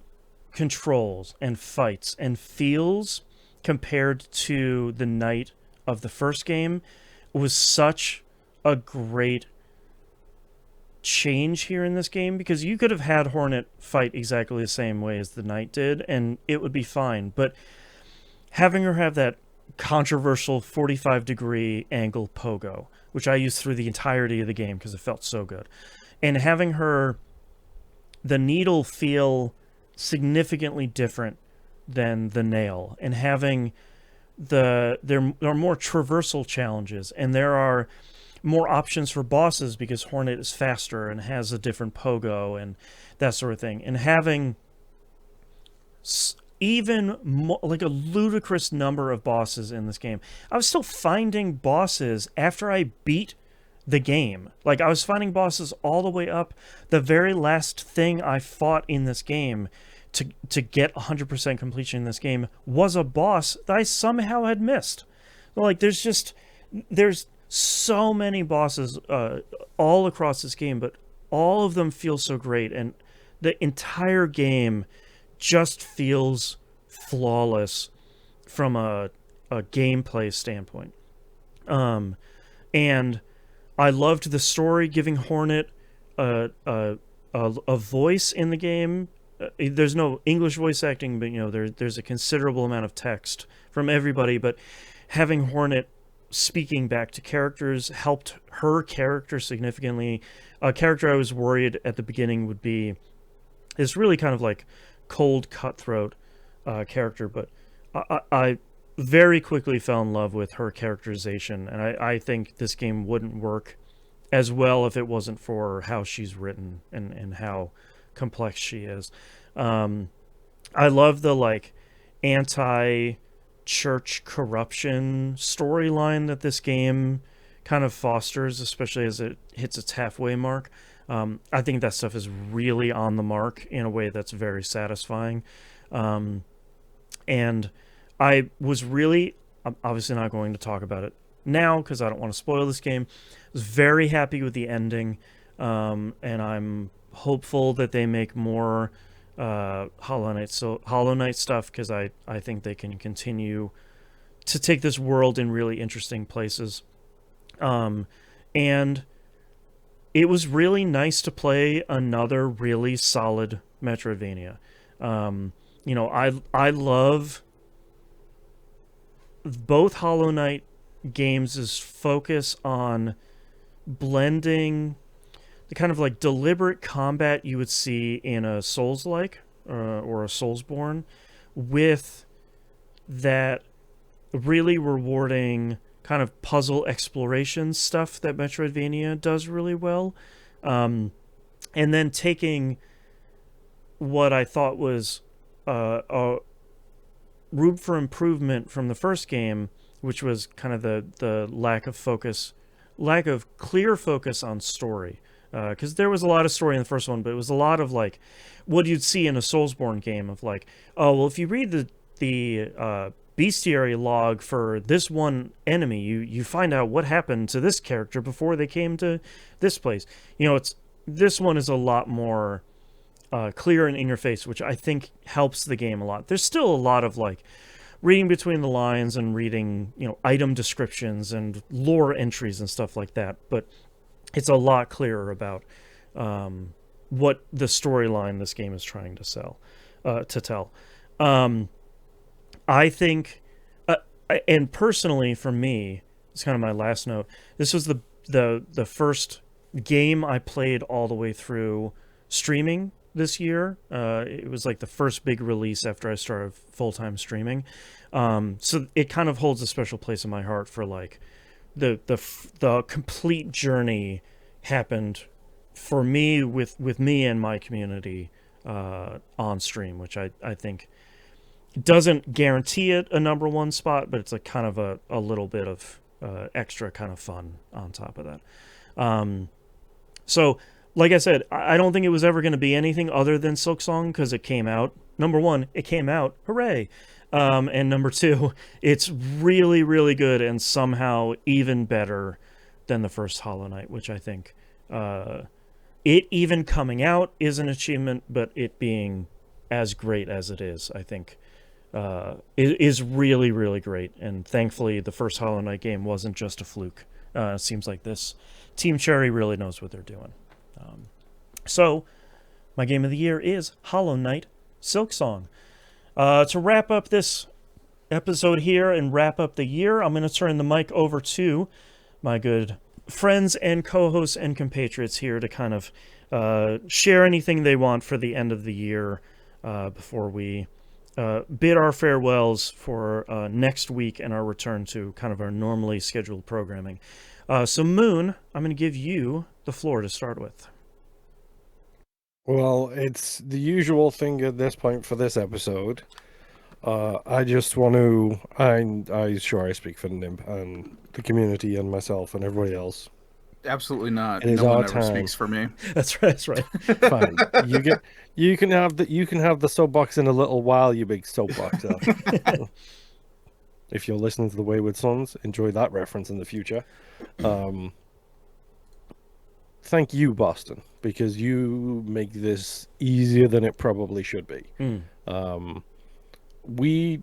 controls and fights and feels compared to the Knight of the first game was such a great change here in this game, because you could have had Hornet fight exactly the same way as the Knight did and it would be fine, but having her have that controversial 45-degree angle pogo, which I used through the entirety of the game because it felt so good, and having the needle feel significantly different than the nail, and having there are more traversal challenges, and there are more options for bosses because Hornet is faster and has a different pogo and that sort of thing, and having even more, like a ludicrous number of bosses in this game. I was still finding bosses after I beat the game. Like, I was finding bosses all the way up. The very last thing I fought in this game to get 100% completion in this game was a boss that I somehow had missed. Like, there's so many bosses all across this game, but all of them feel so great, and the entire game just feels flawless from a gameplay standpoint. And I loved the story, giving Hornet a voice in the game. There's no English voice acting, but there's a considerable amount of text from everybody, but having Hornet speaking back to characters helped her character significantly. A character I was worried at the beginning would be this really kind of like cold, cutthroat character, but I very quickly fell in love with her characterization, and I think this game wouldn't work as well if it wasn't for how she's written and how complex she is. I love the like anti-church corruption storyline that this game kind of fosters, especially as it hits its halfway mark. I think that stuff is really on the mark in a way that's very satisfying. And I was really, I'm obviously not going to talk about it now because I don't want to spoil this game. I was very happy with the ending, and I'm hopeful that they make more Hollow Knight stuff, because I think they can continue to take this world in really interesting places. And it was really nice to play another really solid Metroidvania. I love both Hollow Knight games' focus on blending the kind of like deliberate combat you would see in a Souls-like or a Soulsborne with that really rewarding kind of puzzle exploration stuff that Metroidvania does really well. And then taking what I thought was a room for improvement from the first game, which was kind of the lack of clear focus on story. Because there was a lot of story in the first one, but it was a lot of like what you'd see in a Soulsborne game of like, oh, well, if you read the bestiary log for this one enemy, you find out what happened to this character before they came to this place. This one is a lot more clear and in your face, which I think helps the game a lot. There's still a lot of like reading between the lines and reading, item descriptions and lore entries and stuff like that, but it's a lot clearer about what the storyline this game is trying to tell. I think, and personally for me, it's kind of my last note. This was the first game I played all the way through streaming this year. It was like the first big release after I started full-time streaming. So it kind of holds a special place in my heart for like the complete journey happened for me with me and my community on stream, which I think doesn't guarantee it a number one spot, but it's a kind of a little bit of extra kind of fun on top of that. So like I said, I don't think it was ever going to be anything other than Silksong because it came out. Number one, it came out. Hooray. And number two, it's really, really good and somehow even better than the first Hollow Knight, which I think it even coming out is an achievement, but it being as great as it is, I think it is really, really great. And thankfully, the first Hollow Knight game wasn't just a fluke. It seems like this Team Cherry really knows what they're doing. So, my game of the year is Hollow Knight Silksong. To wrap up this episode here and wrap up the year, I'm going to turn the mic over to my good friends and co-hosts and compatriots here to kind of share anything they want for the end of the year before we bid our farewells for next week and our return to kind of our normally scheduled programming. So Moon, I'm going to give you the floor to start with. Well, it's the usual thing at this point for this episode. I just want to, I sure I speak for NIMP and the community and myself and everybody else. Absolutely not. It is no our one ever time. speaks for me. That's right. That's right. Fine. You can have the soapbox in a little while, you big soapbox. If you're listening to the Wayward Sons, enjoy that reference in the future. Thank you, Boston, because you make this easier than it probably should be. We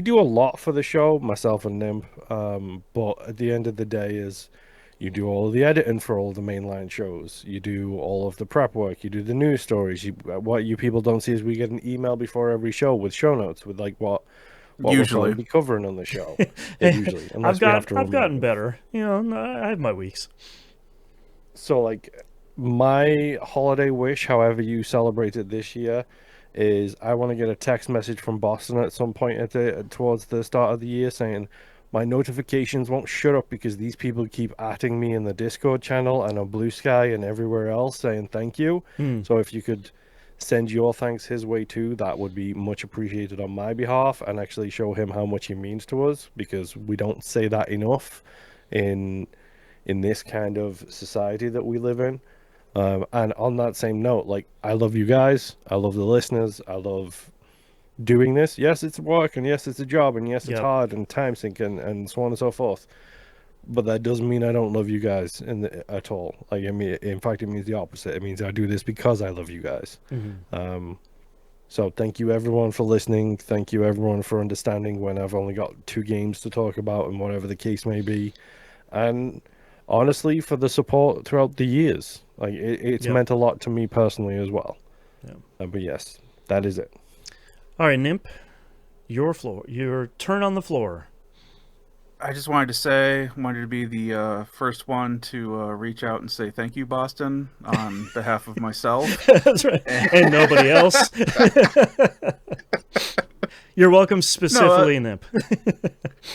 do a lot for the show, myself and NIMP, but at the end of the day is you do all of the editing for all the mainline shows. You do all of the prep work. You do the news stories. What you people don't see is we get an email before every show with show notes with like what Usually. we'll probably be covering on the show. Yeah, usually, I've gotten better. I have my weeks. So like my holiday wish, however you celebrate it this year, is I want to get a text message from Boston at some point towards the start of the year saying my notifications won't shut up because these people keep atting me in the Discord channel and on Blue Sky and everywhere else saying thank you. So if you could send your thanks his way too, that would be much appreciated on my behalf, and actually show him how much he means to us, because we don't say that enough in this kind of society that we live in. And on that same note, like, I love you guys, I love the listeners, I love doing this. Yes, it's work, and yes, it's a job, and yes, it's hard and time sink and so on and so forth. But that doesn't mean I don't love you guys at all. Like, I mean, in fact, it means the opposite. It means I do this because I love you guys. So thank you everyone for listening. Thank you everyone for understanding when I've only got 2 games to talk about and whatever the case may be. And honestly, for the support throughout the years. Like, it's meant a lot to me personally as well. But yes, that is it. All right, Nimp, your turn on the floor. I just wanted to be the first one to reach out and say thank you, Boston, on behalf of myself. That's right. And nobody else. You're welcome, specifically, Nimp.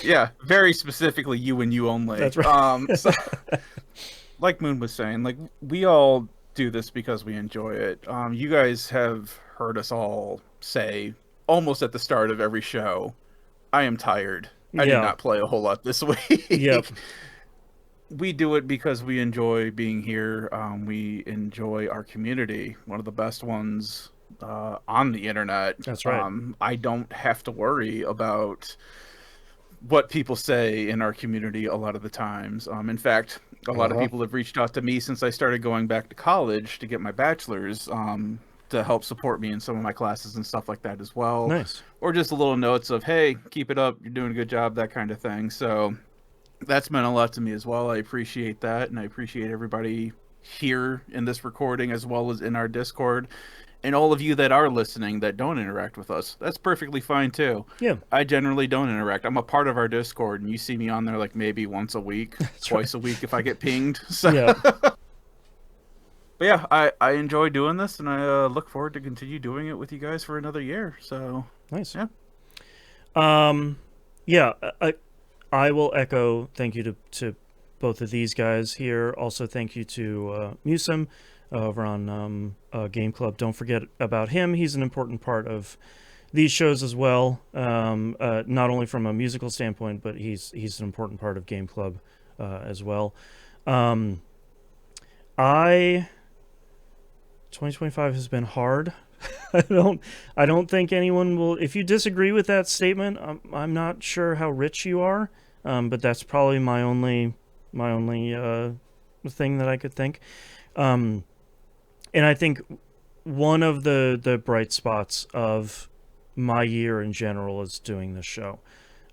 Yeah, very specifically you and you only. That's right. So, like Moon was saying, like, we all do this because we enjoy it. You guys have heard us all say almost at the start of every show, I am tired. I did not play a whole lot this week. Yep. We do it because we enjoy being here. We enjoy our community, one of the best ones on the internet. That's right. I don't have to worry about what people say in our community a lot of the times. In fact, a lot of people have reached out to me since I started going back to college to get my bachelor's, to help support me in some of my classes and stuff like that as well. Nice. Or just a little notes of, hey, keep it up, you're doing a good job, that kind of thing. So that's meant a lot to me as well. I appreciate that, and I appreciate everybody here in this recording as well as in our Discord. And all of you that are listening that don't interact with us, that's perfectly fine too. Yeah. I generally don't interact. I'm a part of our Discord, and you see me on there like maybe once a week, twice a week if I get pinged. So yeah. But yeah, I enjoy doing this, and I look forward to continue doing it with you guys for another year. So nice. Yeah. I will echo thank you to both of these guys here. Also, thank you to Musum over on Game Club. Don't forget about him. He's an important part of these shows as well. Not only from a musical standpoint, but he's an important part of Game Club as well. 2025 has been hard. I don't think anyone will. If you disagree with that statement, I'm not sure how rich you are. But that's probably my only thing that I could think. And I think one of the bright spots of my year in general is doing this show.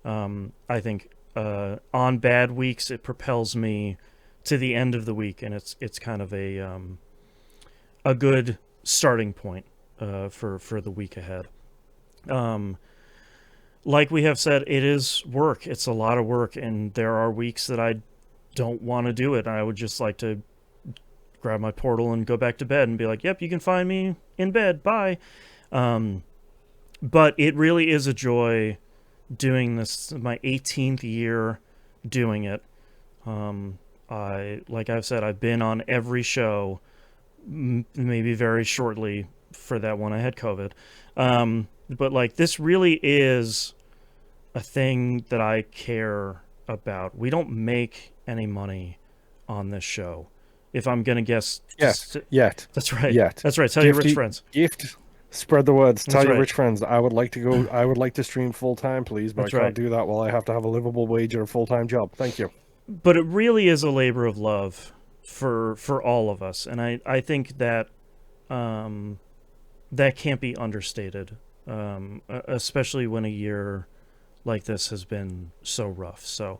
I think on bad weeks it propels me to the end of the week, and it's kind of a good starting point for the week ahead. Like we have said, it is work. It's a lot of work, and there are weeks that I don't want to do it. I would just like to grab my portal and go back to bed and be like, yep, you can find me in bed. Bye. But it really is a joy doing this. My 18th year doing it. Like I've said, I've been on every show, maybe very shortly for that one I had COVID. But like, this really is a thing that I care about. We don't make any money on this show. If I'm going to guess. Yet. That's right. Yet. That's right. Tell your rich friends. Spread the words. Tell your rich friends. I would like to stream full time, please, but I can't do that while I have to have a livable wage or a full time job. Thank you. But it really is a labor of love for all of us. And I think that that can't be understated. Especially when a year like this has been so rough. So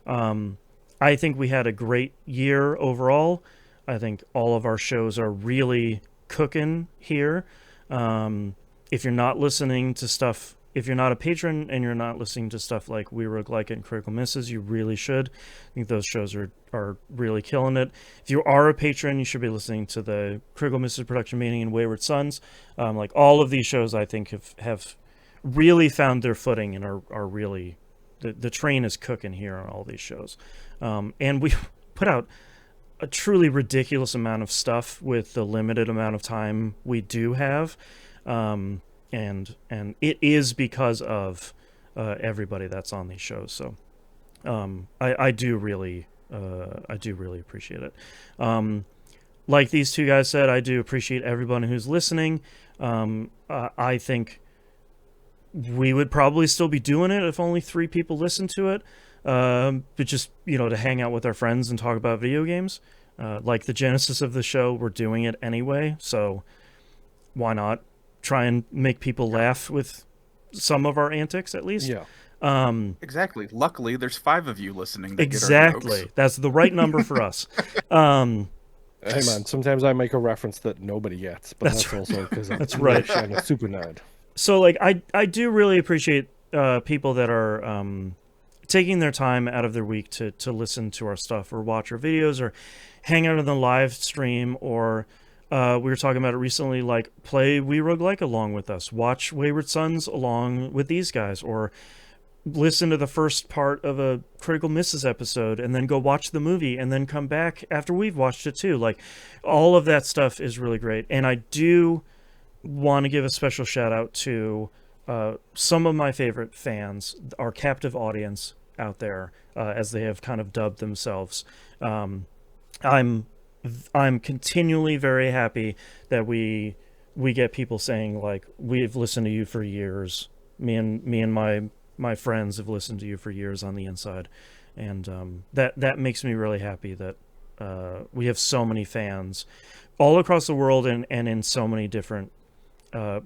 I think we had a great year overall. I think all of our shows are really cooking here. If you're not listening to stuff if you're not a patron and you're not listening to stuff like We Roguelike and Critical Misses, you really should. I think those shows are really killing it. If you are a patron, you should be listening to the Critical Misses Production Meeting and Wayward Sons. Like all of these shows, I think have really found their footing and are really the train is cooking here on all these shows. And we put out a truly ridiculous amount of stuff with the limited amount of time we do have. And it is because of everybody that's on these shows. So I do really appreciate it. Like these two guys said, I do appreciate everyone who's listening. I think we would probably still be doing it if only 3 people listened to it. But just, to hang out with our friends and talk about video games. Like the genesis of the show, we're doing it anyway. So why not try and make people laugh with some of our antics at least? Yeah. Exactly. Luckily, there's 5 of you listening. Exactly. That's the right number for us. Hey man, sometimes I make a reference that nobody gets, but that's also because I'm a super nerd. So like I do really appreciate people that are taking their time out of their week to listen to our stuff or watch our videos or hang out on the live stream, or we were talking about it recently, like play We Roguelike along with us, watch Wayward Sons along with these guys, or listen to the first part of a Critical Misses episode and then go watch the movie and then come back after we've watched it too. Like all of that stuff is really great. And I do want to give a special shout out to some of my favorite fans, our captive audience out there, as they have kind of dubbed themselves. I'm continually very happy that we get people saying like, we've listened to you for years. Me and my friends have listened to you for years on the inside, and that makes me really happy that we have so many fans all across the world and in so many different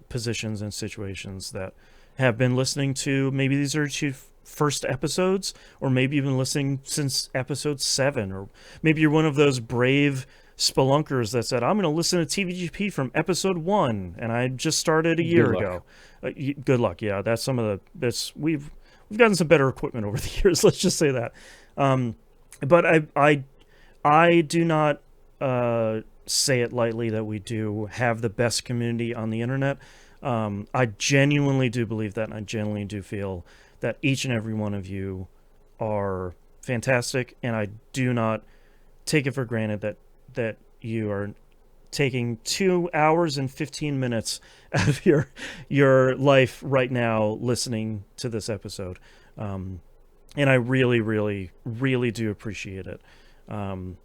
positions and situations that have been listening to. Maybe these are your first episodes, or maybe you've been listening since episode 7, or maybe you're one of those brave spelunkers that said, I'm going to listen to TVGP from episode 1 and I just started a year ago. Good luck. Yeah, that's some of the best. We've gotten some better equipment over the years, let's just say that. But I do not say it lightly that we do have the best community on the internet. I genuinely do believe that, and I genuinely do feel that each and every one of you are fantastic, and I do not take it for granted that you are taking 2 hours and 15 minutes out of your life right now listening to this episode. And I really, really, really do appreciate it. And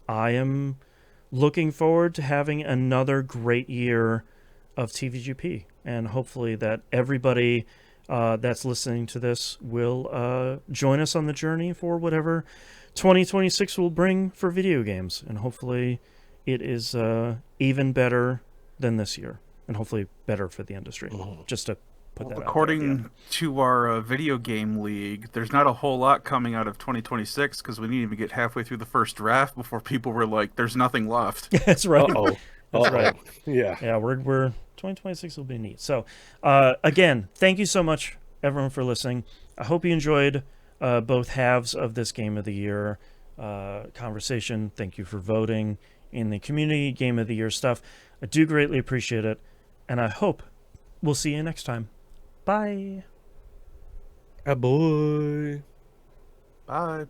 I am looking forward to having another great year of TVGP, and hopefully that everybody that's listening to this will join us on the journey for whatever 2026 will bring for video games, and hopefully it is even better than this year, and hopefully better for the industry. Just to put that according to our video game league, there's not a whole lot coming out of 2026 because we didn't even get halfway through the first draft before people were like, "There's nothing left." That's right. That's right. Yeah. We're 2026 will be neat. So, again, thank you so much, everyone, for listening. I hope you enjoyed both halves of this Game of the Year conversation. Thank you for voting in the Community Game of the Year stuff. I do greatly appreciate it, and I hope we'll see you next time. Bye. Boy. Bye.